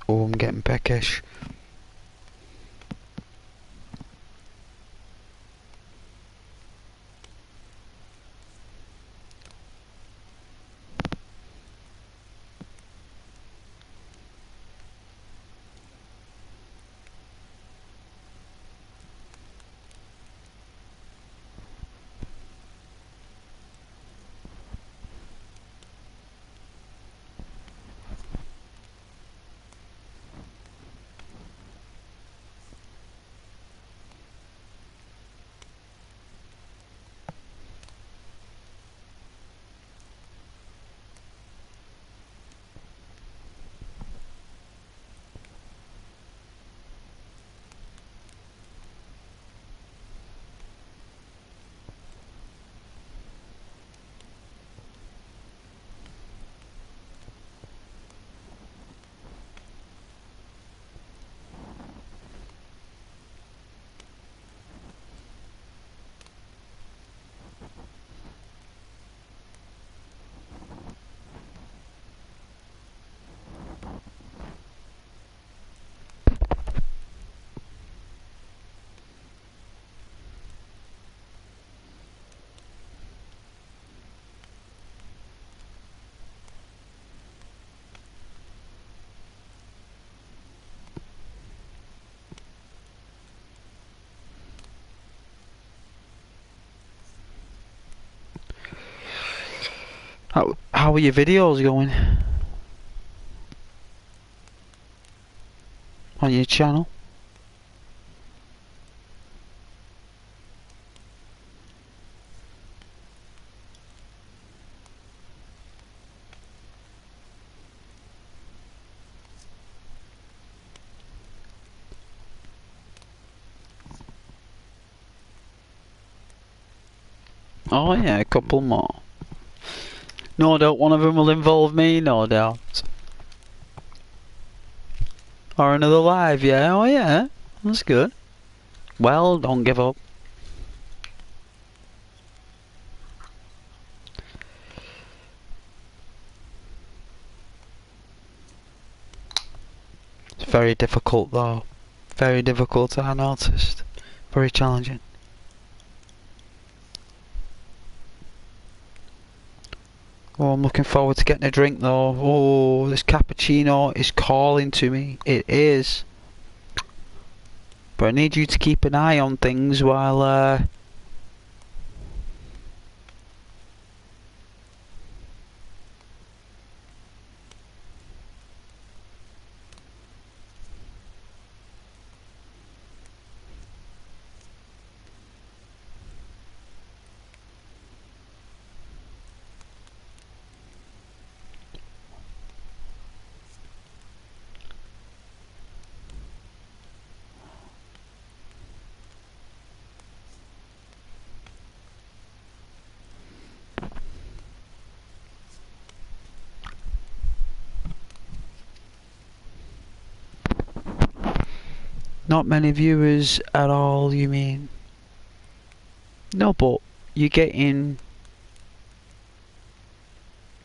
Oh, I'm getting peckish. How are your videos going on your channel? Oh yeah, a couple more. No doubt one of them will involve me, no doubt. Or another live, yeah, oh yeah, that's good. Well, don't give up. It's very difficult though. Very difficult, I noticed. Very challenging. Oh, I'm looking forward to getting a drink though. Oh, this cappuccino is calling to me. It is. But I need you to keep an eye on things while not many viewers at all, you mean? No, but you're getting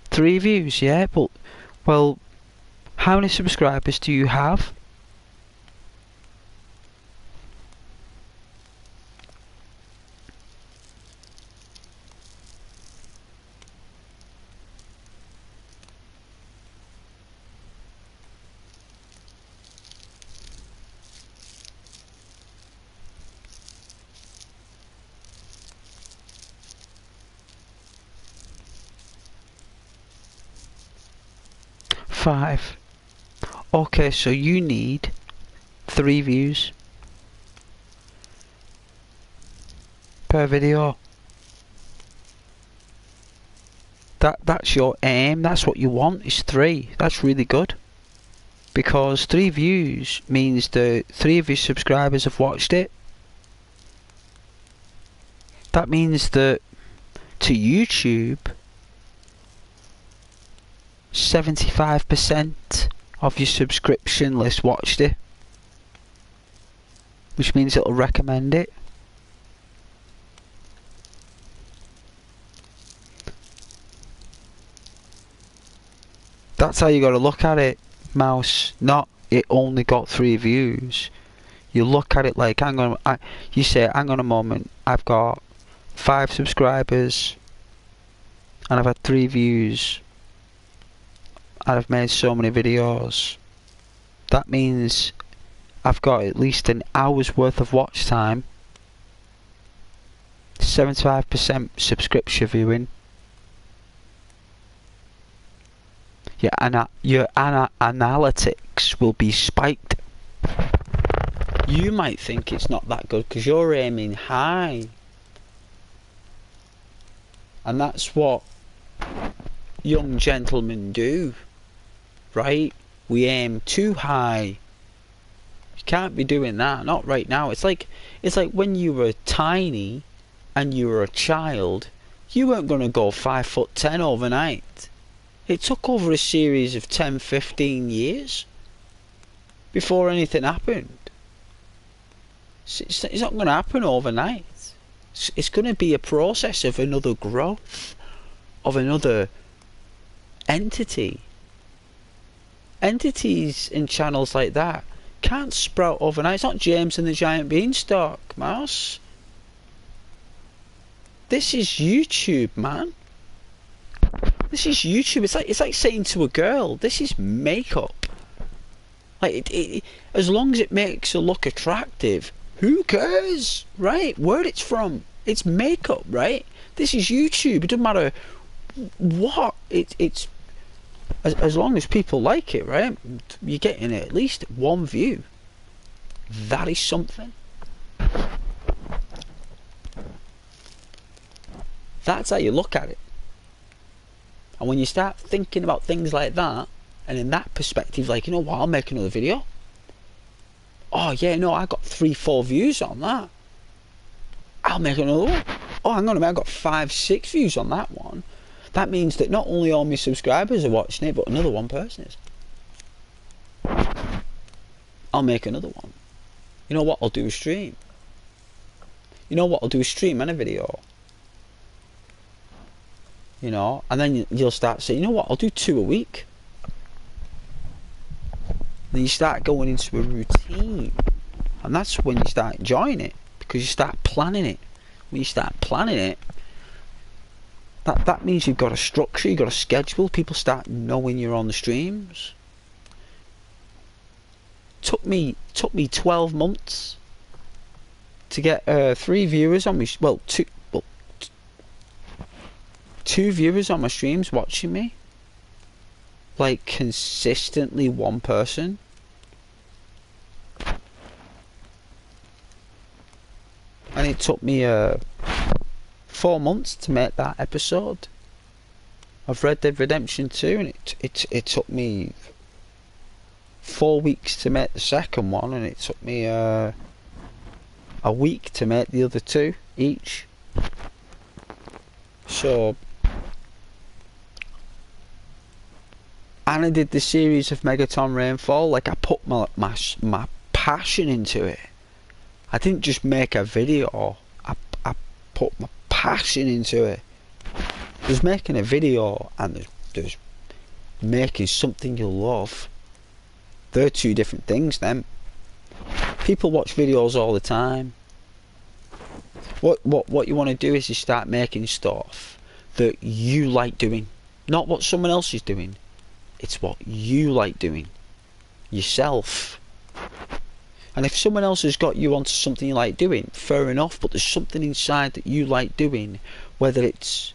3 views, yeah? But, well, how many subscribers do you have? Five. Okay, so you need 3 views per video. That's your aim, that's what you want, is 3. That's really good. Because 3 views means that 3 of your subscribers have watched it. That means that to YouTube 75% of your subscription list watched it, which means it'll recommend it. That's how you got to look at it, Mouse. Not it only got 3 views. You look at it like, you say, hang on a moment, I've got 5 subscribers and I've had 3 views and I've made so many videos. That means I've got at least an hour's worth of watch time, 75% subscription viewing. Your analytics will be spiked. You might think it's not that good because you're aiming high. And that's what young gentlemen do, right? We aim too high. You can't be doing that, not right now. It's like when you were tiny and you were a child, you weren't going to go 5'10" overnight. It took over a series of 10-15 years before anything happened. It's not going to happen overnight. It's going to be a process of another growth, of another entity. Entities and channels like that can't sprout overnight. It's not James and the Giant Beanstalk, Mouse. This is YouTube, man. This is YouTube. It's like saying to a girl, this is makeup. Like as long as it makes her look attractive, who cares, right? Where it's from, it's makeup, right? This is YouTube. It doesn't matter what? It's as long as people like it, right? You're getting at least one view. That is something. That's how you look at it. And when you start thinking about things like that, and in that perspective, like, you know what, I'll make another video. Oh yeah, no, I got 3-4 views on that. I'll make another one. Oh, hang on a minute, I got 5-6 views on that one. That means that not only all my subscribers are watching it, but another one person is. I'll make another one. You know what, I'll do a stream. You know what, I'll do a stream and a video. You know, and then you'll start saying, you know what, I'll do 2 a week. Then you start going into a routine. And that's when you start enjoying it. Because you start planning it. When you start planning it, that means you've got a structure, you've got a schedule. People start knowing you're on the streams. Took me 12 months to get 3 viewers on me. Well, two viewers on my streams watching me. Like consistently one person. And it took me 4 months to make that episode of Red Dead Redemption 2, and it took me 4 weeks to make the second one, and it took me a week to make the other 2 each. So, and I did the series of Megaton Rainfall. Like, I put my passion into it. I didn't just make a video. I put my passion into it. There's making a video and there's making something you love. They're 2 different things then. People watch videos all the time. What you want to do is you start making stuff that you like doing. Not what someone else is doing. It's what you like doing. Yourself. And if someone else has got you onto something you like doing, fair enough, but there's something inside that you like doing, whether it's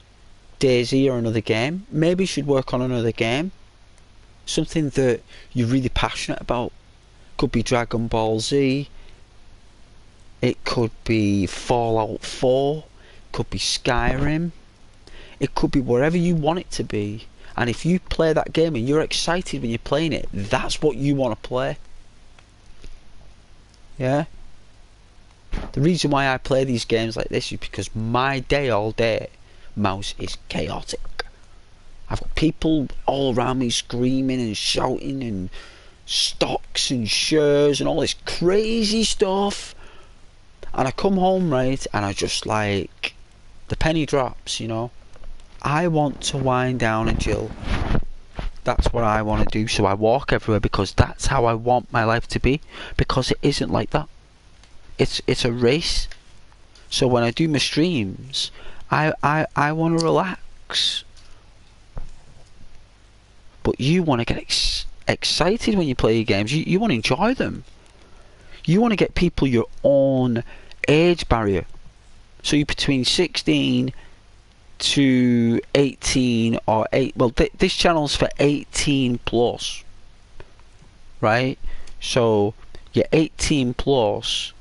Dayz or another game. Maybe you should work on another game. Something that you're really passionate about. Could be Dragon Ball Z. It could be Fallout 4. Could be Skyrim. It could be wherever you want it to be. And if you play that game and you're excited when you're playing it, that's what you want to play. Yeah? The reason why I play these games like this is because my day all day, mouse, is chaotic. I've got people all around me screaming and shouting and stocks and shares and all this crazy stuff. And I come home, right, and I just like, the penny drops, you know. I want to wind down and chill. That's what I want to do. So I walk everywhere because that's how I want my life to be. Because it isn't like that. It's a race. So when I do my streams, I want to relax. But you want to get excited when you play your games. You want to enjoy them. You want to get people your own age barrier. So you're between 16 to 18 or 8. Well, this channel's for 18 plus. Right? So you're 18 plus.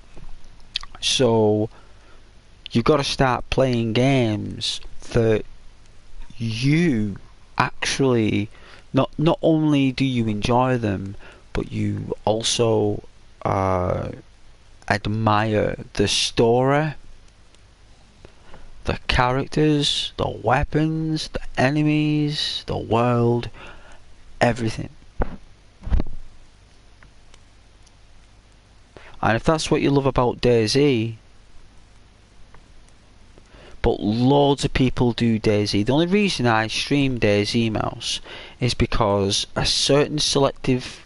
So you've got to start playing games that you actually not only do you enjoy them, but you also admire the story, the characters, the weapons, the enemies, the world, everything. And if that's what you love about Dayz, but loads of people do Dayz. The only reason I stream Dayz mouse is because a certain selective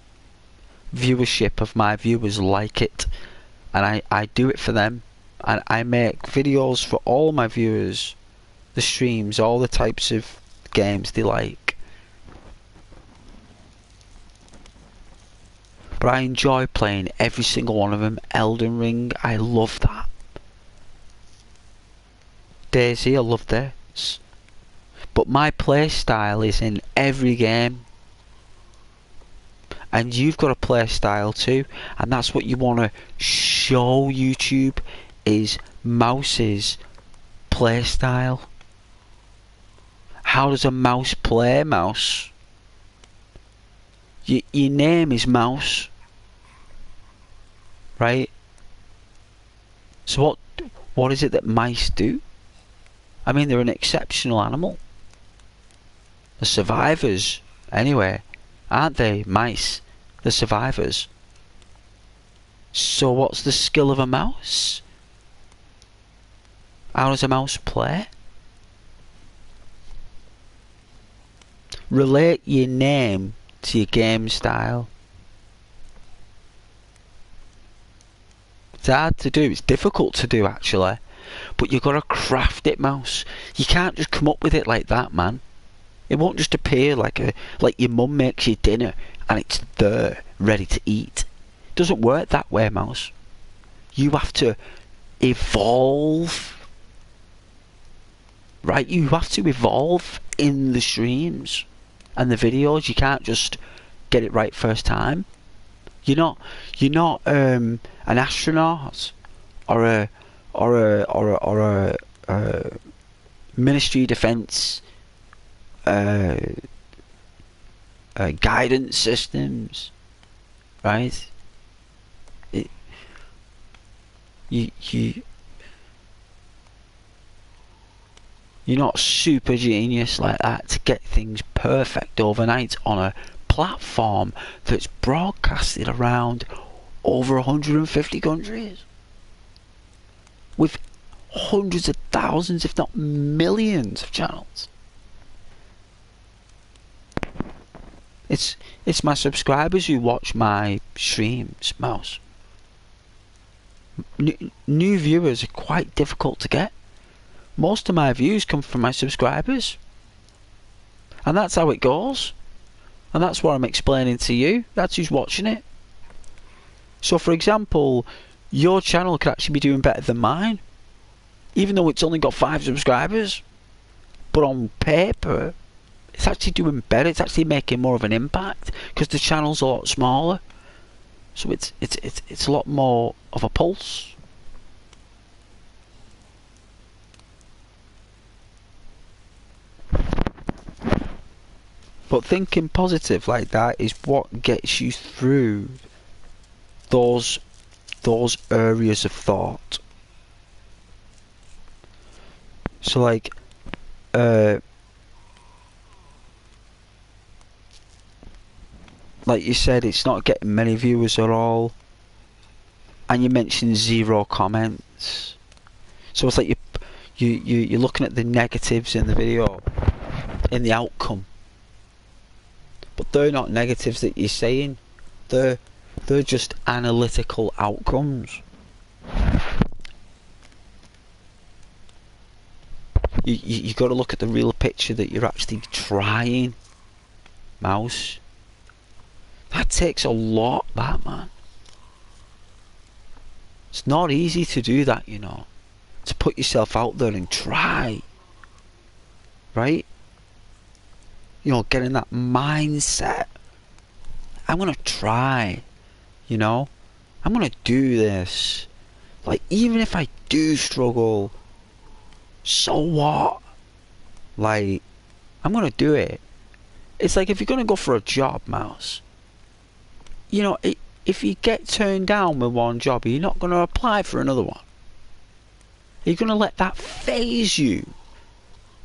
viewership of my viewers like it, and I do it for them, and I make videos for all my viewers, the streams, all the types of games they like. But I enjoy playing every single one of them. Elden Ring, I love that. Dayz, I love this. But my play style is in every game. And you've got a play style too. And that's what you want to show YouTube, is Mouse's play style. How does a mouse play, Mouse? Your name is Mouse. Right? So what is it that mice do? I mean, they're an exceptional animal. The survivors, anyway, aren't they? Mice, the survivors. So what's the skill of a mouse? How does a mouse play? Relate your name to your game style. It's hard to do, it's difficult to do actually, but you've got to craft it, Mouse. You can't just come up with it like that, man. It won't just appear like your mum makes you dinner and it's there, ready to eat. It doesn't work that way, Mouse. You have to evolve. Right? You have to evolve in the streams and the videos. You can't just get it right first time. You're not an astronaut or a Ministry of Defence guidance systems, right? You're not super genius like that to get things perfect overnight on a platform that's broadcasted around over 150 countries with hundreds of thousands, if not millions of channels. It's my subscribers who watch my streams, Mouse. New viewers are quite difficult to get. Most of my views come from my subscribers. And that's how it goes. And that's what I'm explaining to you. That's who's watching it. So for example, your channel could actually be doing better than mine, even though it's only got 5 subscribers. But on paper, it's actually doing better. It's actually making more of an impact because the channel's a lot smaller. So it's a lot more of a pulse. But thinking positive like that is what gets you through those areas of thought. So like you said, it's not getting many viewers at all, and you mentioned 0 comments. So it's like you're looking at the negatives in the video, in the outcome. But they're not negatives that you're saying. They're just analytical outcomes. You got to look at the real picture that you're actually trying, Mouse. That takes a lot, that, man. It's not easy to do that, you know. To put yourself out there and try. Right? You know, getting that mindset. I'm gonna try, you know. I'm gonna do this. Like, even if I do struggle, so what? Like, I'm gonna do it. It's like if you're gonna go for a job, Mouse, you know, if you get turned down with one job, you're not gonna apply for another one. Are you gonna let that phase you?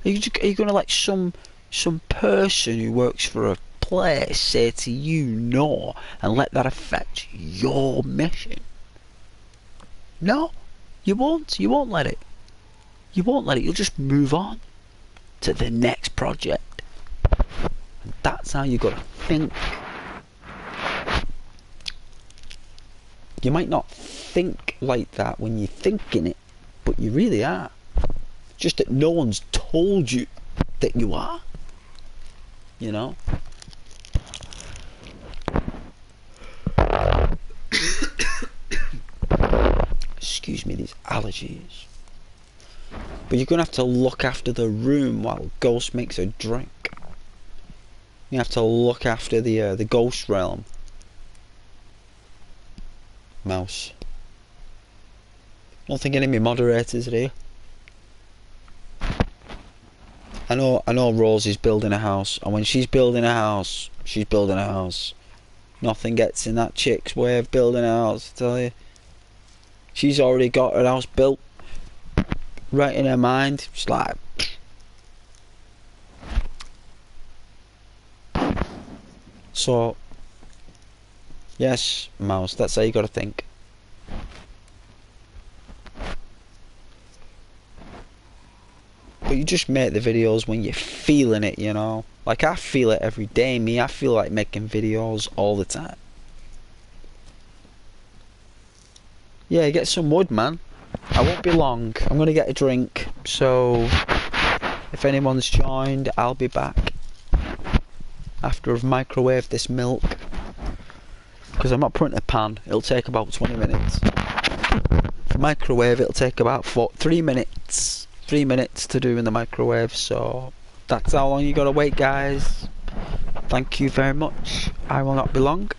Are you gonna let some person who works for a place say to you no and let that affect your mission? No, you won't. You won't let it. You won't let it. You'll just move on to the next project. And that's how you got to think. You might not think like that when you're thinking it, but you really are. Just that no one's told you that you are. You know? Excuse me, these allergies. But you're gonna have to look after the room while Ghost makes a drink. You have to look after the ghost realm. Mouse. Don't think any of my moderators are here. I know Rosie's building a house, and when she's building a house, she's building a house. Nothing gets in that chick's way of building a house, I tell you. She's already got her house built. Right in her mind. She's like... So... Yes, Mouse, that's how you gotta think. But you just make the videos when you're feeling it, you know. Like, I feel it every day, me. I feel like making videos all the time. Yeah, get some wood, man. I won't be long. I'm gonna get a drink. So, if anyone's joined, I'll be back. After I've microwaved this milk. Because I'm not putting a pan. It'll take about 20 minutes. For microwave, it'll take about 3 minutes. 3 minutes to do in the microwave, so that's how long you gotta wait, guys. Thank you very much. I will not be long.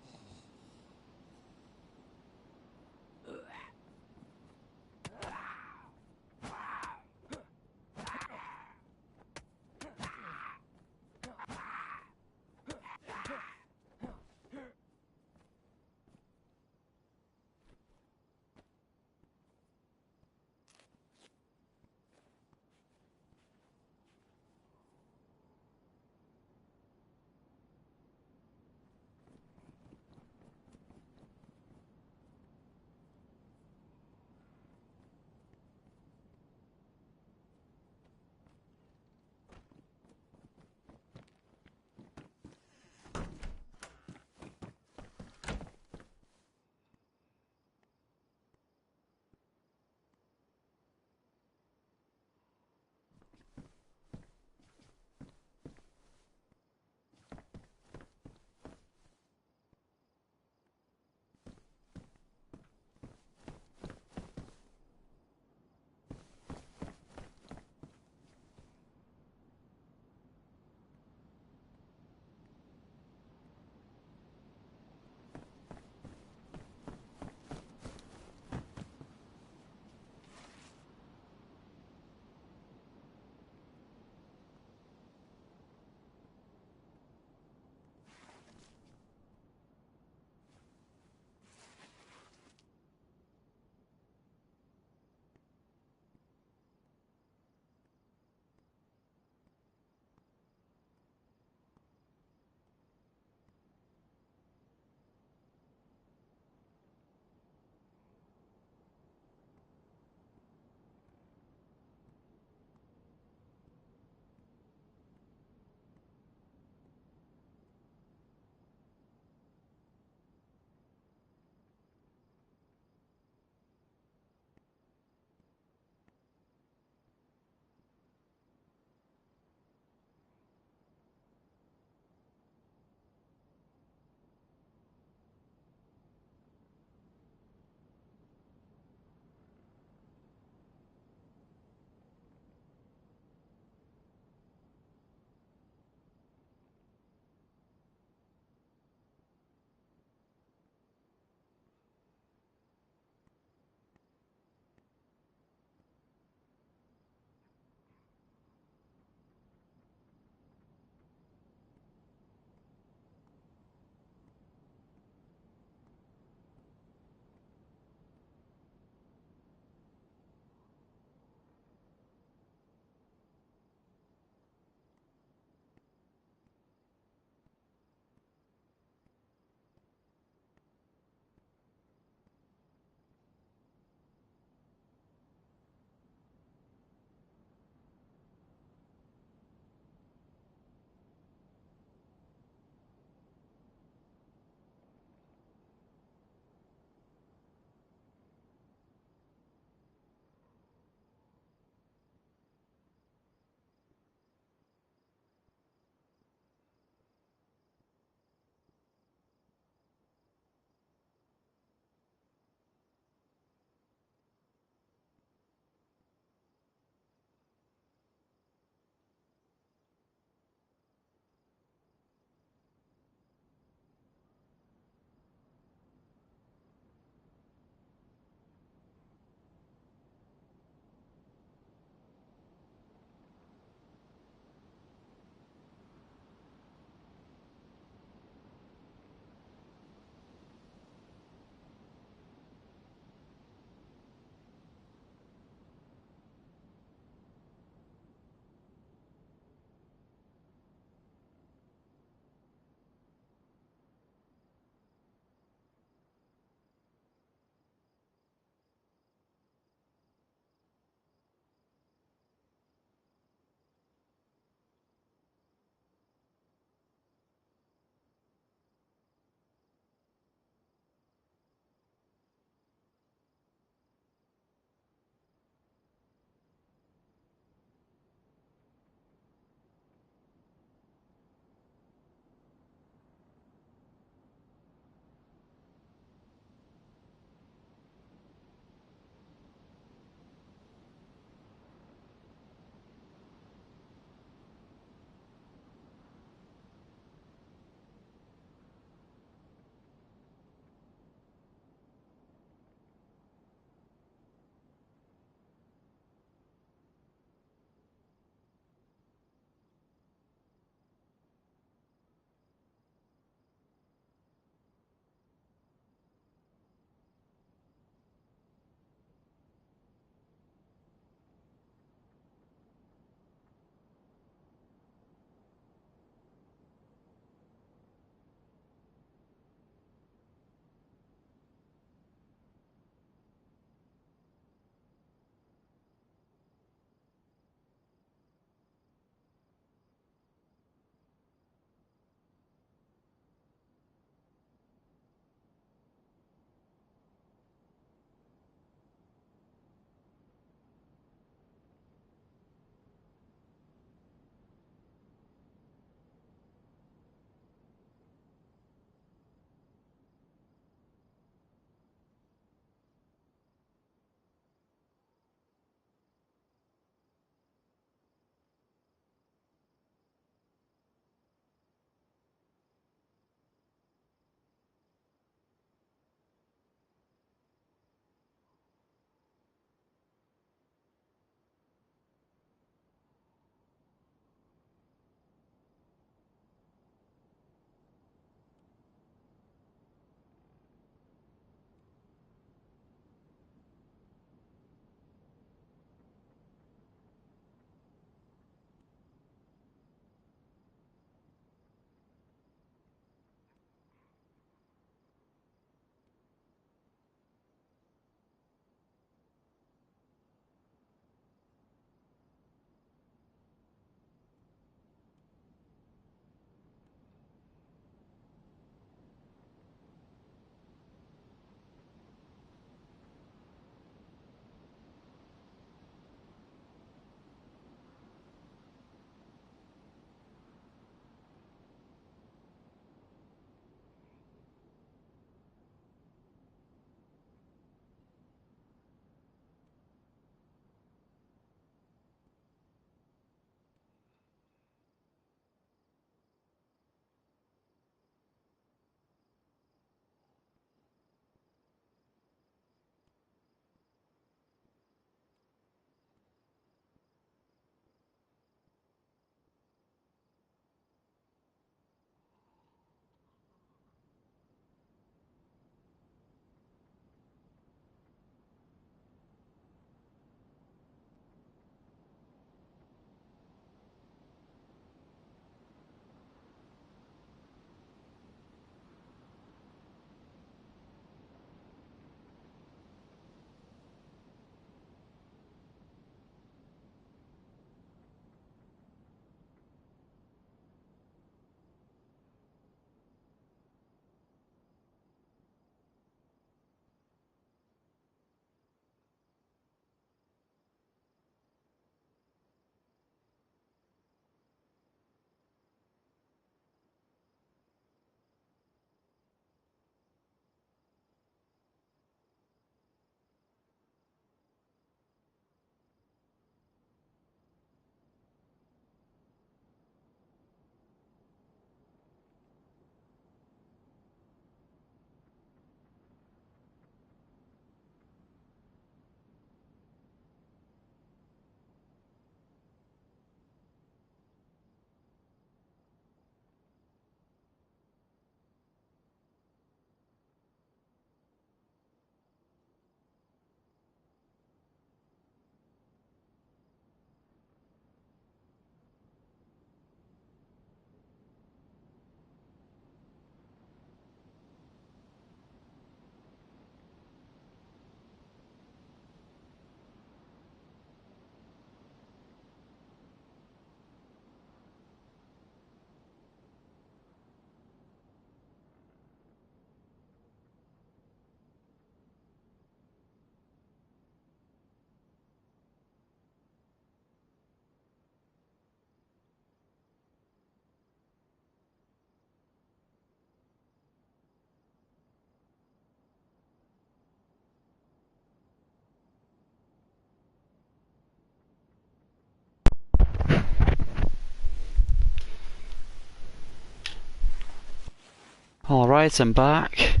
Alright, I'm back.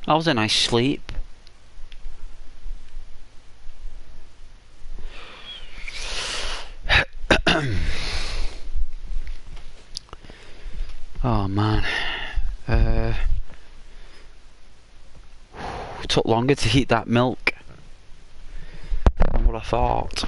That was a nice sleep. Oh man. It took longer to heat that milk than what I thought.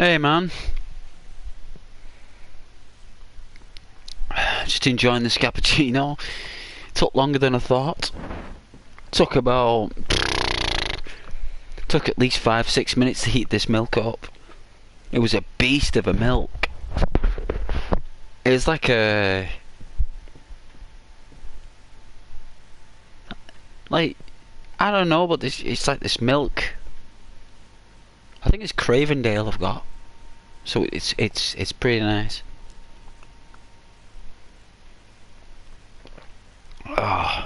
Hey man. Just enjoying this cappuccino. Took longer than I thought. Took at least 5-6 minutes to heat this milk up. It was a beast of a milk. It was like I don't know, but it's like this milk. I think it's Cravendale I've got. So it's pretty nice. Oh.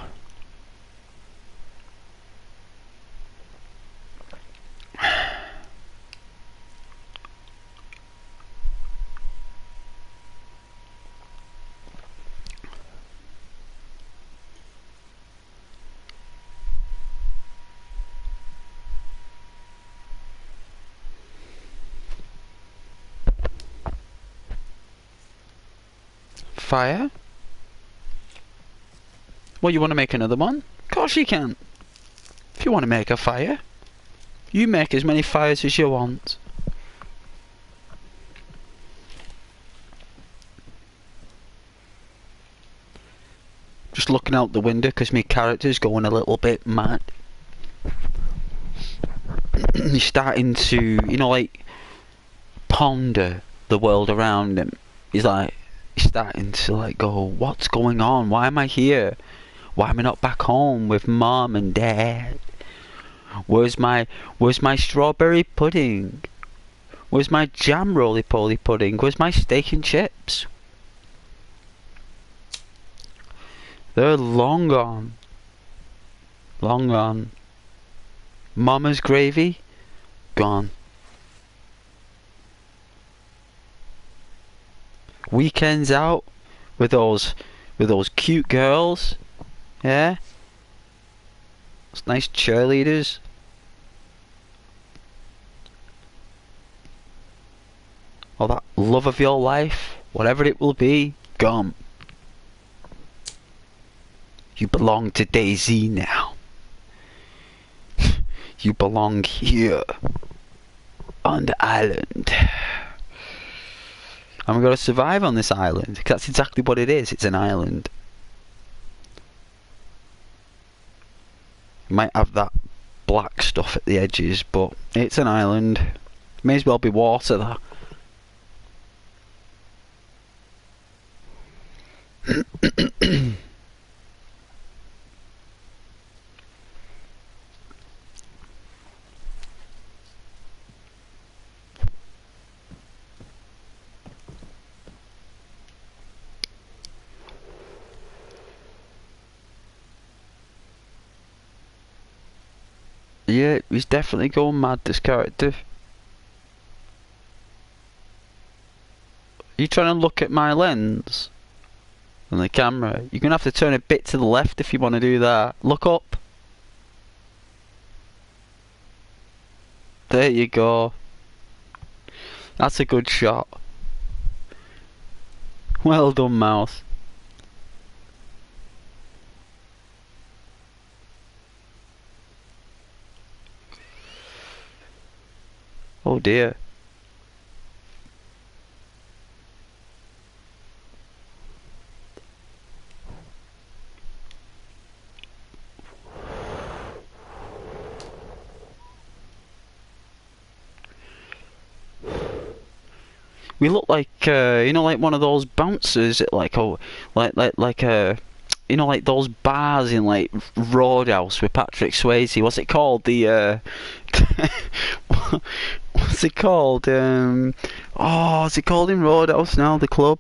Fire? Well, you want to make another one? Of course you can. If you want to make a fire, you make as many fires as you want. Just looking out the window because my character's going a little bit mad. He's starting to, you know, like, ponder the world around him. He's starting to like go, what's going on? Why am I here? Why am I not back home with mom and dad? Where's my strawberry pudding? Where's my jam roly-poly pudding? Where's my steak and chips? They're long gone. Long gone. Mama's gravy? Gone. Weekends out with those cute girls, yeah. Those nice cheerleaders. All that love of your life, whatever it will be, gone. You belong to Dayz now. You belong here on the island. And we've got to survive on this island, because that's exactly what it is. It's an island. It might have that black stuff at the edges, but it's an island. May as well be water, that. Yeah, he's definitely going mad, this character. Are you trying to look at my lens on the camera? You're going to have to turn a bit to the left if you want to do that. Look up. There you go. That's a good shot. Well done, mouse. Oh dear. We look like you know, like one of those bouncers at like a you know, like those bars in like Roadhouse with Patrick Swayze. What's it called? The what's it called? Oh, what's it called in Roadhouse now? The club.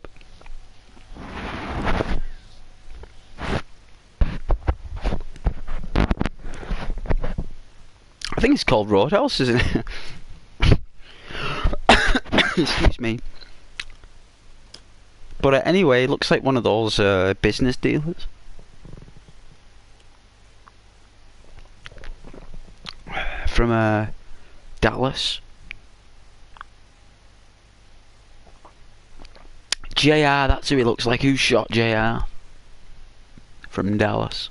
I think it's called Roadhouse, isn't it? Excuse me. But anyway, it looks like one of those business dealers. From Dallas. JR, that's who he looks like. Who shot JR? From Dallas.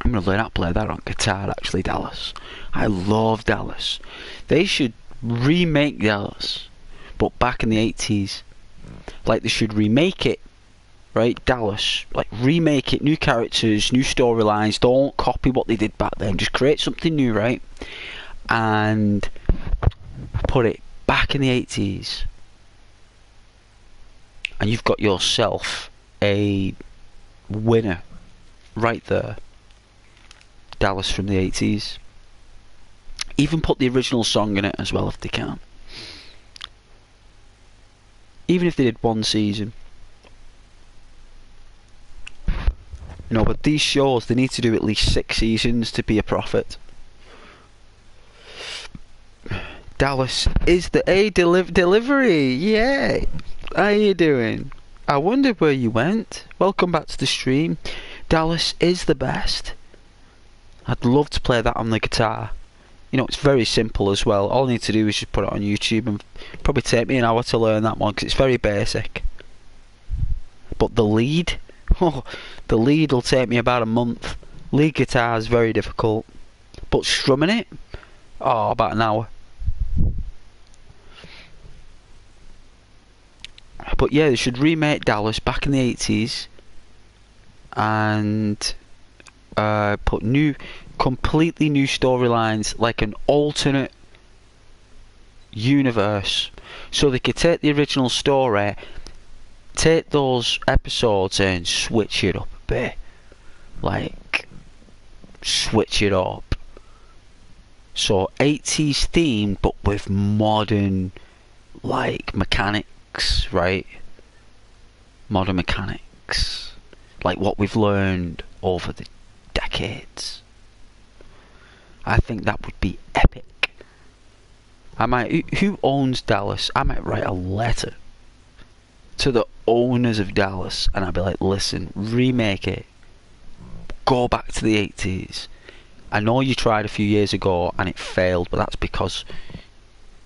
I'm going to learn how to play that on guitar, actually, Dallas. I love Dallas. They should remake Dallas, but back in the 80s. Like, they should remake it, right? Dallas. Like, remake it, new characters, new storylines. Don't copy what they did back then. Just create something new, right? And put it back in the 80s. And you've got yourself a winner right there. Dallas from the 80s. Even put the original song in it as well if they can. Even if they did one season. No, but these shows, they need to do at least 6 seasons to be a profit. Dallas is the delivery. Yeah. How you doing? I wondered where you went. Welcome back to the stream. Dallas is the best. I'd love to play that on the guitar. You know, it's very simple as well. All I need to do is just put it on YouTube, and probably take me an hour to learn that one because it's very basic. But the lead, oh, the lead will take me about a month. Lead guitar is very difficult, but strumming it, oh, about an hour. But yeah, they should remake Dallas back in the 80s and put completely new storylines, like an alternate universe, so they could take the original story, take those episodes and switch it up a bit, like switch it up, so 80s theme but with modern like mechanics, right? Modern mechanics, like what we've learned over the decades. I think that would be epic. Who owns Dallas? I might write a letter to the owners of Dallas and I'd be like, listen, remake it, go back to the 80s. I know you tried a few years ago and it failed, but that's because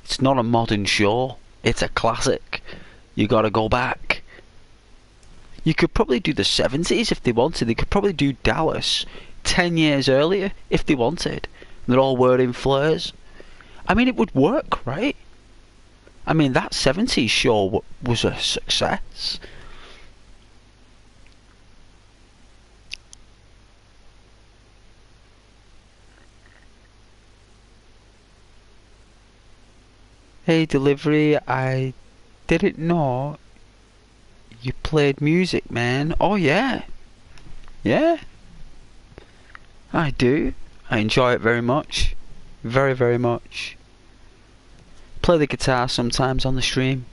it's not a modern show, it's a classic. You gotta go back. You could probably do the 70s if they wanted. They could probably do Dallas 10 years earlier if they wanted. They're all wearing flares. I mean, it would work, right? I mean, that 70s show was a success. Hey, delivery, I didn't know you played music, man. Oh, yeah. Yeah. I do. I enjoy it very much. Very, very much. Play the guitar sometimes on the stream.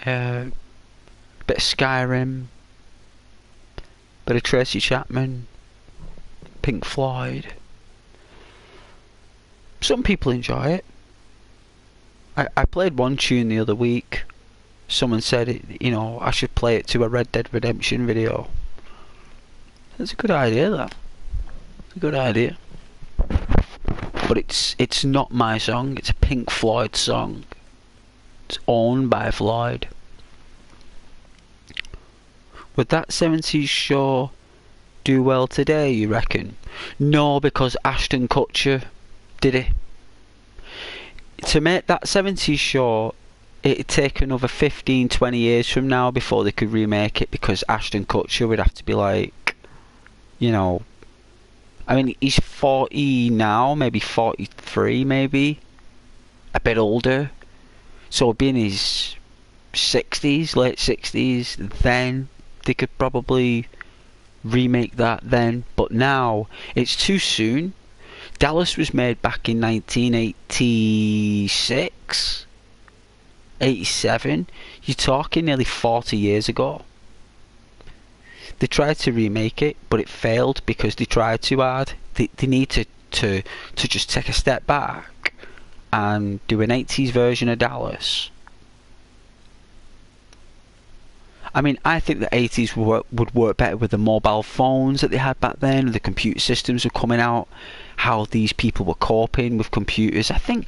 Bit of Skyrim. Bit of Tracy Chapman. Pink Floyd. Some people enjoy it. I played one tune the other week. Someone said it, you know, I should play it to a Red Dead Redemption video. That's a good idea, that. It's a good idea. But it's not my song, it's a Pink Floyd song. It's owned by Floyd. Would that 70s show do well today, you reckon? No, because Ashton Kutcher did it. To make that 70s show, it'd take another 15-20 years from now before they could remake it, because Ashton Kutcher would have to be like, you know, I mean, he's 40 now, maybe 43 maybe. a bit older, so he'd be in his 60s, late 60s, then they could probably remake that then. But now it's too soon. Dallas was made back in 1986, 87. You're talking nearly 40 years ago. They tried to remake it, but it failed because they tried too hard. They need to just take a step back and do an 80s version of Dallas. I mean, I think the 80s would work better with the mobile phones that they had back then. The computer systems were coming out. How these people were coping with computers. I think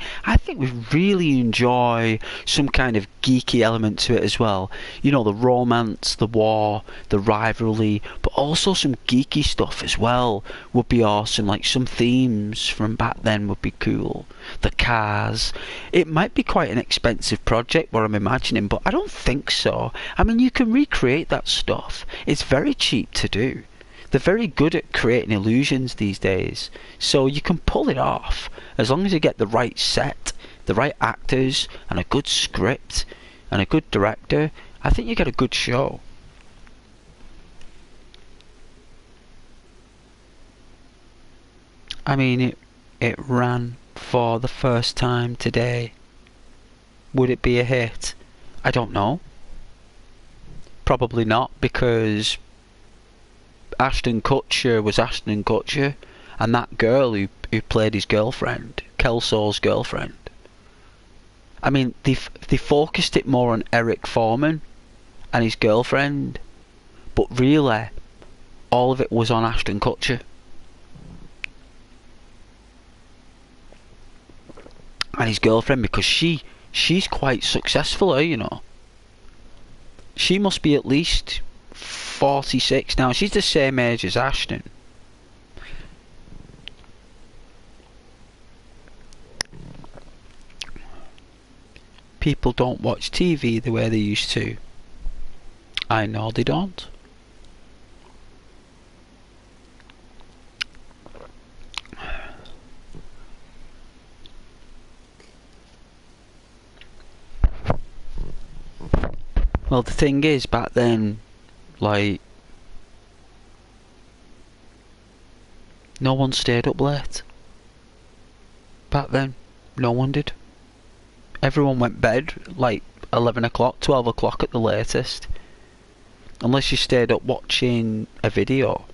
we really enjoy some kind of geeky element to it as well. You know, the romance, the war, the rivalry, but also some geeky stuff as well would be awesome. Like some themes from back then would be cool. The cars. It might be quite an expensive project, what I'm imagining, but I don't think so. I mean, you can recreate that stuff. It's very cheap to do. They're very good at creating illusions these days, so you can pull it off as long as you get the right set, the right actors, and a good script and a good director. I think you get a good show. I mean, it ran for the first time today. Would it be a hit? I don't know. Probably not, because Ashton Kutcher was Ashton Kutcher, and that girl who played his girlfriend, Kelso's girlfriend. I mean, they focused it more on Eric Foreman and his girlfriend, but really, all of it was on Ashton Kutcher. And his girlfriend, because she's quite successful, you know. She must be at least 46 now. She's the same age as Ashton. People don't watch TV the way they used to. I know they don't. Well, the thing is, back then, like, no one stayed up late. Back then, no one did. Everyone went bed like 11 o'clock, 12 o'clock at the latest. Unless you stayed up watching a video.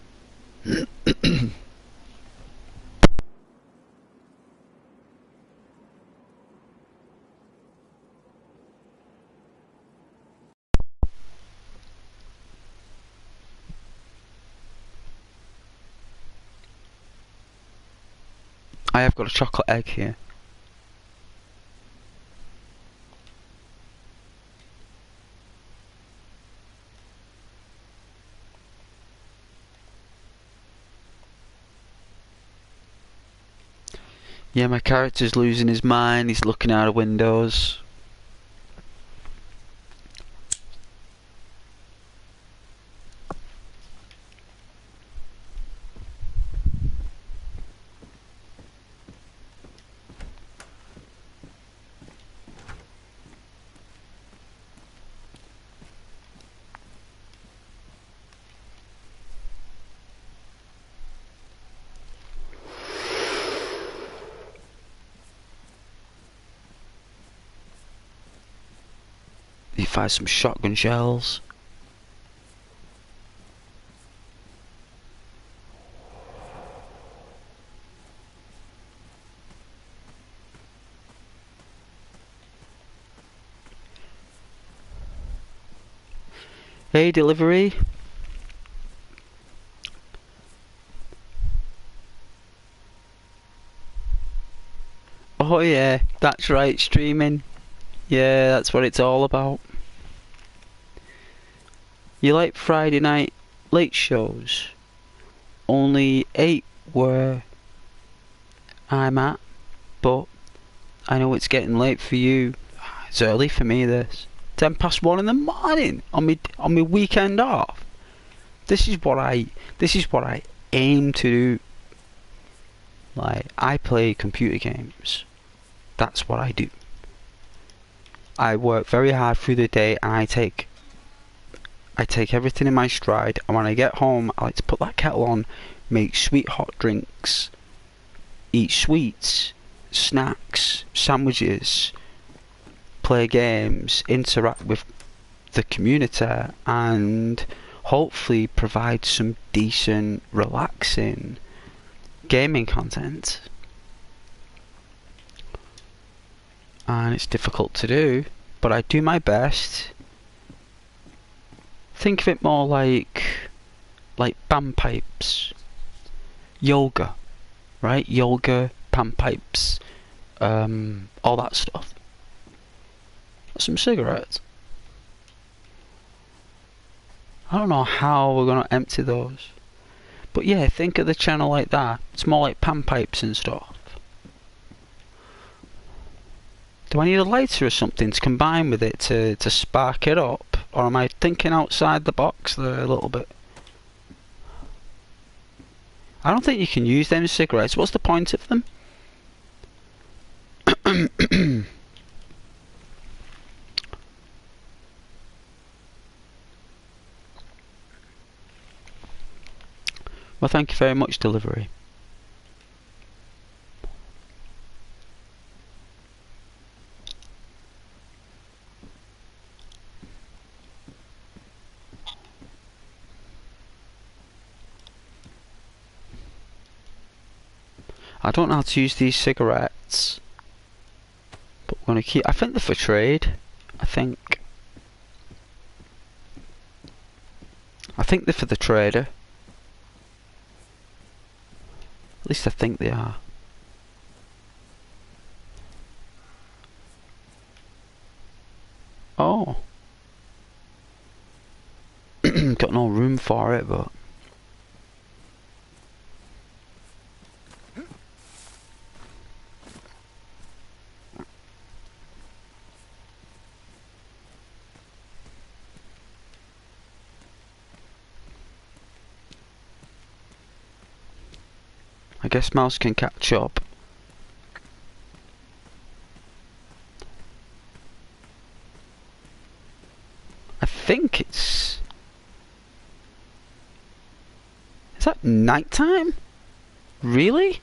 I have got a chocolate egg here. Yeah, my character's losing his mind, he's looking out of windows. He fires some shotgun shells. Hey, delivery. Oh yeah, that's right, streaming. Yeah, that's what it's all about. You like Friday night late shows? Only 8 where I'm at, but I know it's getting late for you. It's early for me, this. 1:10 in the morning on me weekend off. This is what I aim to do. Like, I play computer games. That's what I do. I work very hard through the day, and I take everything in my stride, and when I get home I like to put that kettle on, make sweet hot drinks, eat sweets, snacks, sandwiches, play games, interact with the community, and hopefully provide some decent, relaxing gaming content. And it's difficult to do, but I do my best. Think of it more like panpipes, yoga, right? Yoga, panpipes, all that stuff. Some cigarettes. I don't know how we're gonna empty those, but yeah, think of the channel like that. It's more like panpipes and stuff. Do I need a lighter or something to combine with it to spark it up? Or am I thinking outside the box there a little bit? I don't think you can use them cigarettes. What's the point of them? Well, thank you very much, delivery. I don't know how to use these cigarettes, but we're going to keep... I think they're for trade. I think they're for the trader. At least I think they are. Oh. Got no room for it, but... I guess mouse can catch up. I think it's... Is that night time? Really?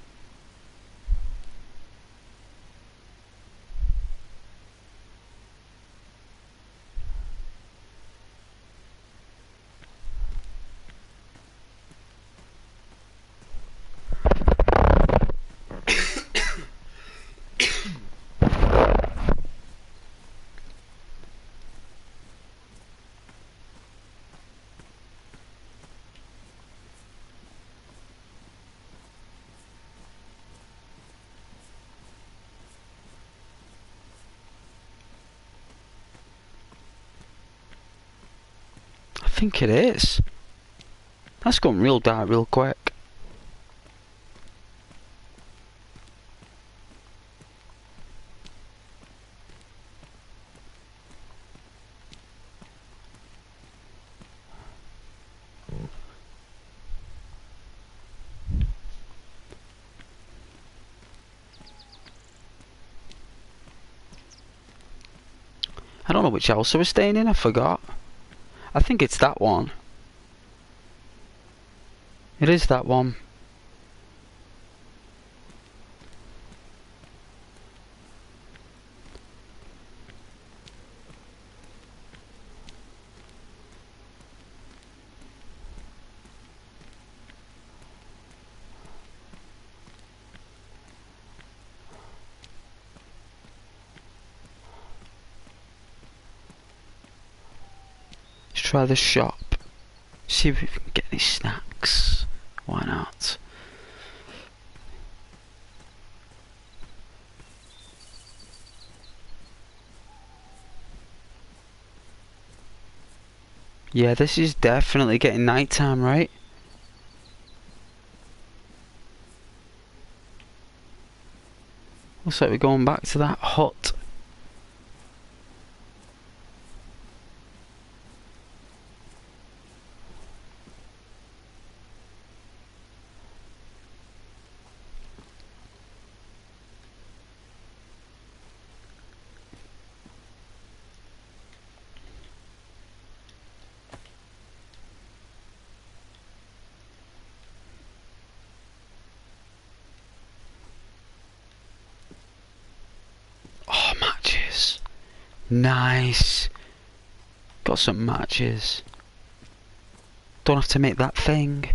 I think it is. That's gone real dark real quick. I don't know which house I was staying in, I forgot. I think it's that one. It is that one. Let's try the shop. See if we can get any snacks. Why not? Yeah, this is definitely getting nighttime, right? Looks like we're going back to that hut. Nice. Got some matches. Don't have to make that thing.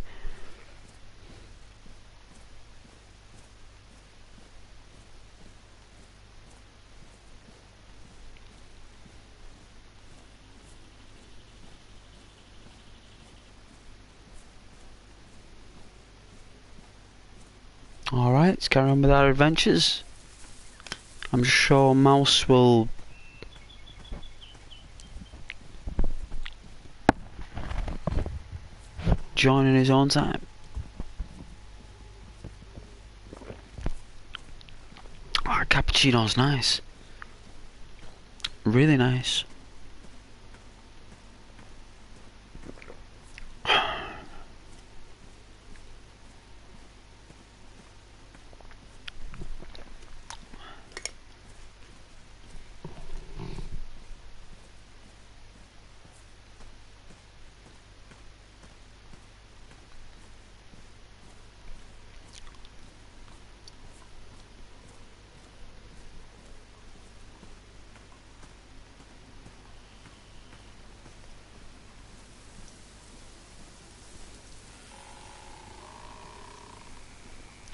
Alright, let's carry on with our adventures. I'm sure Mouse will join in his own time. Oh, cappuccino's nice. Really nice.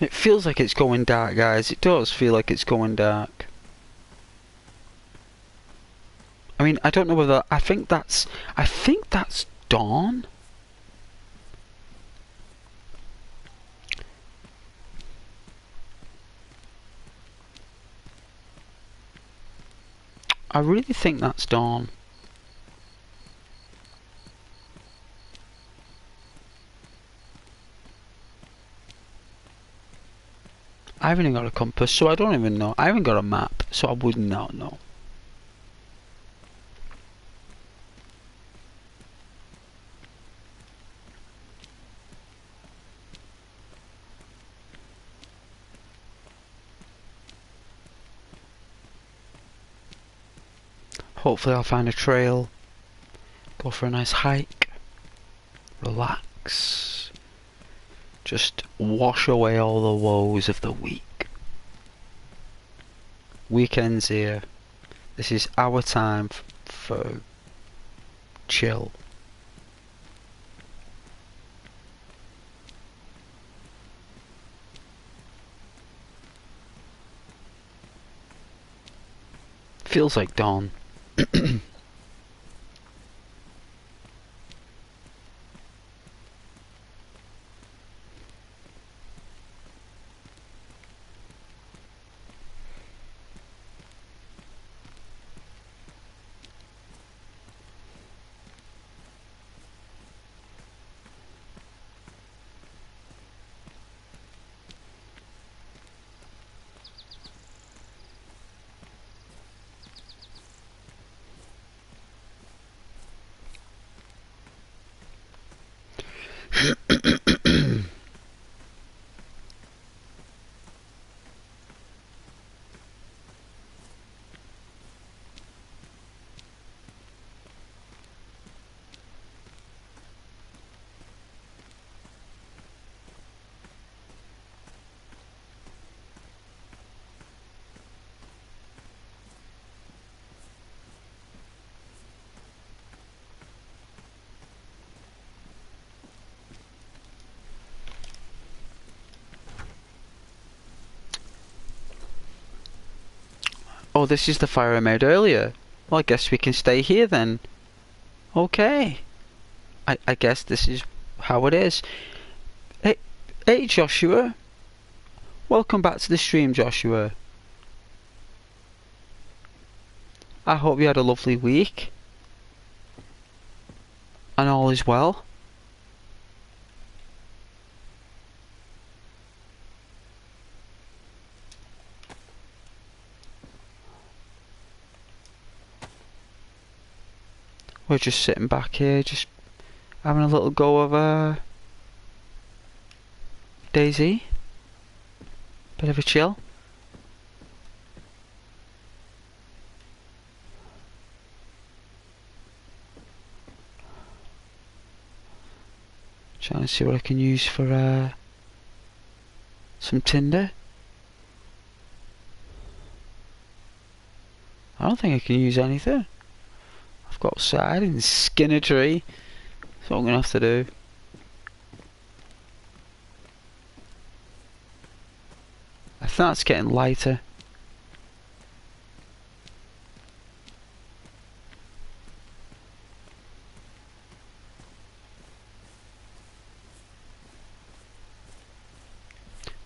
It feels like it's going dark, guys. It does feel like it's going dark. I mean, I don't know whether I think that's dawn. I really think that's dawn. I haven't even got a compass, so I don't even know. I haven't got a map, so I would not know. Hopefully I'll find a trail, go for a nice hike, relax, just wash away all the woes of the week. Weekend's here. This is our time for chill. Feels like dawn. Oh, this is the fire I made earlier. Well, I guess we can stay here then. Okay. I guess this is how it is. Hey Joshua. Welcome back to the stream, Joshua. I hope you had a lovely week. And all is well. We're just sitting back here, just having a little go of Daisy. Bit of a chill. Trying to see what I can use for some tinder. I don't think I can use anything. I've got outside and skin a tree. That's what I'm gonna have to do. I think that's getting lighter.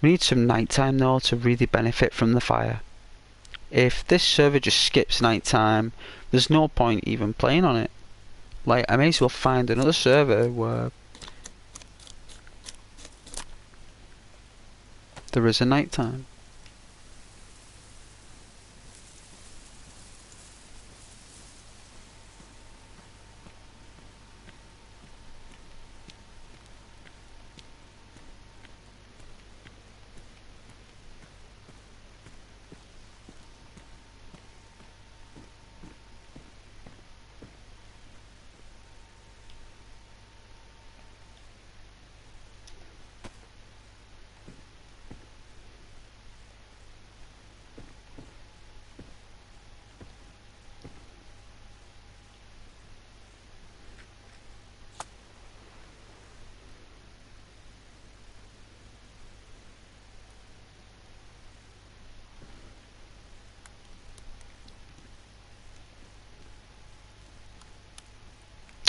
We need some nighttime though to really benefit from the fire. If this server just skips nighttime, there's no point even playing on it. Like, I may as well find another server where there is a nighttime.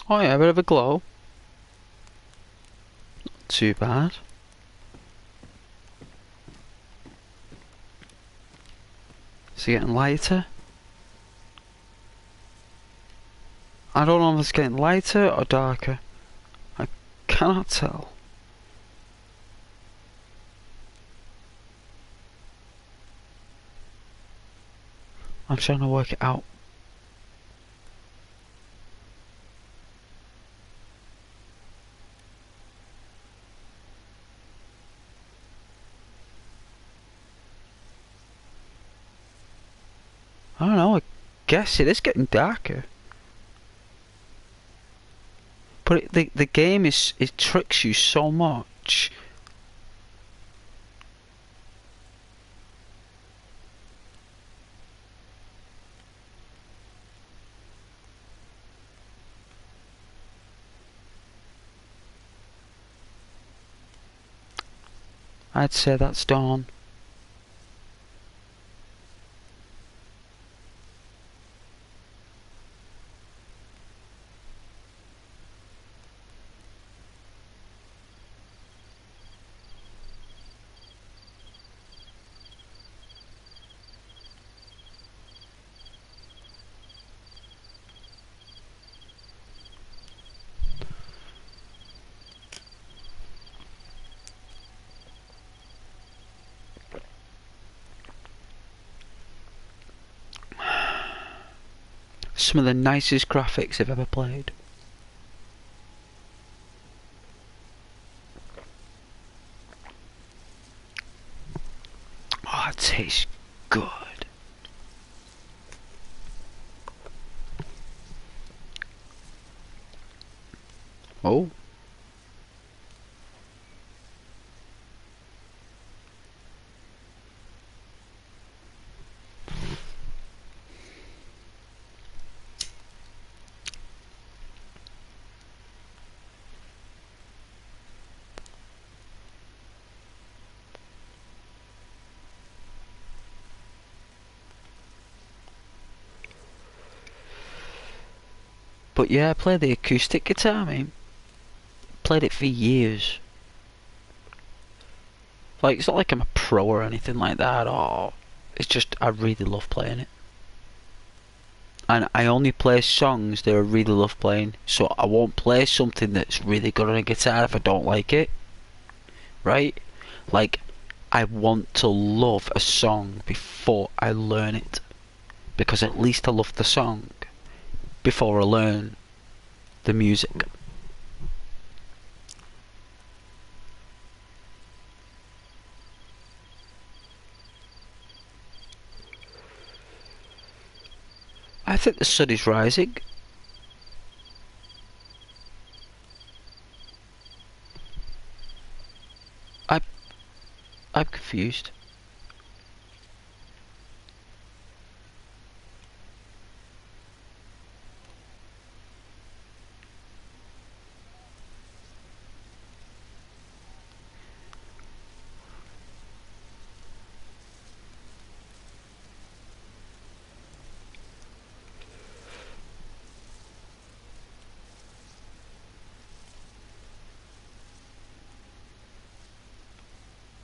Oh yeah, a bit of a glow. Not too bad. Is it getting lighter? I don't know if it's getting lighter or darker. I cannot tell. I'm trying to work it out. I don't know, I guess it is getting darker. But the game it tricks you so much. I'd say that's dawn. Some of the nicest graphics I've ever played. Oh, it tastes good. Oh. But yeah, I play the acoustic guitar, mate. Played it for years. Like, it's not like I'm a pro or anything like that, or it's just I really love playing it. And I only play songs that I really love playing, so I won't play something that's really good on a guitar if I don't like it. Right? Like, I want to love a song before I learn it, because at least I love the song before I learn the music. I think the sun is rising. I'm confused.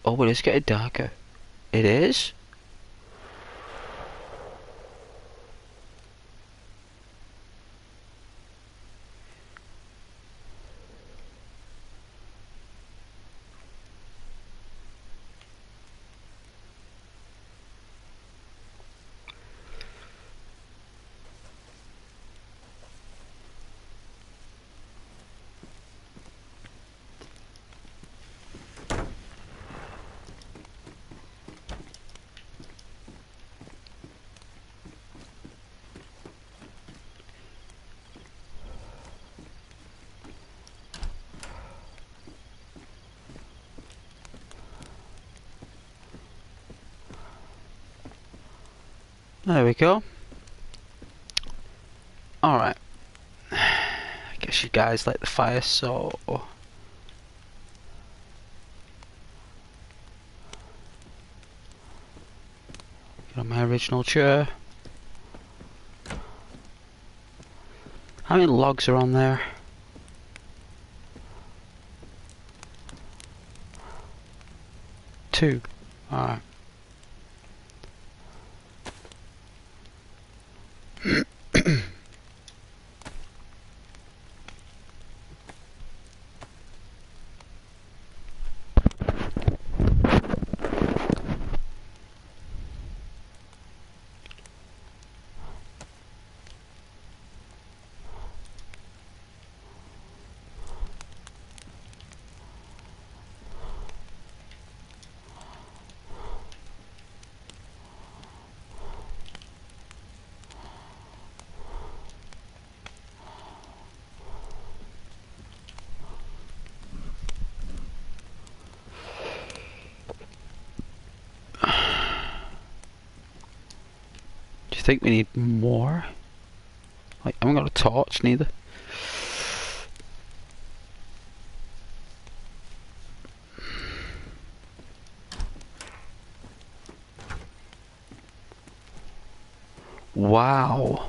Oh, it is getting darker. It is? There we go. Alright. I guess you guys like the fire, so... Get on my original chair. How many logs are on there? 2. Alright. Do you think we need more? Like, I haven't got a torch neither. Wow.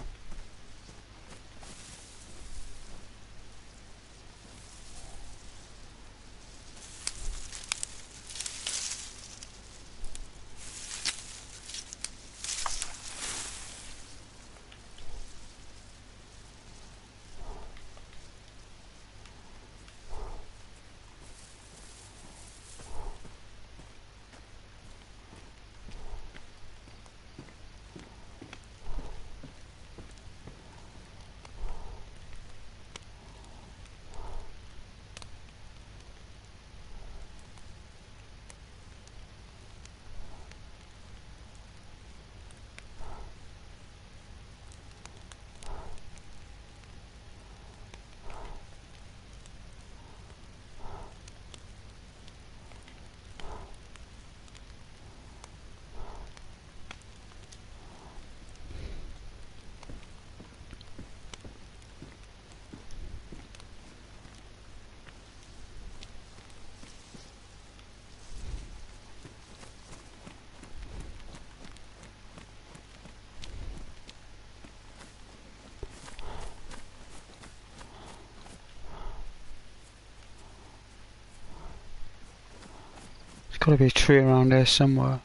There's got to be a tree around here somewhere.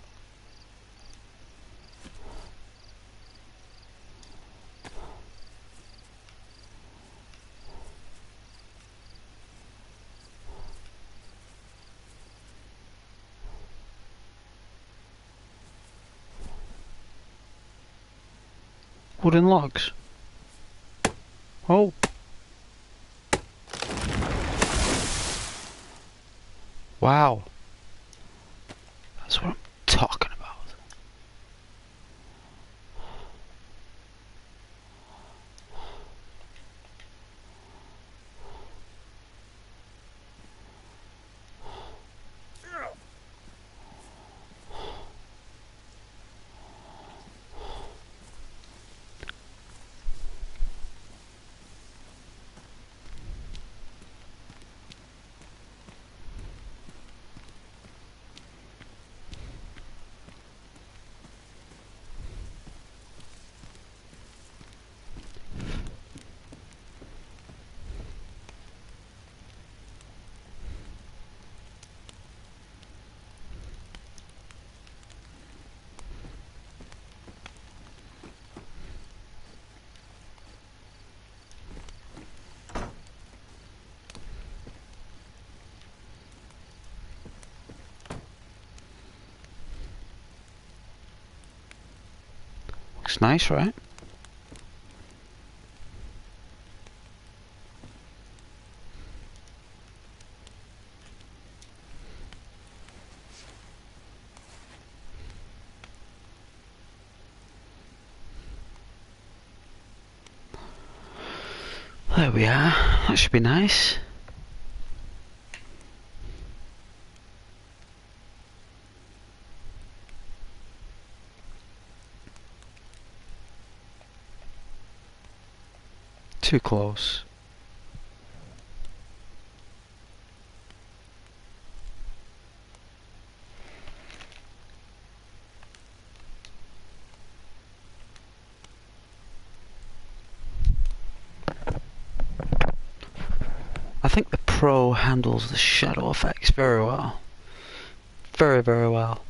Wooden logs. Oh. Wow. That's what I'm talking about. Looks nice, right? There we are. That should be nice. Too close. I think the Pro handles the shadow effects very well. Very, very well.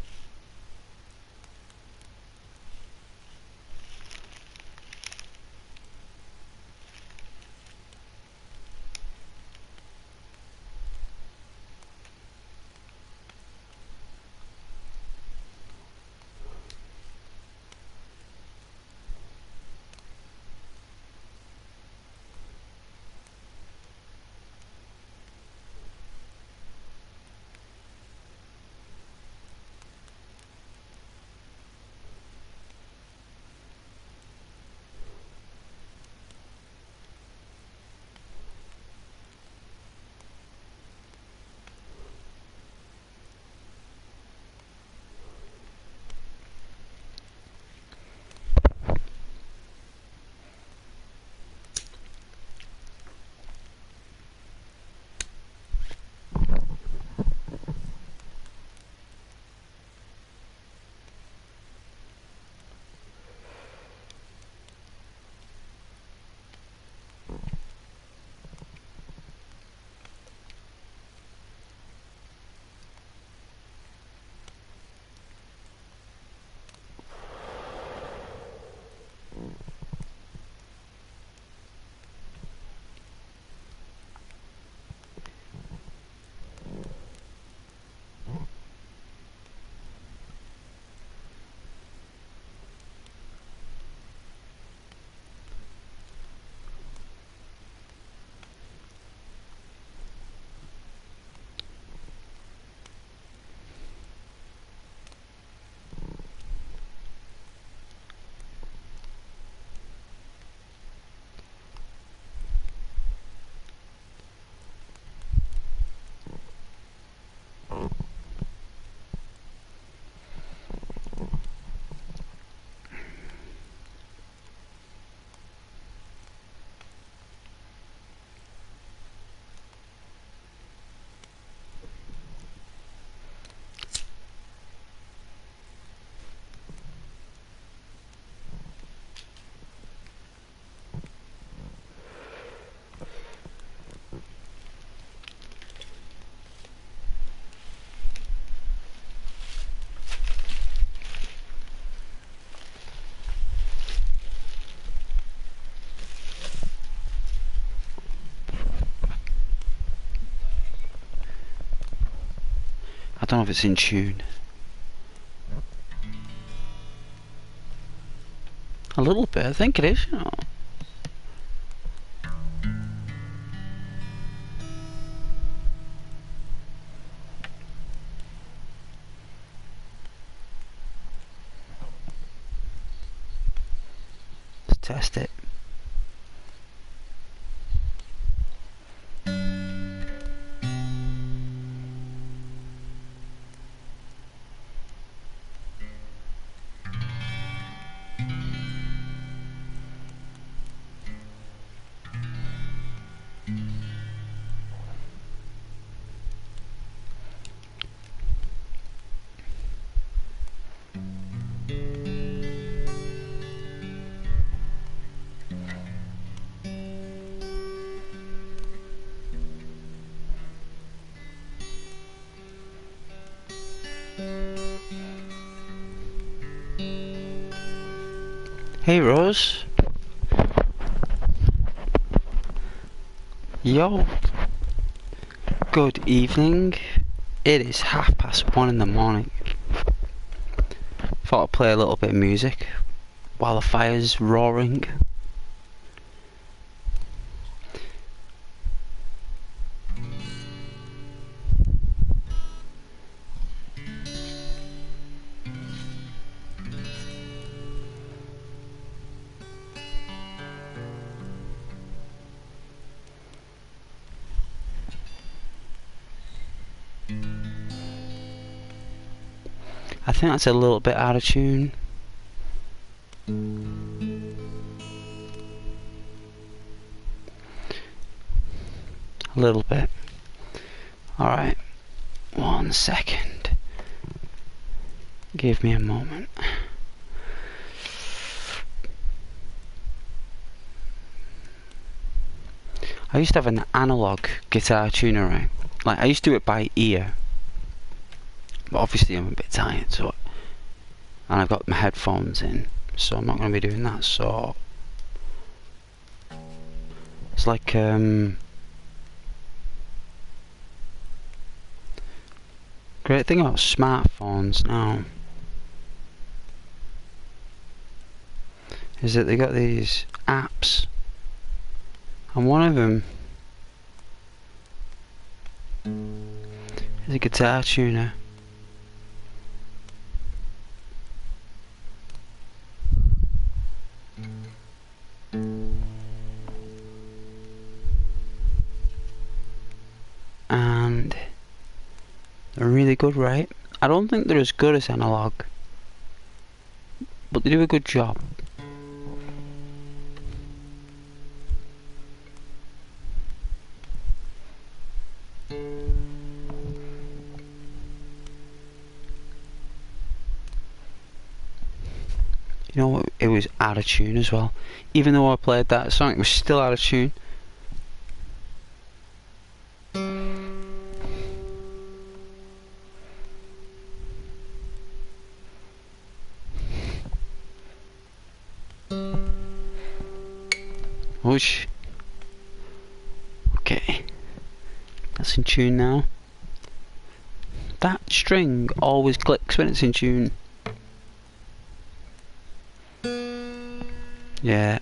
I don't know if it's in tune. A little bit, I think it is, you know. Let's test it. Hey Rose. Yo. Good evening. It is 1:30 in the morning. Thought I'd play a little bit of music while the fire's roaring. I think that's a little bit out of tune. A little bit. Alright, 1 second. Give me a moment. I used to have an analog guitar tuner, right? Like, I used to do it by ear. But obviously I'm a bit tired, so... And I've got my headphones in, so I'm not going to be doing that, so... It's like, great thing about smartphones now is that they got these apps, and one of them is a guitar tuner. And they're really good, right? I don't think they're as good as analog, but they do a good job. You know what? It was out of tune as well. Even though I played that song, it was still out of tune. Whoosh. Okay. That's in tune now. That string always clicks when it's in tune. Yeah.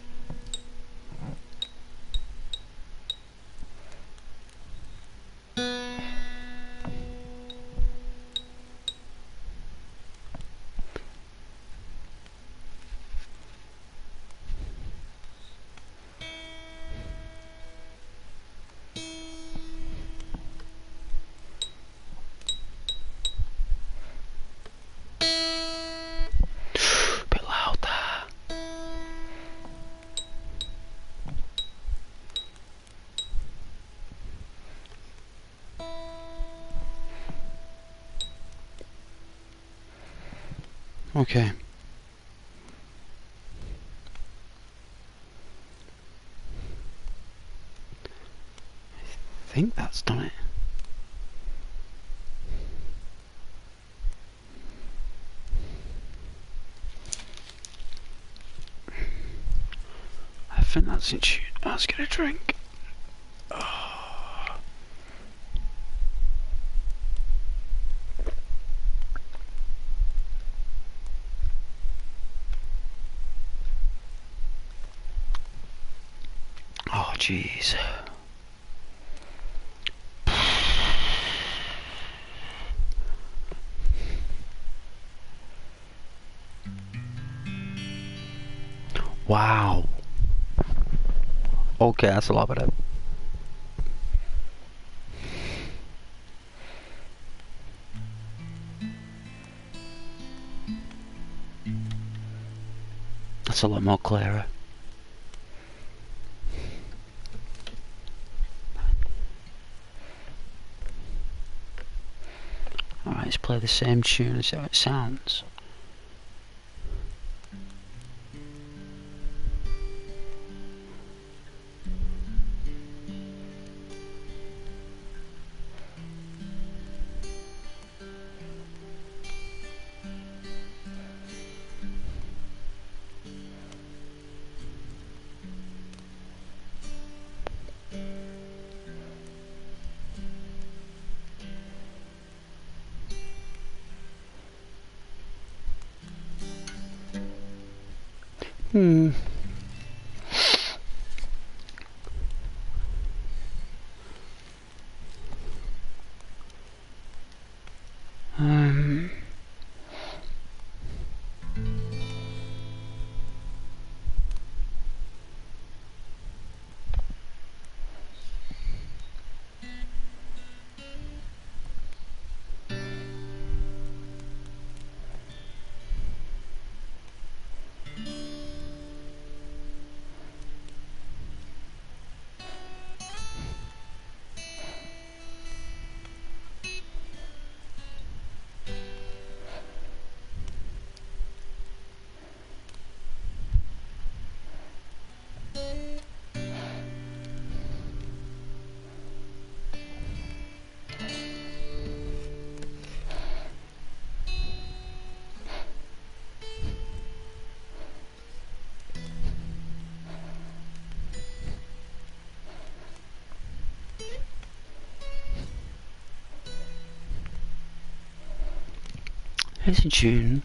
Bit louder. Okay. I think that's done it. I think that's in tune. Let's get a drink. Oh, jeez. Wow. Okay, that's a lot better. That's a lot more clearer. Alright, let's play the same tune and see how it sounds. Hmm. Um. Here's a tune.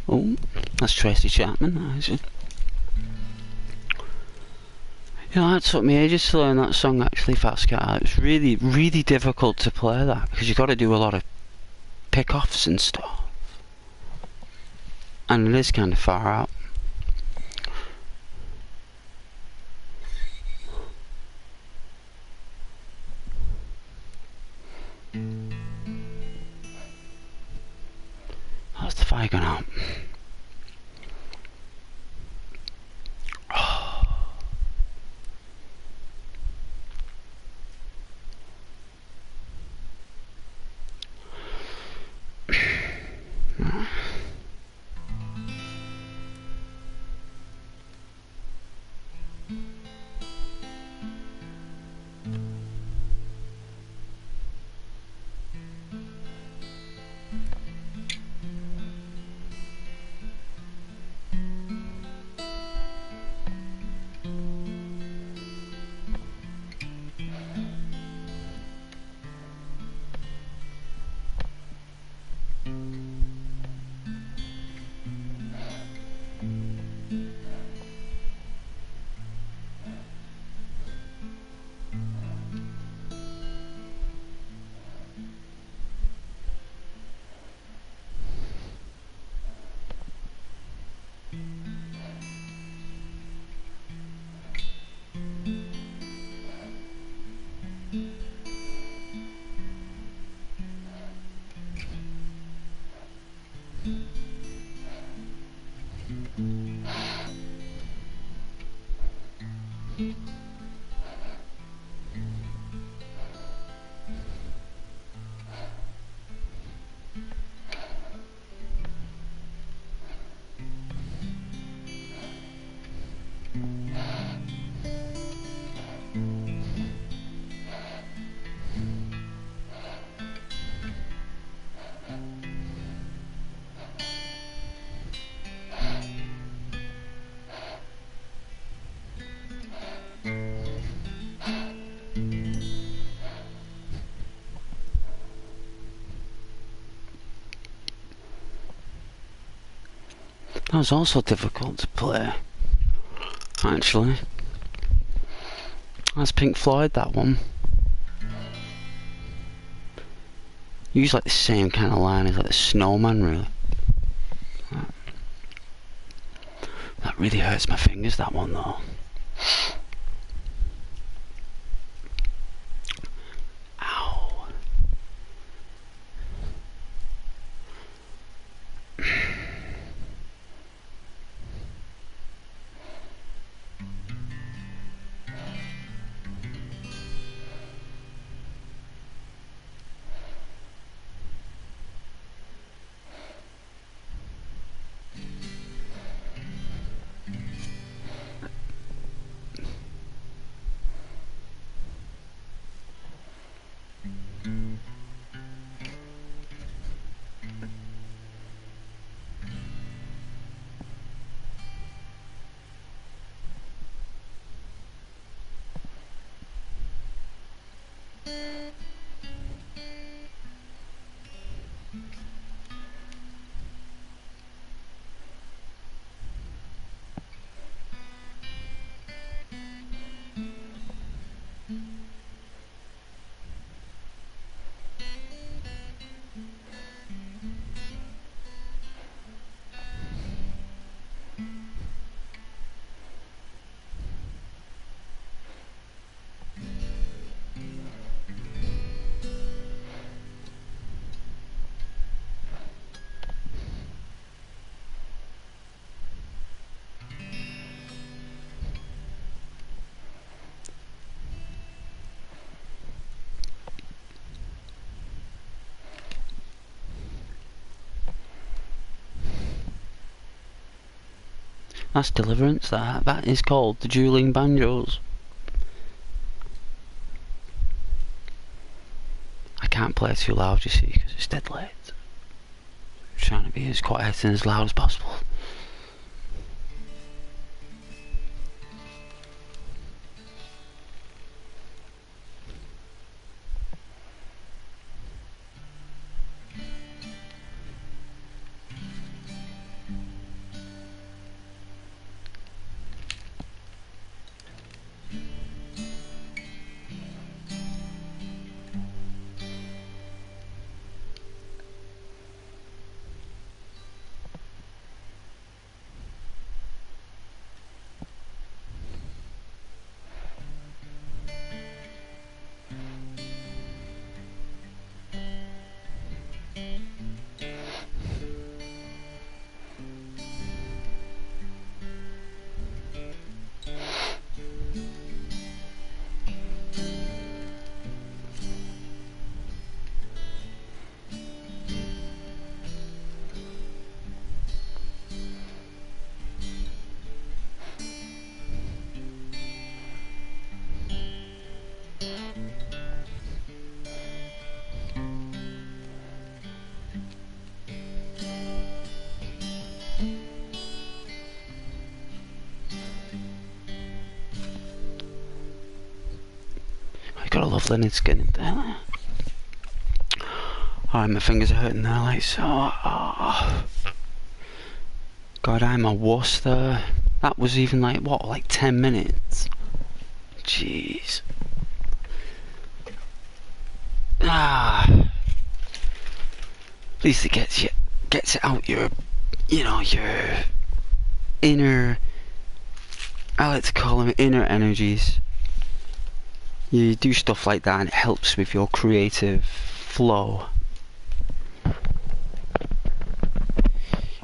Oh, that's Tracy Chapman. You know, that took me ages to learn that song actually, Fast Car. It was really, really difficult to play that because you've got to do a lot of pick-offs and stuff. And it is kind of far out. How's the fire gone out? That was also difficult to play, actually. That's Pink Floyd, that one. Use like the same kind of line as like the Snowman, really. That really hurts my fingers, that one, though. Ow. That's Deliverance, that. That is called the Dueling Banjos. I can't play too loud, you see, because it's dead late. I'm trying to be as quiet and as loud as possible. Gotta love Leonard Skinner there. Alright, my fingers are hurting now, like so. Oh. God, I'm a wuss there. That was even like, what, like 10 minutes? Jeez. At least it gets it out your, your inner, I like to call them inner energies. You do stuff like that and it helps with your creative flow.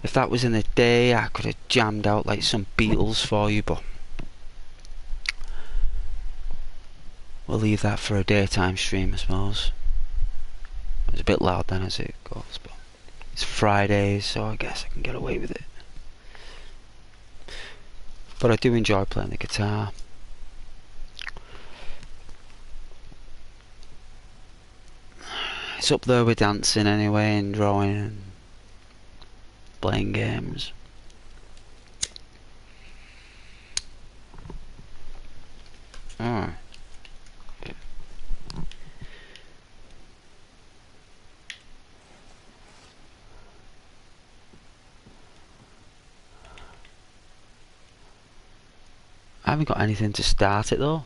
If that was in the day, I could have jammed out like some Beatles for you, but we'll leave that for a daytime stream, I suppose. It's a bit loud then as it goes, but it's Friday, so I guess I can get away with it. But I do enjoy playing the guitar. It's up there with dancing anyway, and drawing and playing games. Alright. I haven't got anything to start it though.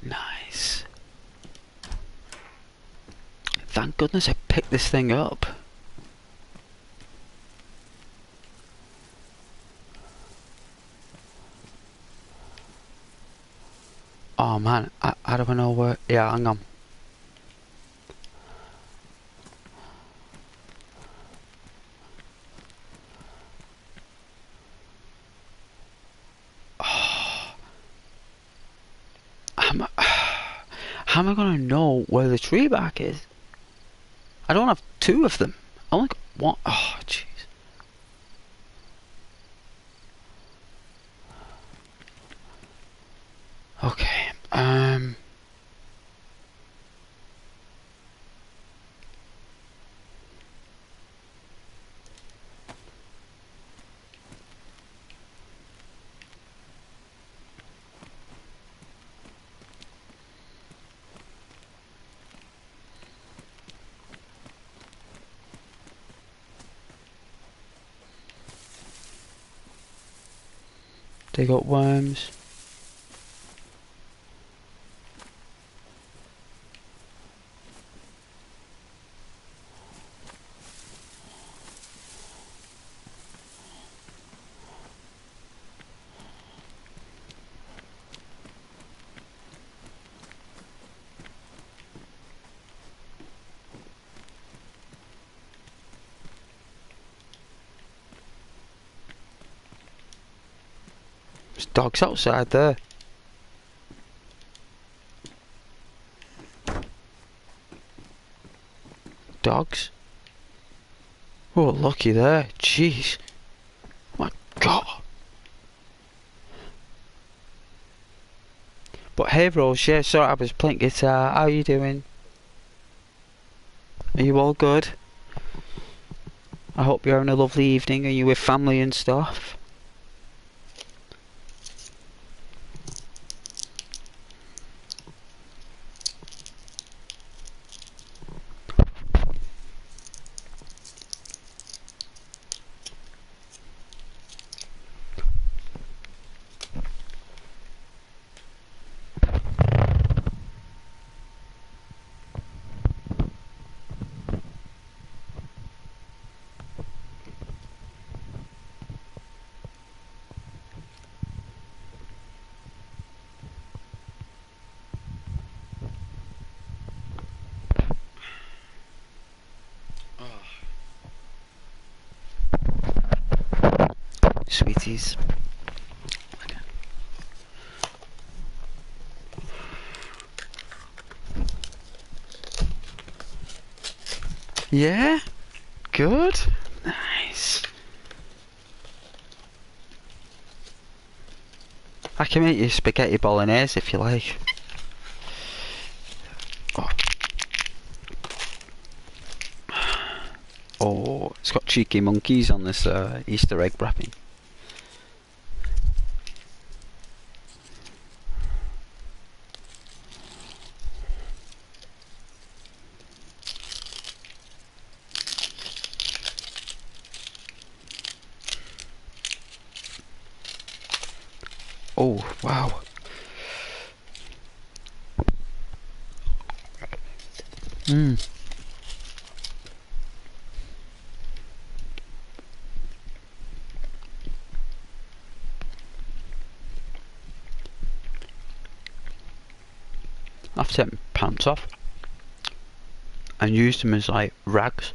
Nice. Thank goodness I picked this thing up. Oh man, I don't know where. Yeah, hang on. Oh, how am I gonna know where the tree bark is? I don't have two of them. I only got one. Oh, jeez. Okay. They got worms. There's dogs outside there. Dogs? Oh, lucky there. Jeez. My God. But hey, Rose, yeah, sorry, I was playing guitar. How are you doing? Are you all good? I hope you're having a lovely evening. Are you with family and stuff? Sweeties. Yeah? Good? Nice. I can make you spaghetti bolognese if you like. Oh. Oh, it's got cheeky monkeys on this Easter egg wrapping. Oh, wow. Mmm. I've taken my pants off and used them as like rags.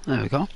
There we go.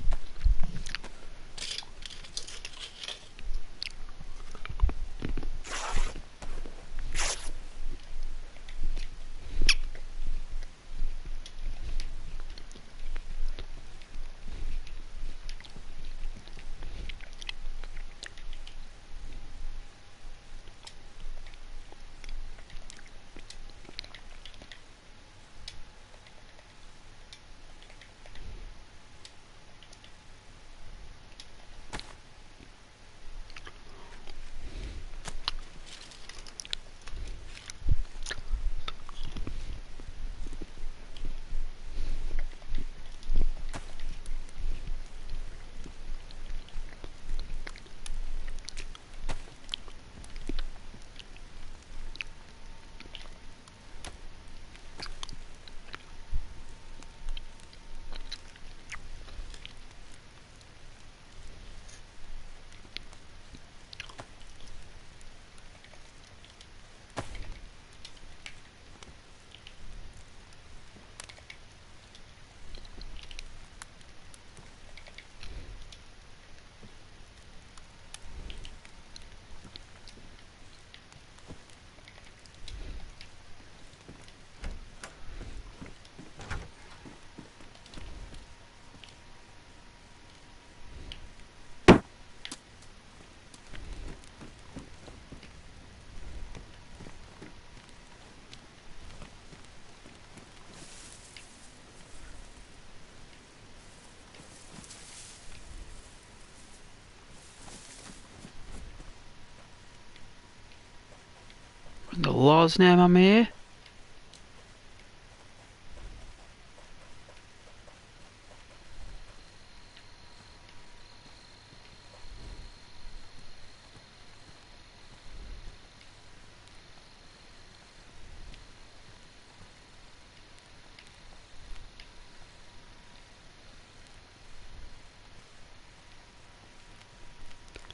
In the Lord's name I'm here.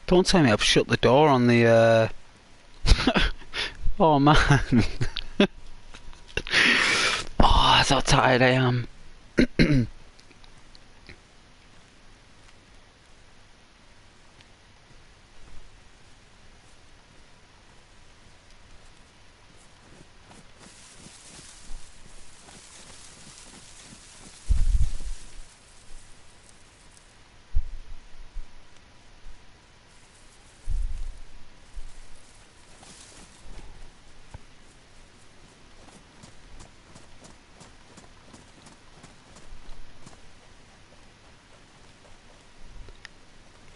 Don't tell me I've shut the door on the oh man. Oh, that's how tired I am.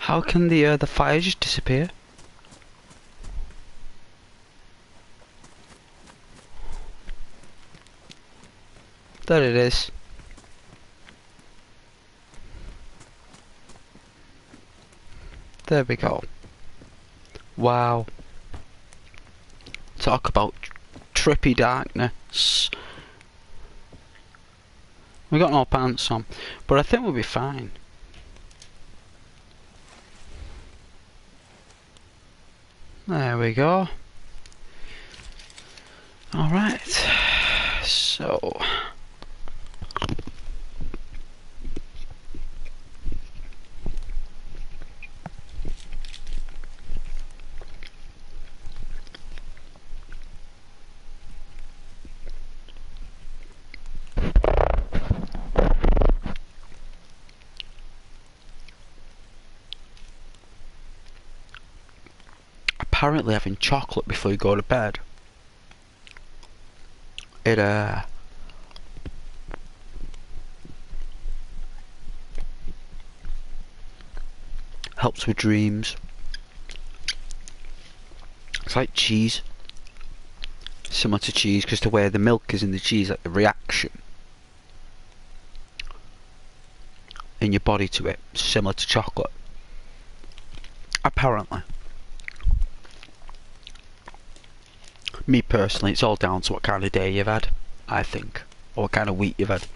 How can the fire just disappear? There it is. There we go. Wow. Talk about trippy darkness. We got no pants on, but I think we'll be fine. There we go. Alright. So. Apparently having chocolate before you go to bed, it helps with dreams. It's like cheese, similar to cheese, because the way the milk is in the cheese, like the reaction in your body to it, similar to chocolate. Apparently. Me personally, it's all down to what kind of day you've had, I think, or what kind of week you've had.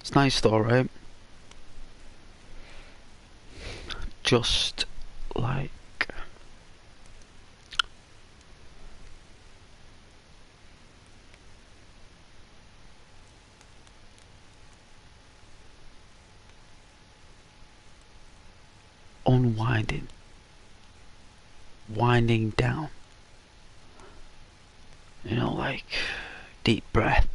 It's nice though, right? Just like unwinding, winding down, you know, like deep breath.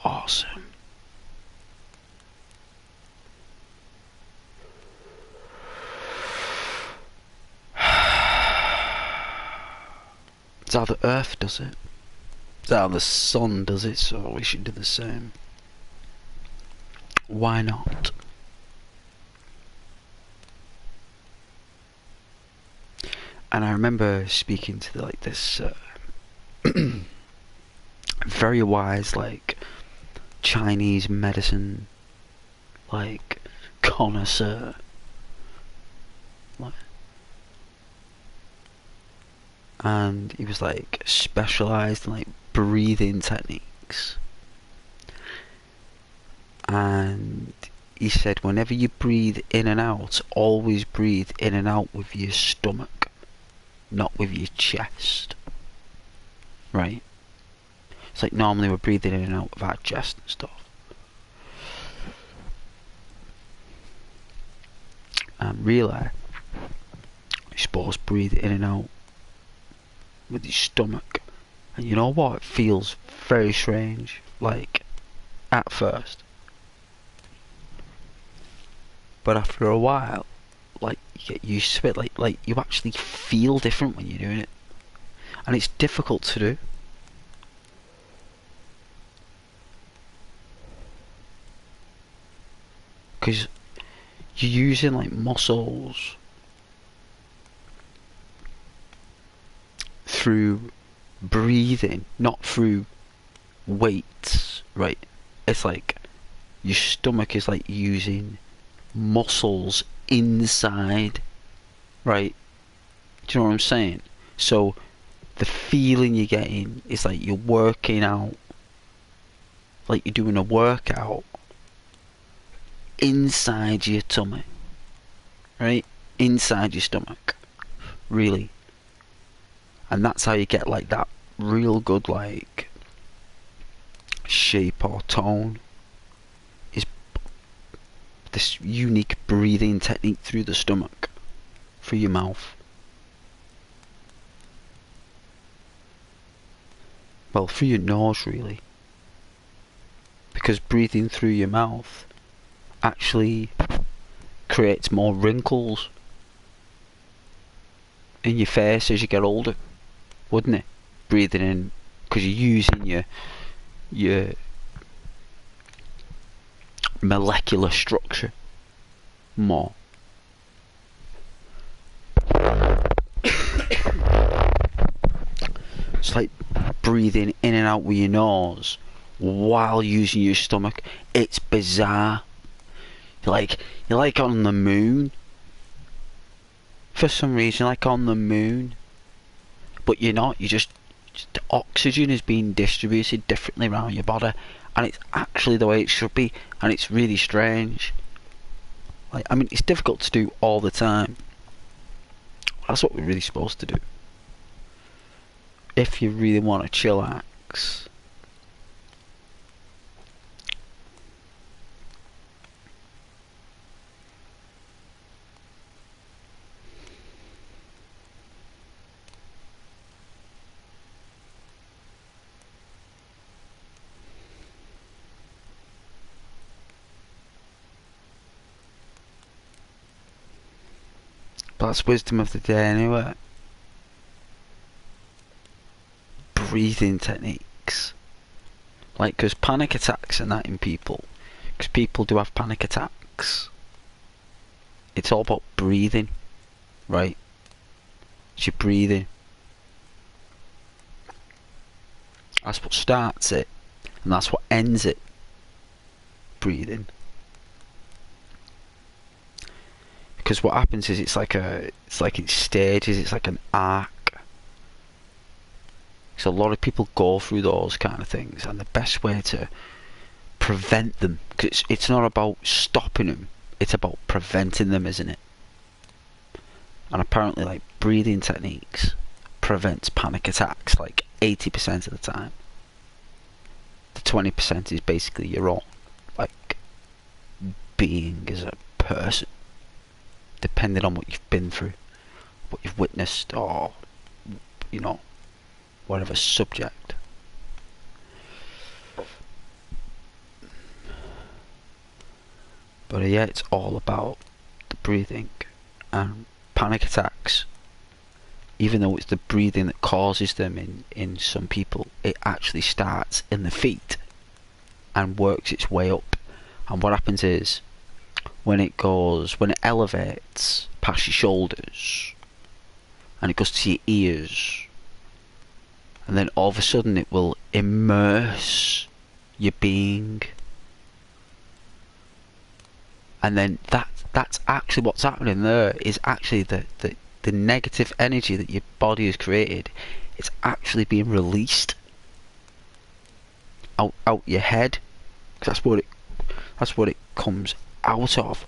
Awesome. It's how the earth does it. It's how the sun does it, so we should do the same. Why not? And I remember speaking to like this very wise like Chinese medicine like connoisseur, like, and he was like specialized in like breathing techniques, and he said whenever you breathe in and out, always breathe in and out with your stomach, not with your chest, right? It's like normally we're breathing in and out of our chest and stuff. And really, you're supposed to breathe in and out with your stomach. And you know what? It feels very strange, like, at first. But after a while, like, you get used to it. Like you actually feel different when you're doing it. And it's difficult to do. Because you're using like muscles through breathing, not through weights, right? It's like your stomach is like using muscles inside, right? Do you know what I'm saying? So the feeling you're getting is like you're working out, like you're doing a workout inside your tummy, right? Inside your stomach, really. And that's how you get like that real good like shape or tone, is this unique breathing technique through the stomach, through your mouth. Well, through your nose really, because breathing through your mouth actually creates more wrinkles in your face as you get older, wouldn't it? Breathing in, because you're using your molecular structure more. It's like breathing in and out with your nose while using your stomach. It's bizarre. You're like on the moon. For some reason, like on the moon. But you're not. Just the oxygen is being distributed differently around your body, and it's actually the way it should be, and it's really strange. Like, I mean, it's difficult to do all the time. That's what we're really supposed to do. If you really want to chillax. But that's wisdom of the day anyway. Breathing techniques. Like, because panic attacks and that in people. Because people do have panic attacks. It's all about breathing. Right? It's your breathing. That's what starts it. And that's what ends it. Breathing. Because what happens is it's like in stages, it's like an arc. So a lot of people go through those kind of things, and the best way to prevent them, because it's not about stopping them, it's about preventing them, isn't it? And apparently, like, breathing techniques prevents panic attacks like 80% of the time. The 20% is basically your own, like, being as a person, depending on what you've been through, what you've witnessed, or, you know, whatever subject. But yeah, it's all about the breathing. And panic attacks, even though it's the breathing that causes them in some people, it actually starts in the feet and works its way up. And what happens is, when it elevates past your shoulders and it goes to your ears, and then all of a sudden it will immerse your being, and then that's actually what's happening there, is actually the negative energy that your body has created. It's actually being released out your head, because that's what it comes out of,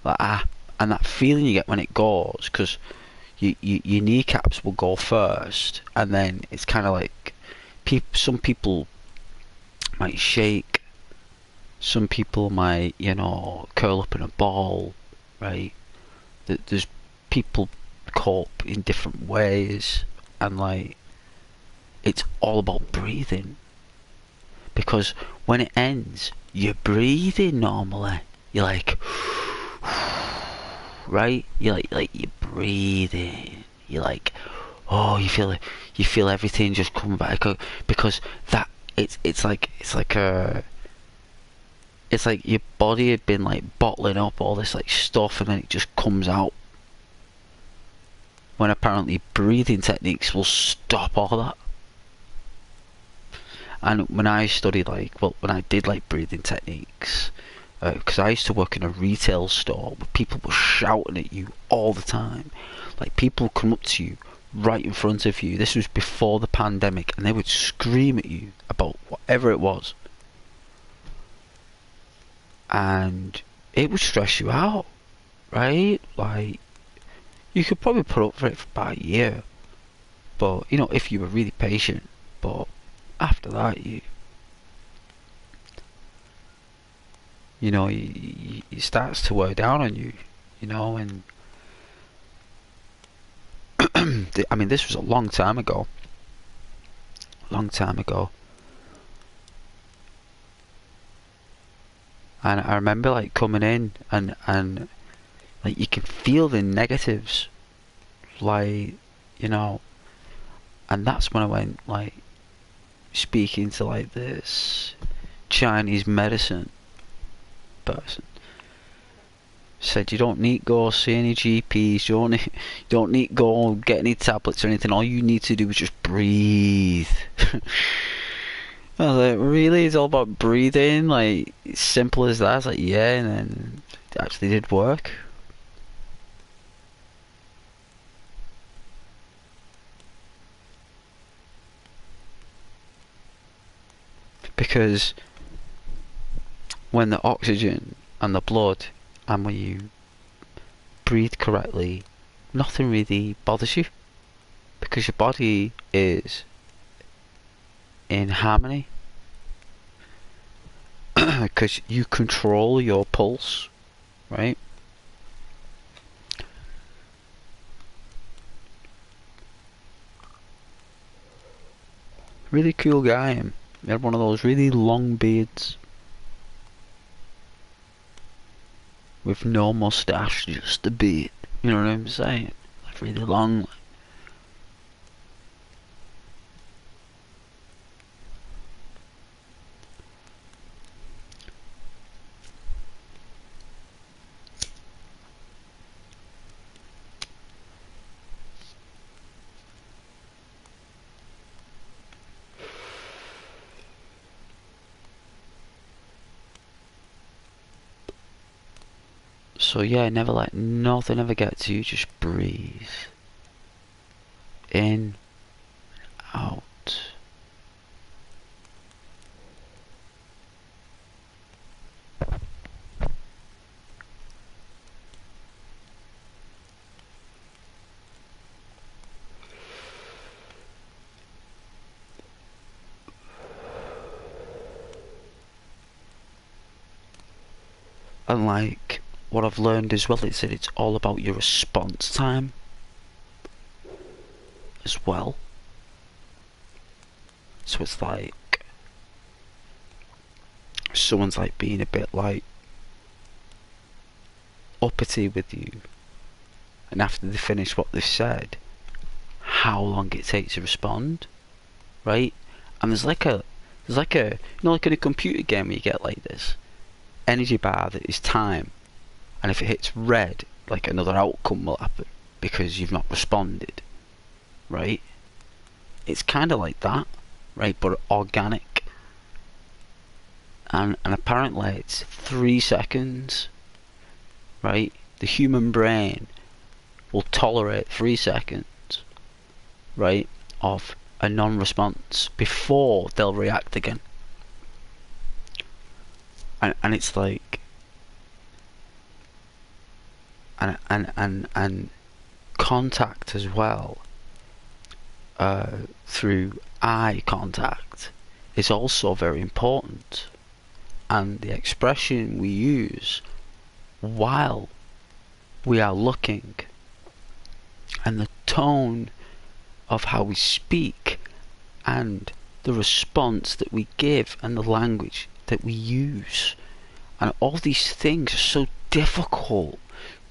like and that feeling you get when it goes, because your kneecaps will go first, and then it's kind of like some people might shake, some people might, you know, curl up in a ball, right? There's people cope in different ways, and like, it's all about breathing, because when it ends, you're breathing normally. You're like, right? You're you're breathing. You're like, oh, you feel everything just come back, because that it's like your body had been like bottling up all this like stuff, and then it just comes out. When apparently breathing techniques will stop all that. And when I studied, like, well, when I did like breathing techniques, because I used to work in a retail store where people were shouting at you all the time. Like, people would come up to you right in front of you. This was before the pandemic, and they would scream at you about whatever it was. And it would stress you out, right? Like, you could probably put up for it for about a year, but, you know, if you were really patient. But after that, you know, it starts to wear down on you, you know. And I mean, this was a long time ago, and I remember like coming in, and like, you can feel the negatives, like, you know. And that's when I went, like, speaking to like this Chinese medicine person. Said, you don't need to go see any GPs, you don't need to go get any tablets or anything. All you need to do is just breathe. I was like, really? It's all about breathing? Like, it's simple as that? I was like, yeah. And then it actually did work. Because when the oxygen and the blood, and when you breathe correctly, nothing really bothers you, because your body is in harmony, because you control your pulse, right? Really cool guy, him. He had one of those really long beards with no mustache, just a beard. You know what I'm saying? Like, really long. So yeah, never let nothing ever get to you. Just breathe in, out. And like, what I've learned as well is that it's all about your response time as well. So it's like, someone's like being a bit like uppity with you, and after they finish what they've said, how long it takes to respond, right? And there's like a you know, like in a computer game where you get like this energy bar that is time, and if it hits red, like another outcome will happen because you've not responded, right? It's kind of like that, right, but organic. And apparently it's 3 seconds, right? The human brain will tolerate 3 seconds, right, of a non-response before they'll react again. And it's like, and contact as well, through eye contact, is also very important, and the expression we use while we are looking, and the tone of how we speak, and the response that we give, and the language that we use, and all these things are so difficult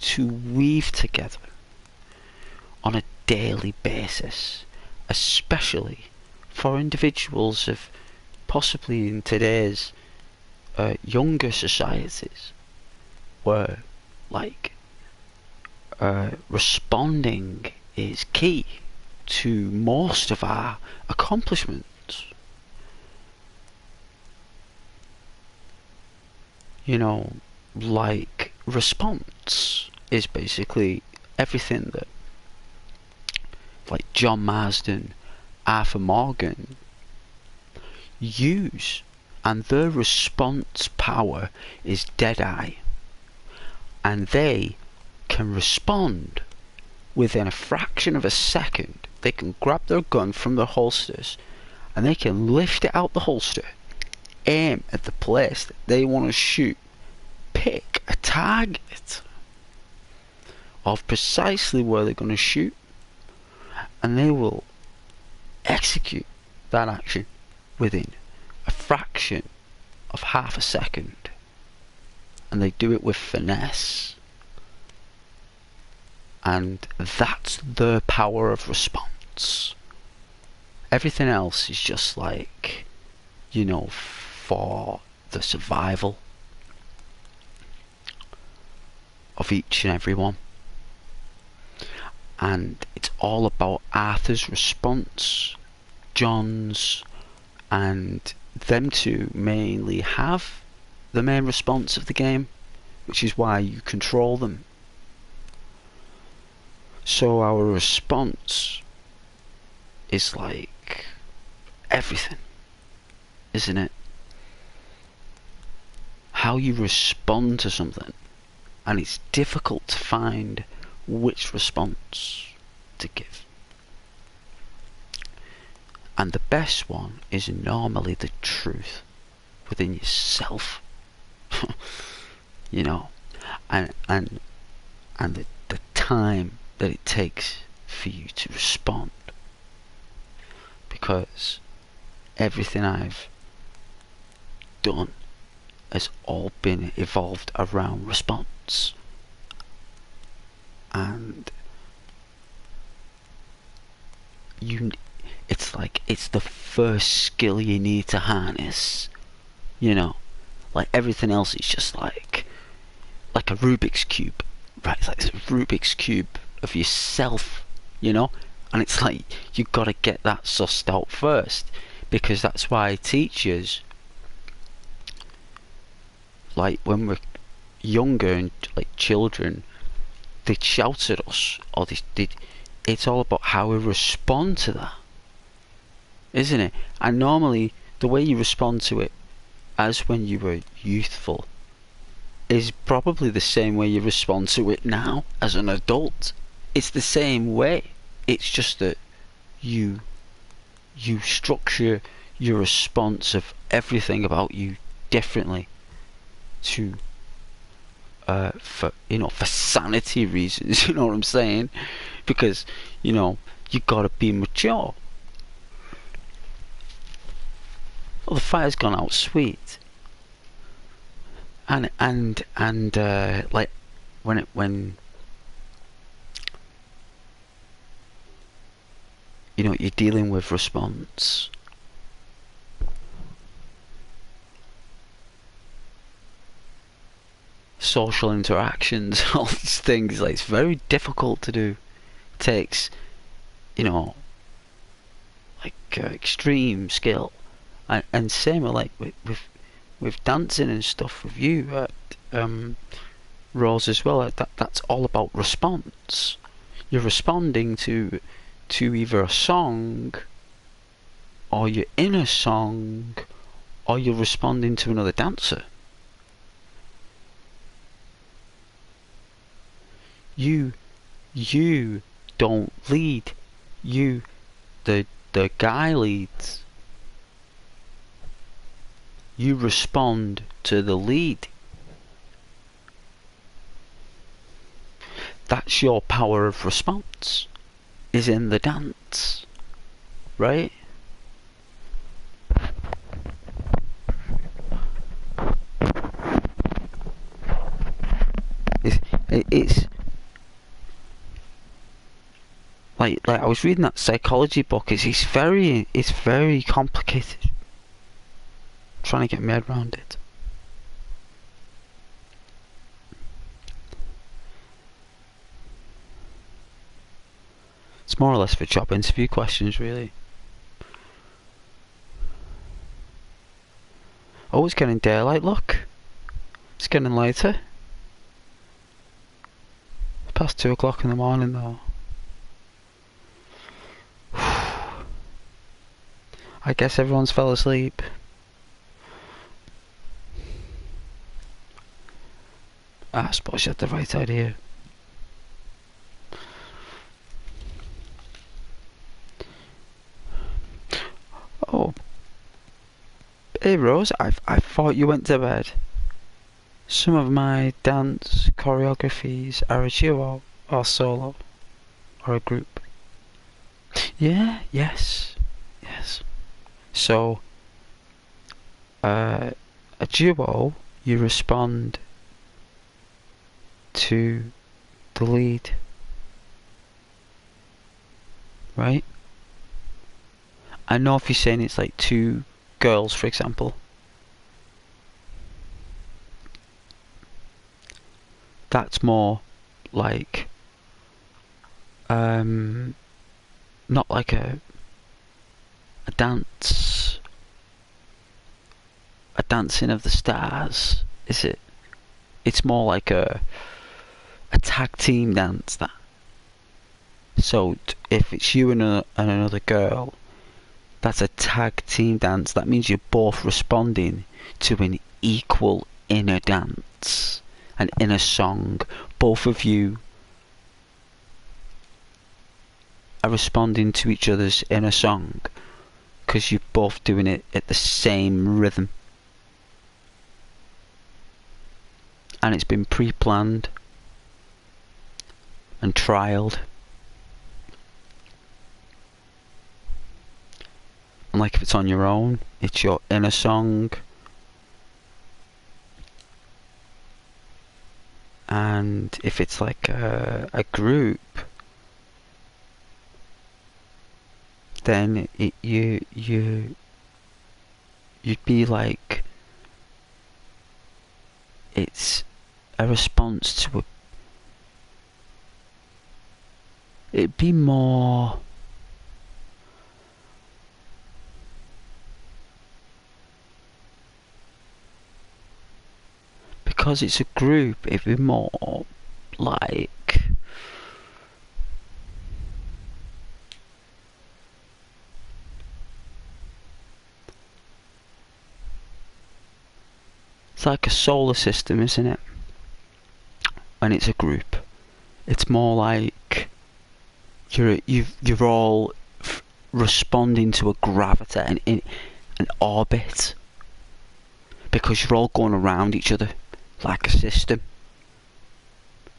to weave together on a daily basis, especially for individuals of possibly in today's younger societies, where like responding is key to most of our accomplishments. You know, like, response is basically everything that, like, John Marsden, Arthur Morgan use, and their response power is dead-eye, and they can respond within a fraction of a second. They can grab their gun from their holsters, and they can lift it out the holster, aim at the place that they want to shoot, pick a target of precisely where they're going to shoot, and they will execute that action within a fraction of half a second, and they do it with finesse, and that's the power of response. Everything else is just like, you know, for the survival of each and every one. And it's all about Arthur's response, John's, and them two mainly have the main response of the game, which is why you control them. So our response is like everything, isn't it? How you respond to something, and it's difficult to find which response to give. And the best one is normally the truth within yourself. You know, and the time that it takes for you to respond, because everything I've done has all been evolved around response, and it's like it's the first skill you need to harness, you know, like everything else is just like a Rubik's Cube, right? It's like a Rubik's Cube of yourself, you know, and it's like you've got to get that sussed out first, because that's why teachers, like when we're younger and like children, they'd shout at us, or it's all about how we respond to that, isn't it? And normally, the way you respond to it, as when you were youthful, is probably the same way you respond to it now as an adult. It's the same way. It's just that you structure your response of everything about you differently to for sanity reasons. You know what I'm saying? Because you gotta be mature. Well, the fire's gone out sweet, and like when you're dealing with response, social interactions, all these things, like, it's very difficult to do. It takes extreme skill, and same with dancing and stuff with you, Rose, as well. That's all about response. You're responding to either a song, or you're in a song, or you're responding to another dancer. You don't lead. The guy leads. You respond to the lead. That's your power of response, is in the dance, right? It's like I was reading that psychology book. It's very complicated. Trying to get my head around it. It's more or less for job interview questions, really. Oh, it's getting daylight, look. It's getting later. It's past 2 o'clock in the morning, though. I guess everyone's fell asleep. I suppose you had the right idea. Oh. Hey Rose, I thought you went to bed. Some of my dance choreographies are a duo, or solo, or a group. Yeah, yes. So, a duo, you respond to the lead, right? I know if you're saying it's like two girls, for example, that's more like not like a dancing of the stars, is it? It's more like a tag team dance, that. So if it's you and another girl, that's a tag team dance. That means you're both responding to an equal inner dance, an inner song. Both of you are responding to each other's inner song because you're both doing it at the same rhythm, and it's been pre-planned and trialed. And like if it's on your own, it's your inner song, and if it's like a group, then you'd be like, it's a response to it'd be more because it's a group, it'd be more like it's like a solar system, isn't it? And it's a group. It's more like you're all responding to a gravity and in an orbit, because you're all going around each other like a system.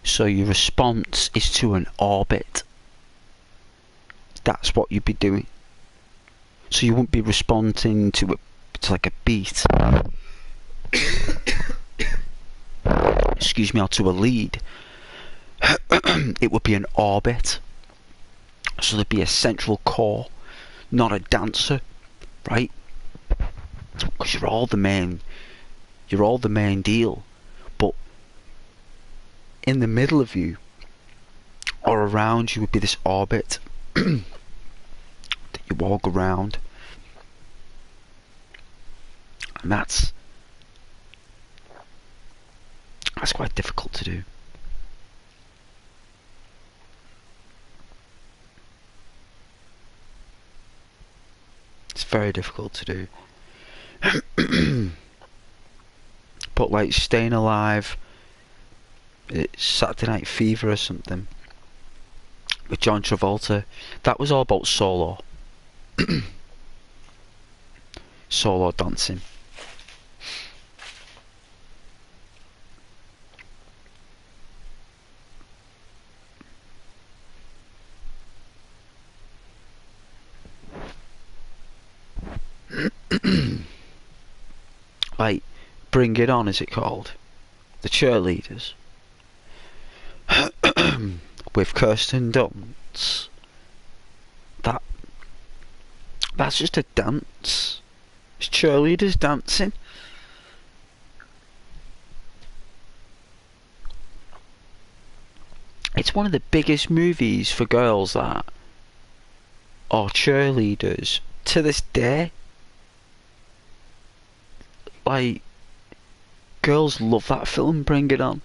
So your response is to an orbit. That's what you'd be doing. So you wouldn't be responding to like a beat. Excuse me, or to a lead. It would be an orbit. So there'd be a central core, not a dancer, right? Because you're all the main deal. But in the middle of you, or around you, would be this orbit that you walk around. And that's quite difficult to do. It's very difficult to do. But like Staying Alive, it's Saturday Night Fever or something, with John Travolta, that was all about solo. Solo dancing. Like Bring It On, is it called? The cheerleaders. With Kirsten Dunst. That's just a dance. It's cheerleaders dancing. It's one of the biggest movies for girls that are cheerleaders to this day. Like, girls love that film, Bring It On.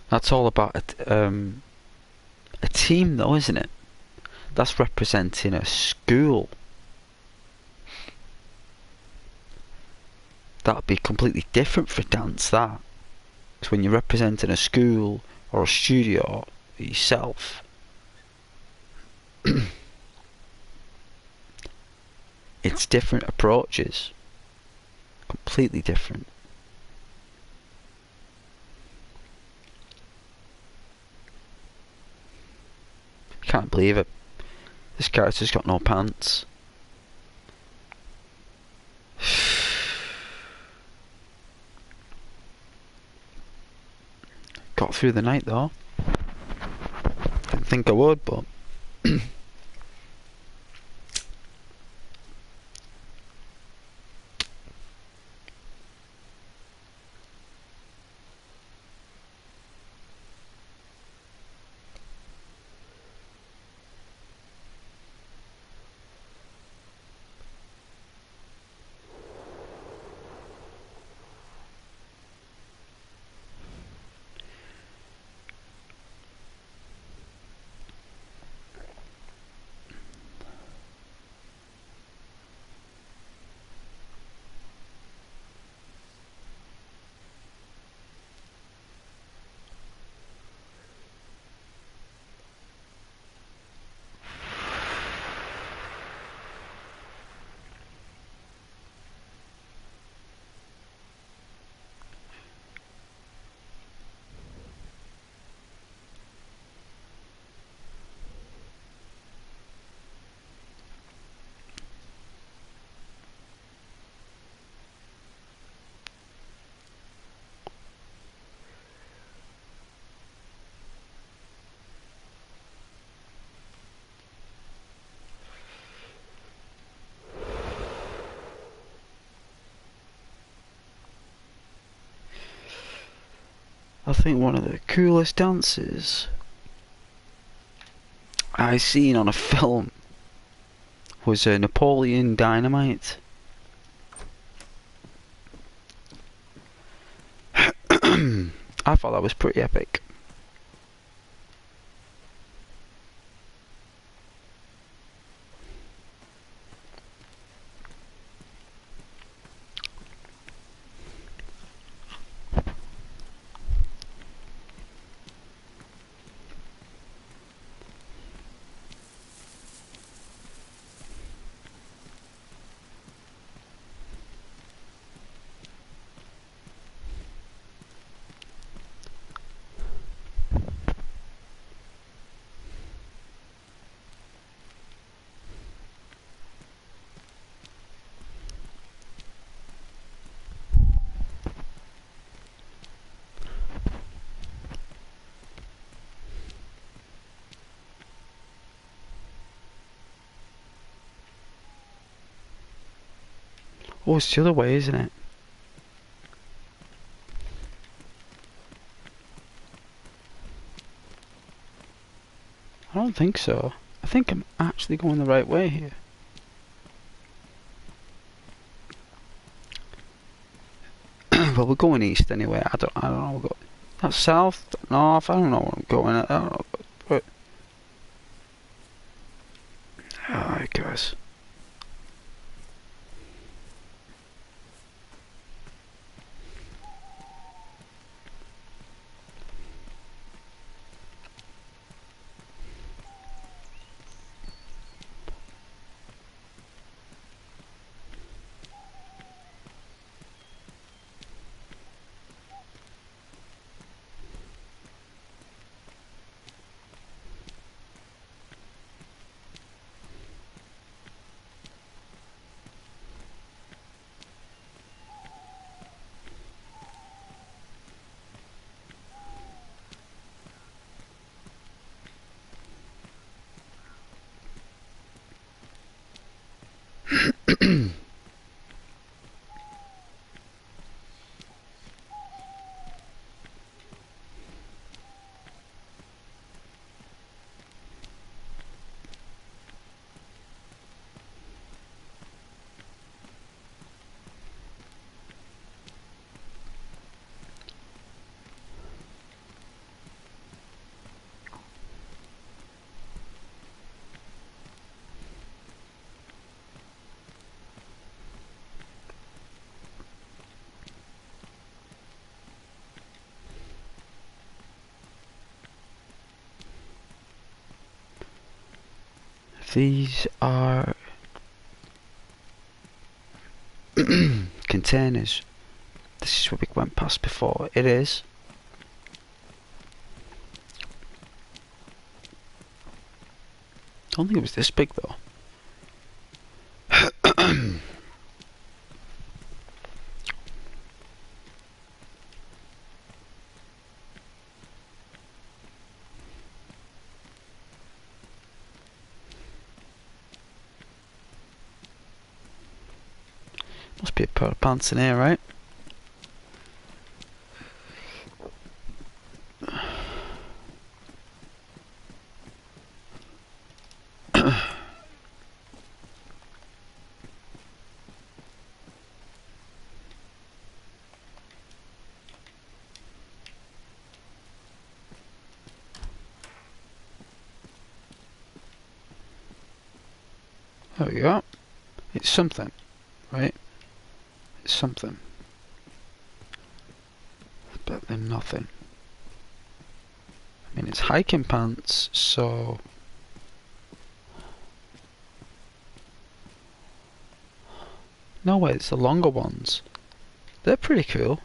That's all about a team, though, isn't it? That's representing a school. That'd be completely different for dance, that. Because when you're representing a school or a studio or yourself, it's different approaches. Completely different. Can't believe it. This character's got no pants. Got through the night though. Didn't think I would, but I think one of the coolest dances I seen on a film was Napoleon Dynamite. thought that was pretty epic. Oh, it's the other way, isn't it? I don't think so. I think I'm actually going the right way here. Well, we're going east anyway. I don't know. That's south, north. I don't know where I'm going. I don't know. But alright, guys. These are containers. This is what we went past before. It is. I don't think it was this big though. Must be a pair of pants in here, right? There we go. It's something, right? It's something. It's better than nothing. I mean, it's hiking pants, so... No way, it's the longer ones. They're pretty cool.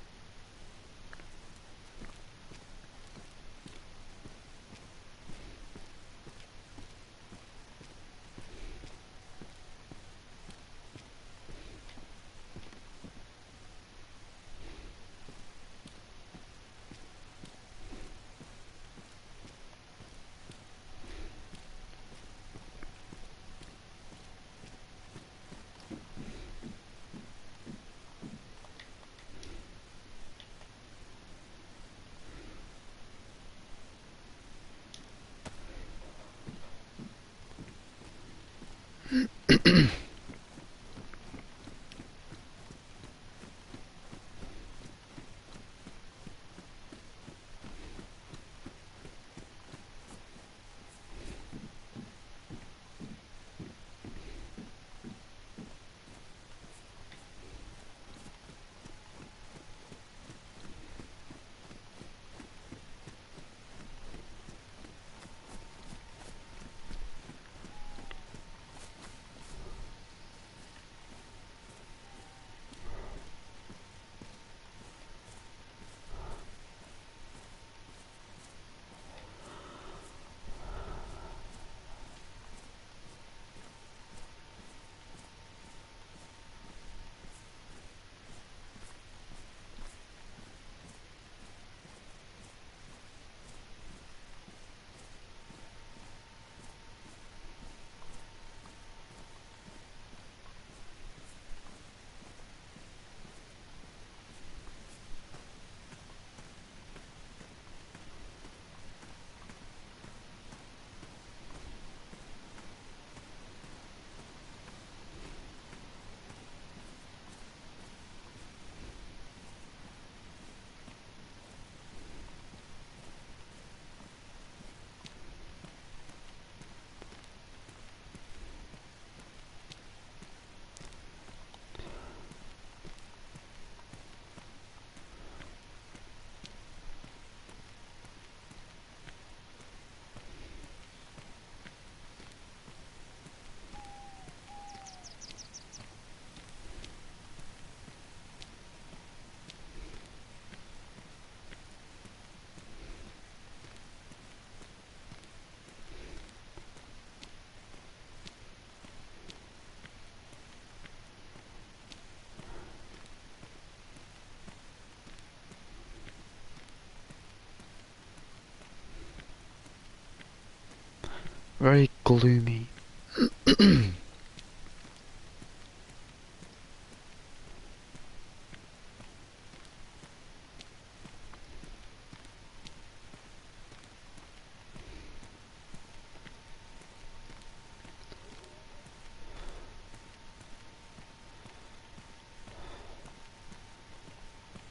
Very gloomy.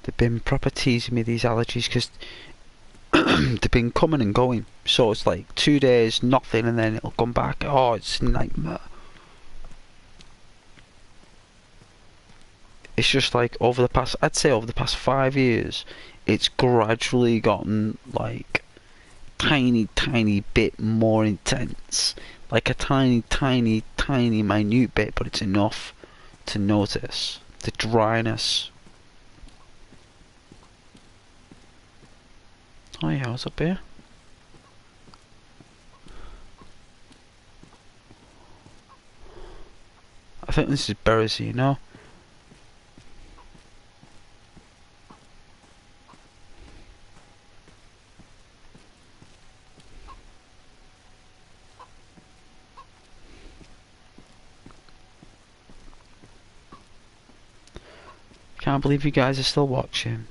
They've been proper teasing me, these allergies, because they've been coming and going. So it's like 2 days, nothing, and then it'll come back. Oh, it's a nightmare. It's just like I'd say over the past 5 years, it's gradually gotten like tiny bit more intense. Like a tiny minute bit, but it's enough to notice the dryness. Oh yeah, what's up here? I think this is Berezino. No? Can't believe you guys are still watching.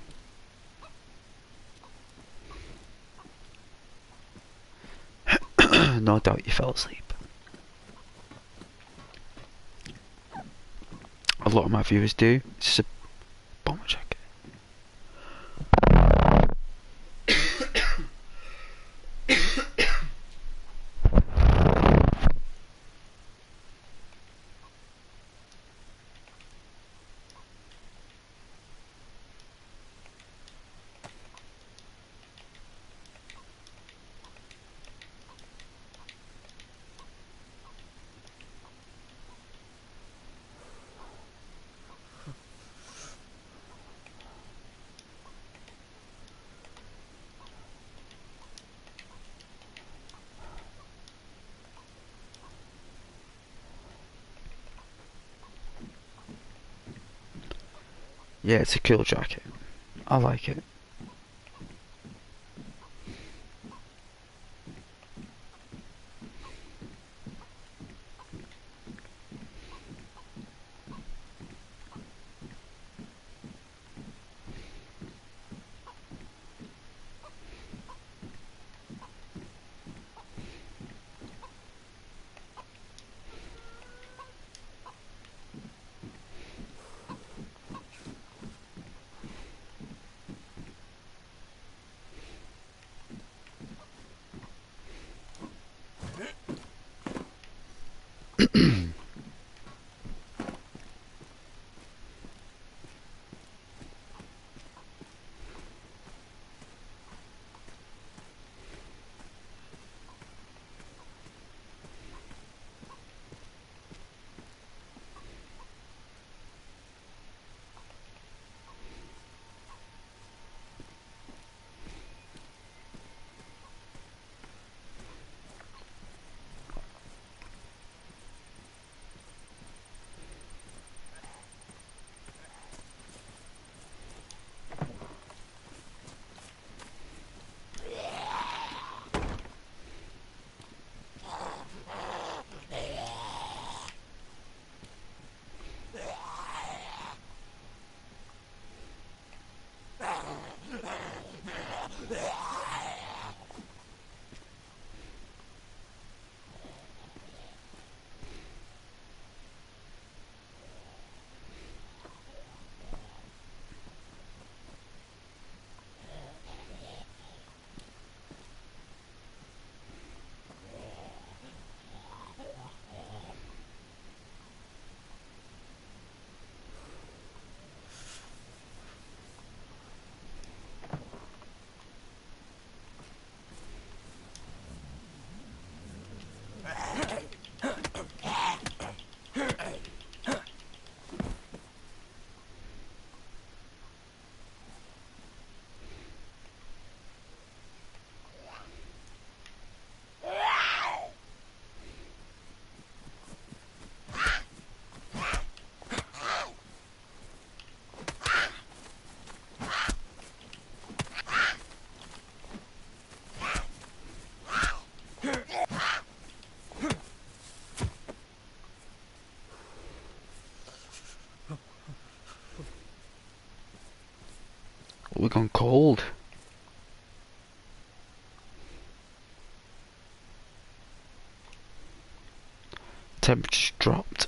No doubt you fell asleep. A lot of my viewers do. It's just a bomber jacket. Yeah, it's a cool jacket. I like it. probably gone cold. Temperature's dropped.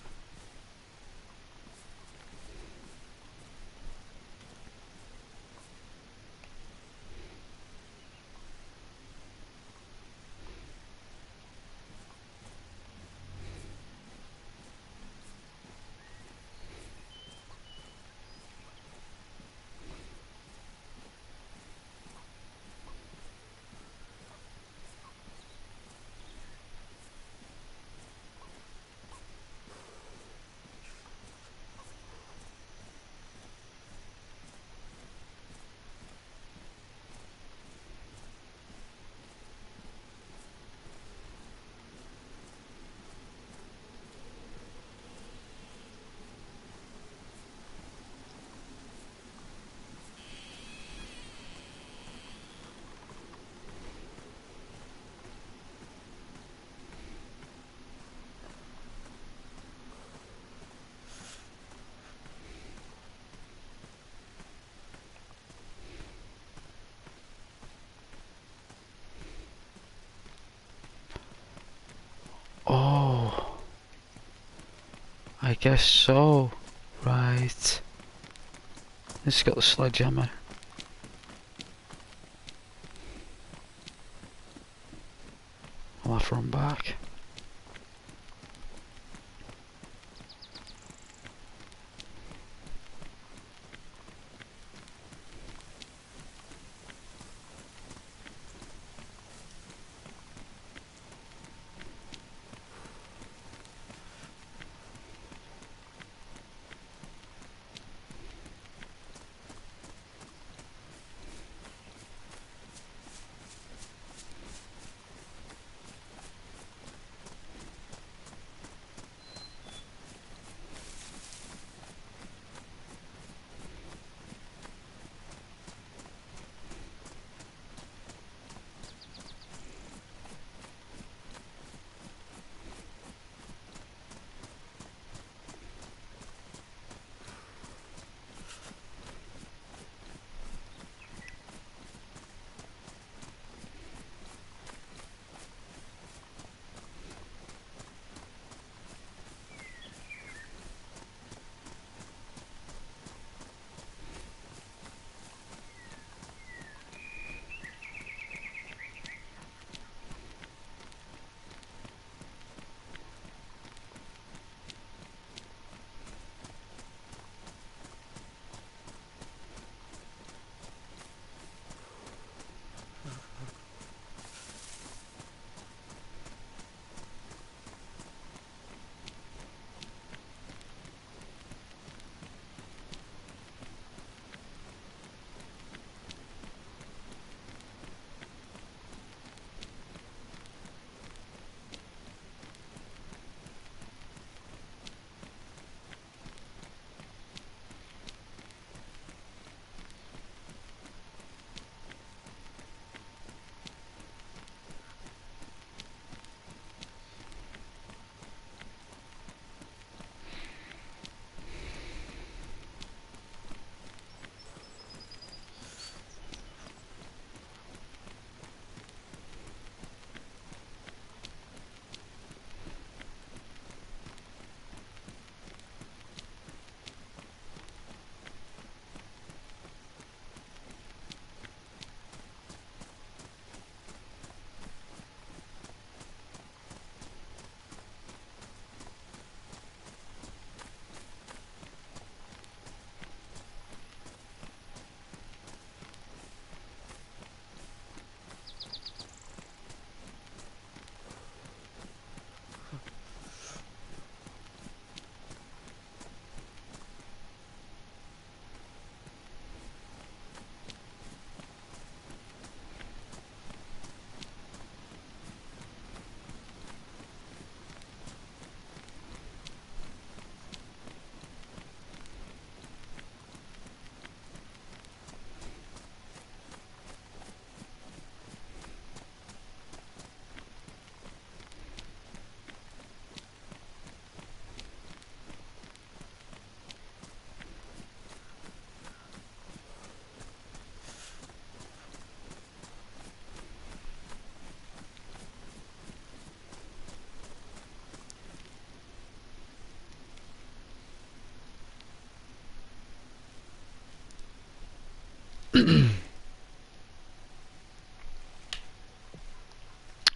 Oh, I guess so. Right. Let's get the sledgehammer. I'll have to run back.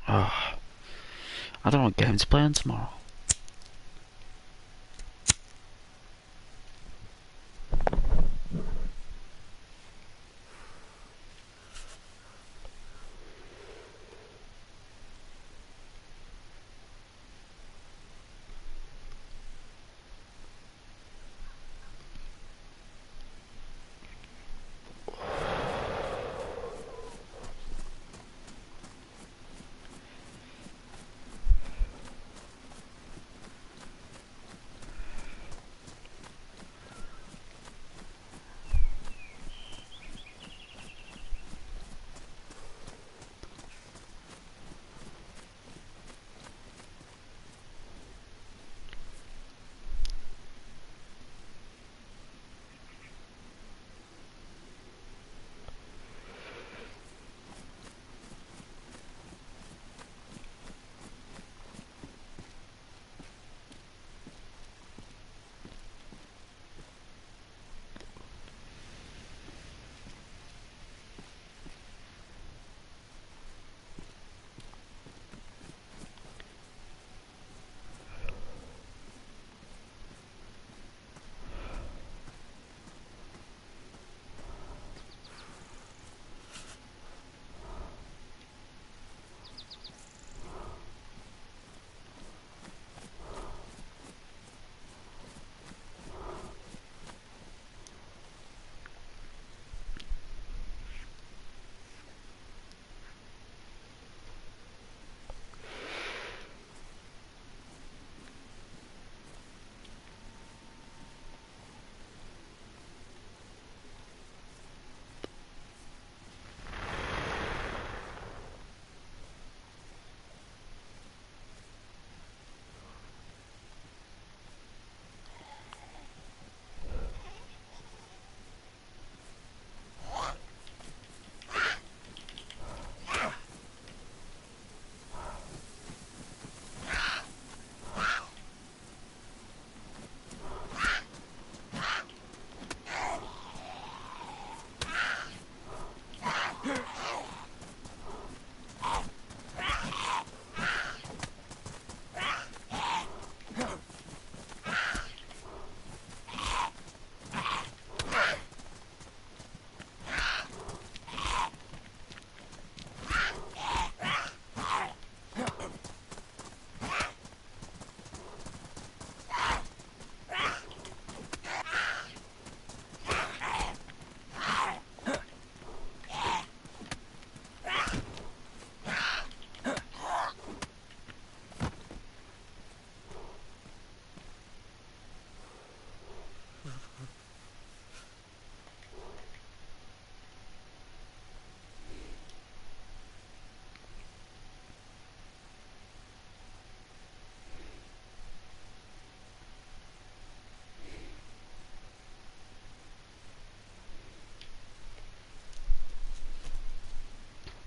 Oh, I don't know what game to play on tomorrow.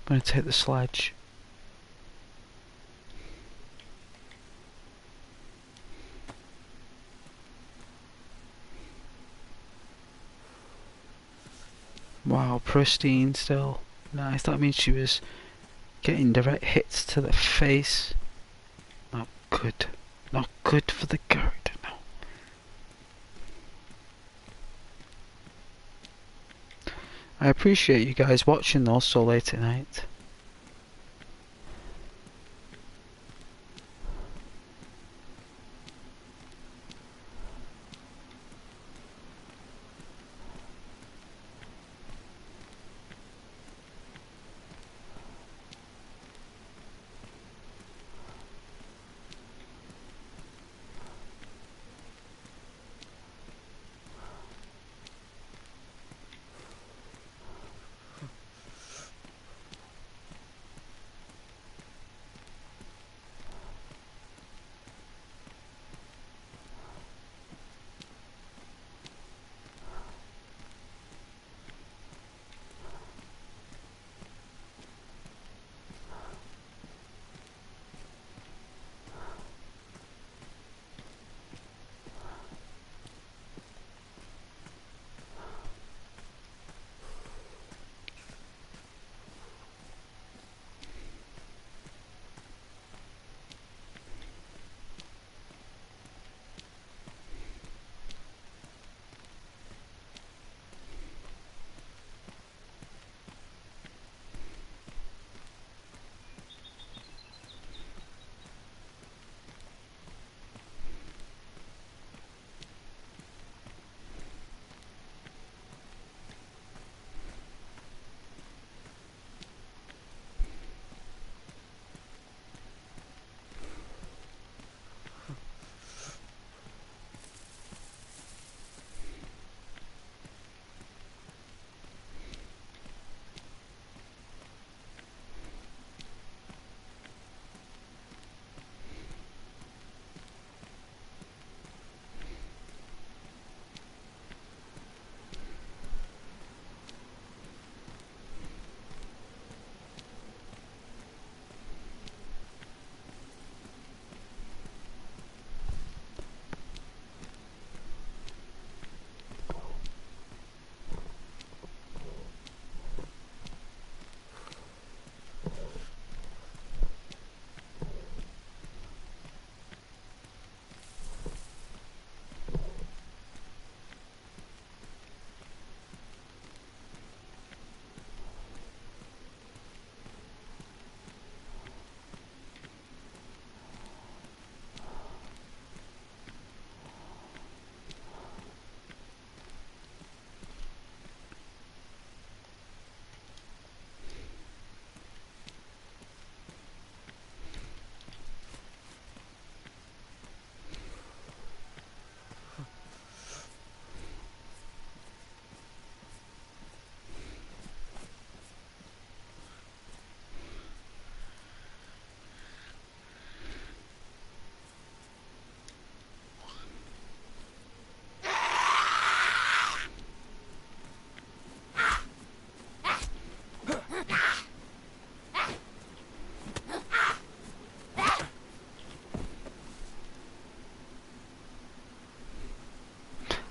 I'm going to take the sledge. Wow, pristine still. Nice, that means she was getting direct hits to the face. Not good. Not good for the character, no. I appreciate you guys watching though so late at night.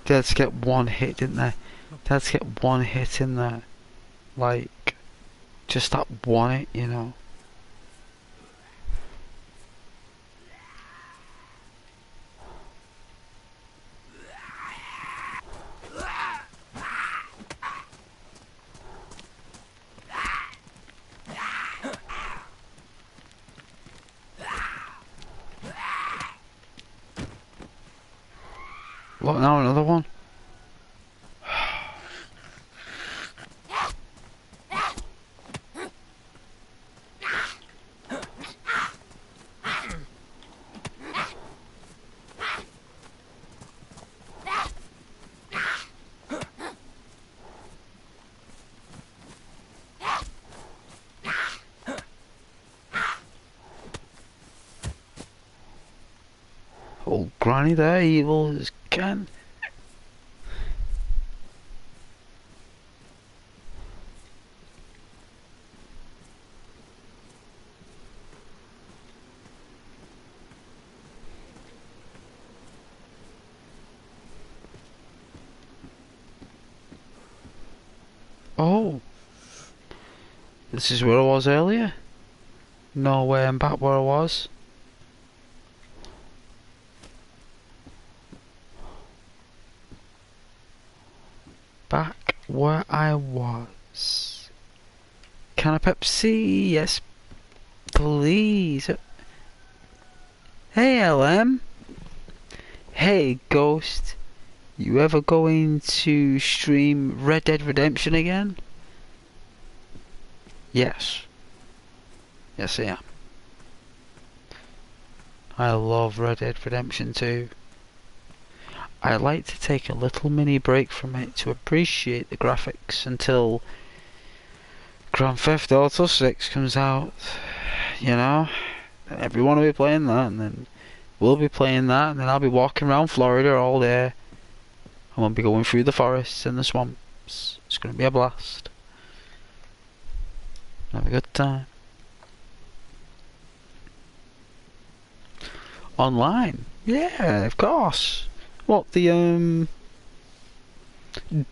They had to get one hit, didn't they? They had to get one hit in there. Like, just that one hit, you know. Look, now another one. Old granny there, evil as can. Oh, this is where I was earlier. No way I'm back where I was. Back where I was. Can a Pepsi? Yes, please. Hey, LM. Hey, Ghost. You ever going to stream Red Dead Redemption again? Yes. Yes, I am. I love Red Dead Redemption 2. I like to take a little mini break from it to appreciate the graphics until Grand Theft Auto 6 comes out. You know? Everyone will be playing that, and then we'll be playing that, and then I'll be walking around Florida all day. I won't be going through the forests and the swamps. It's going to be a blast. Have a good time. Online? Yeah, of course. What, the,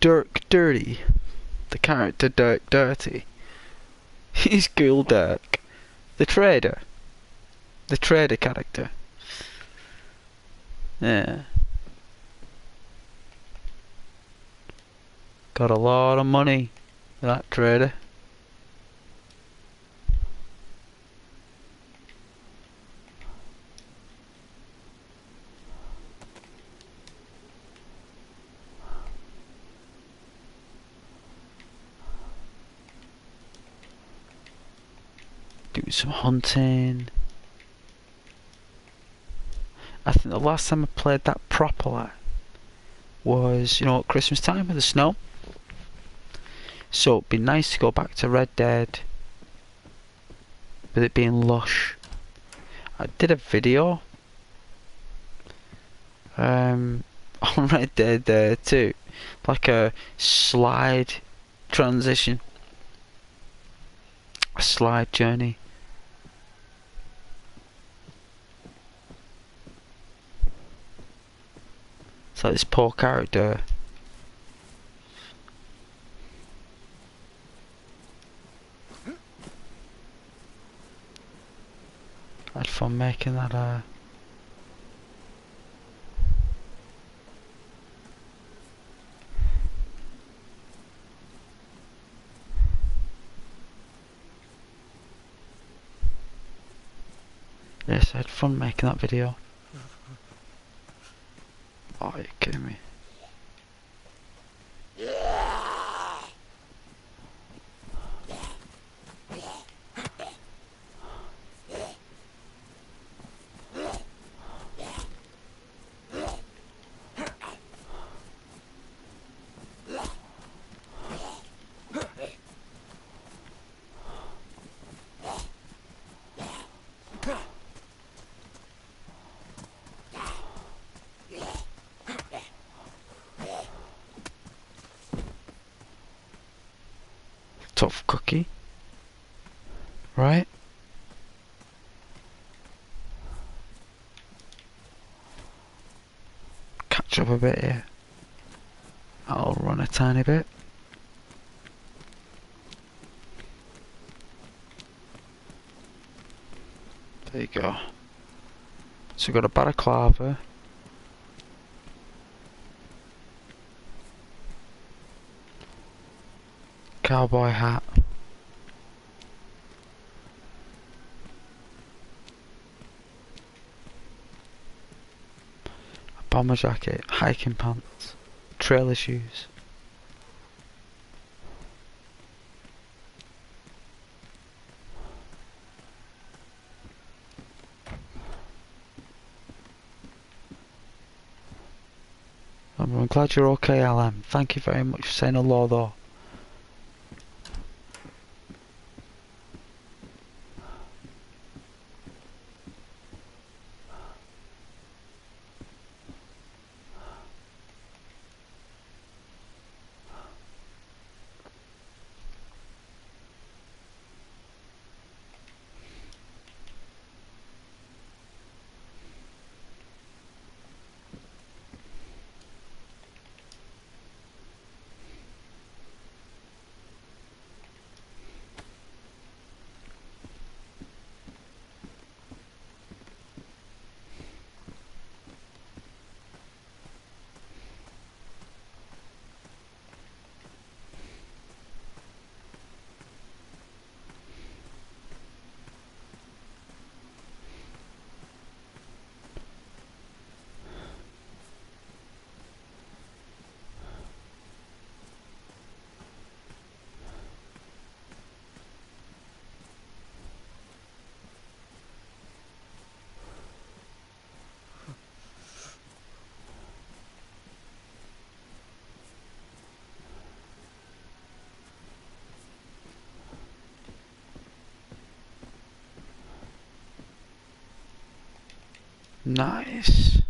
Dirk Dirty? The character Dirk Dirty? He's cool, Dirk. The trader. The trader character. Yeah. Got a lot of money, that trader. Do some hunting. I think the last time I played that properly was, you know, at Christmas time with the snow. So it'd be nice to go back to Red Dead with it being lush. I did a video on Red Dead 2, like a slide transition, a slide journey. It's like this poor character. I had fun making that yes, I had fun making that video. Oh, you're kidding me. Tough cookie, right? Catch up a bit here. I'll run a tiny bit. There you go. So we've got a balaclava. Cowboy hat. A bomber jacket. Hiking pants. Trailer shoes. I'm glad you're okay, LM. Thank you very much for saying hello though. Nice.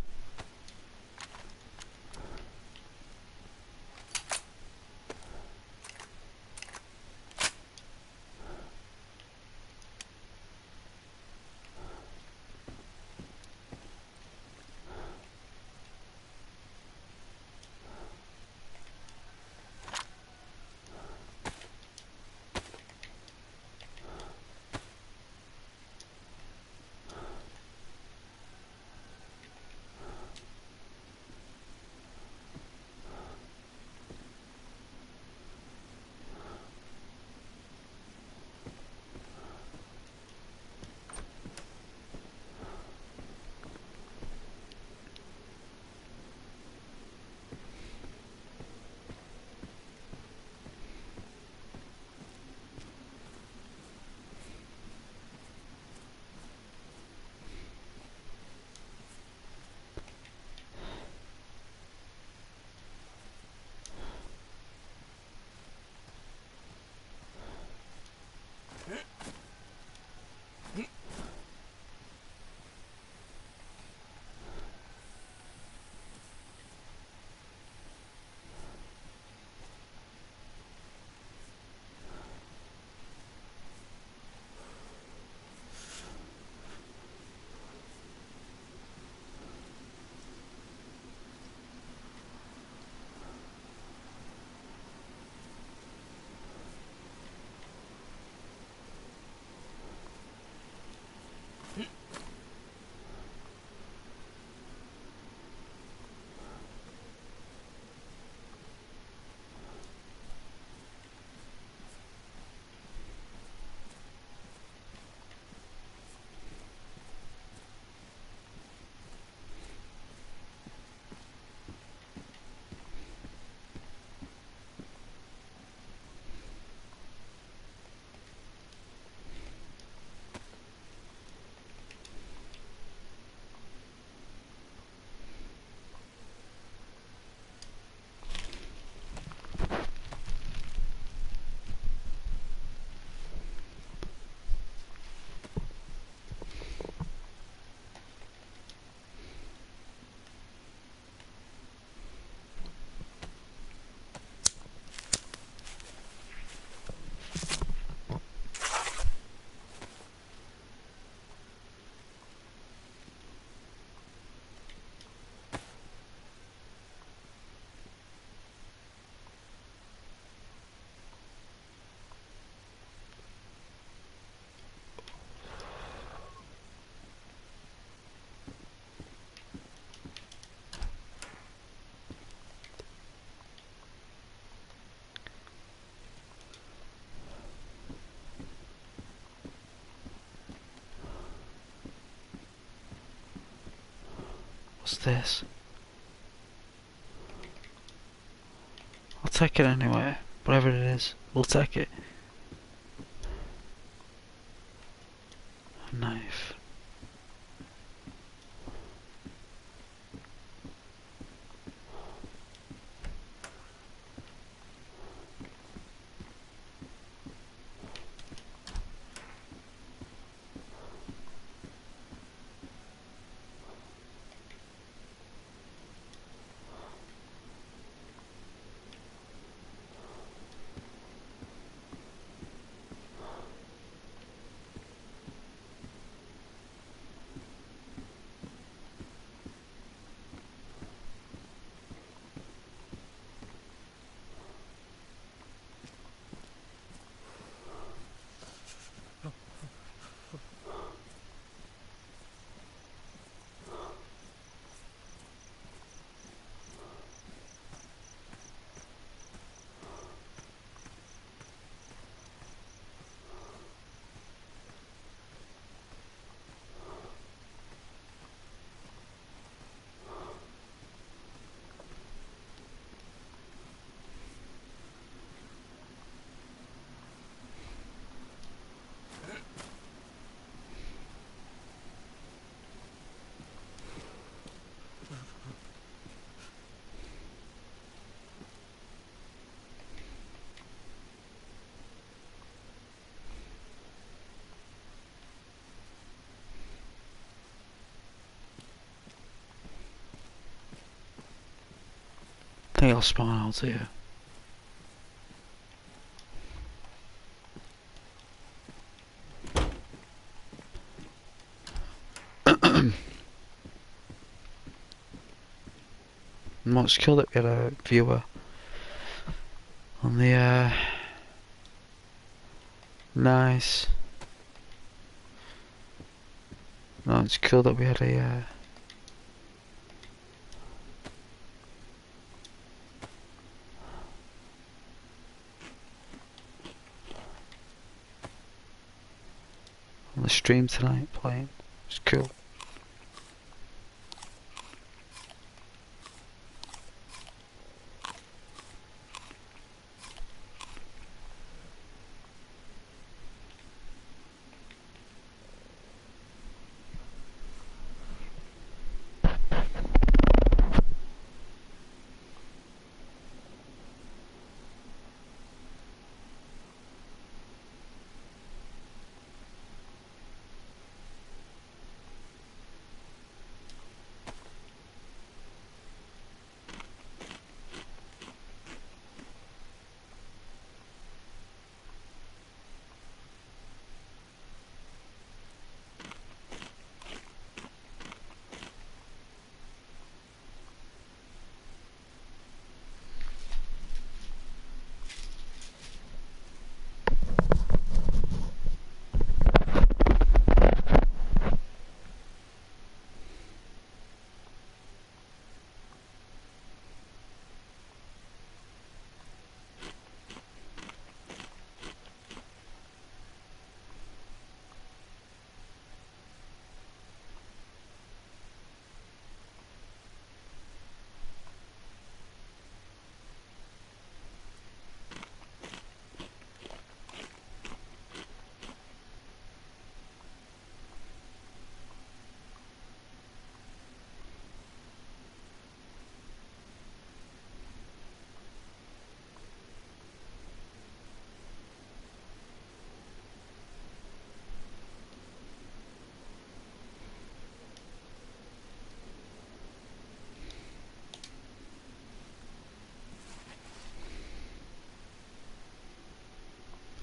What's this? I'll take it anyway. Whatever it is, we'll take it. A knife. I think I'll spawn out here. It's cool that we had a viewer on the nice. No, it's cool that we had a on the stream tonight playing. It's cool.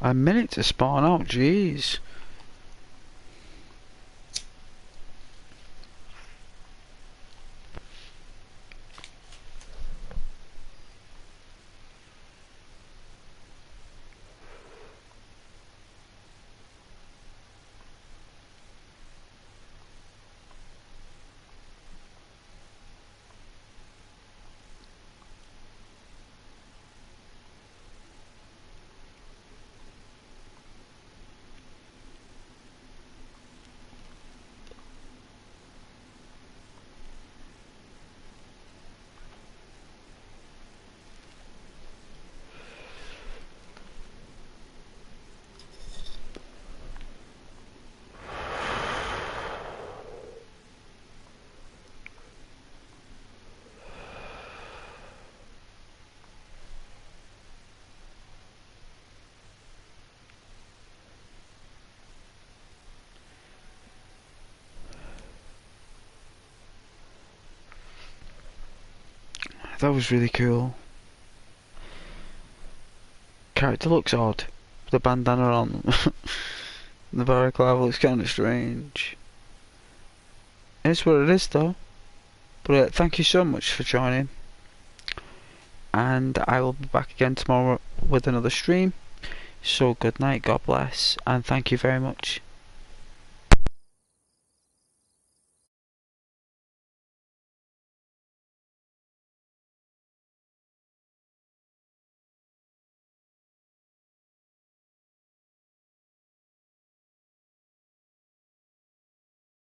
A minute to spawn out, jeez. That was really cool. Character looks odd. The bandana on. The balaclava looks kind of strange. It's what it is though. But thank you so much for joining. And I will be back again tomorrow with another stream. So good night, God bless, and thank you very much.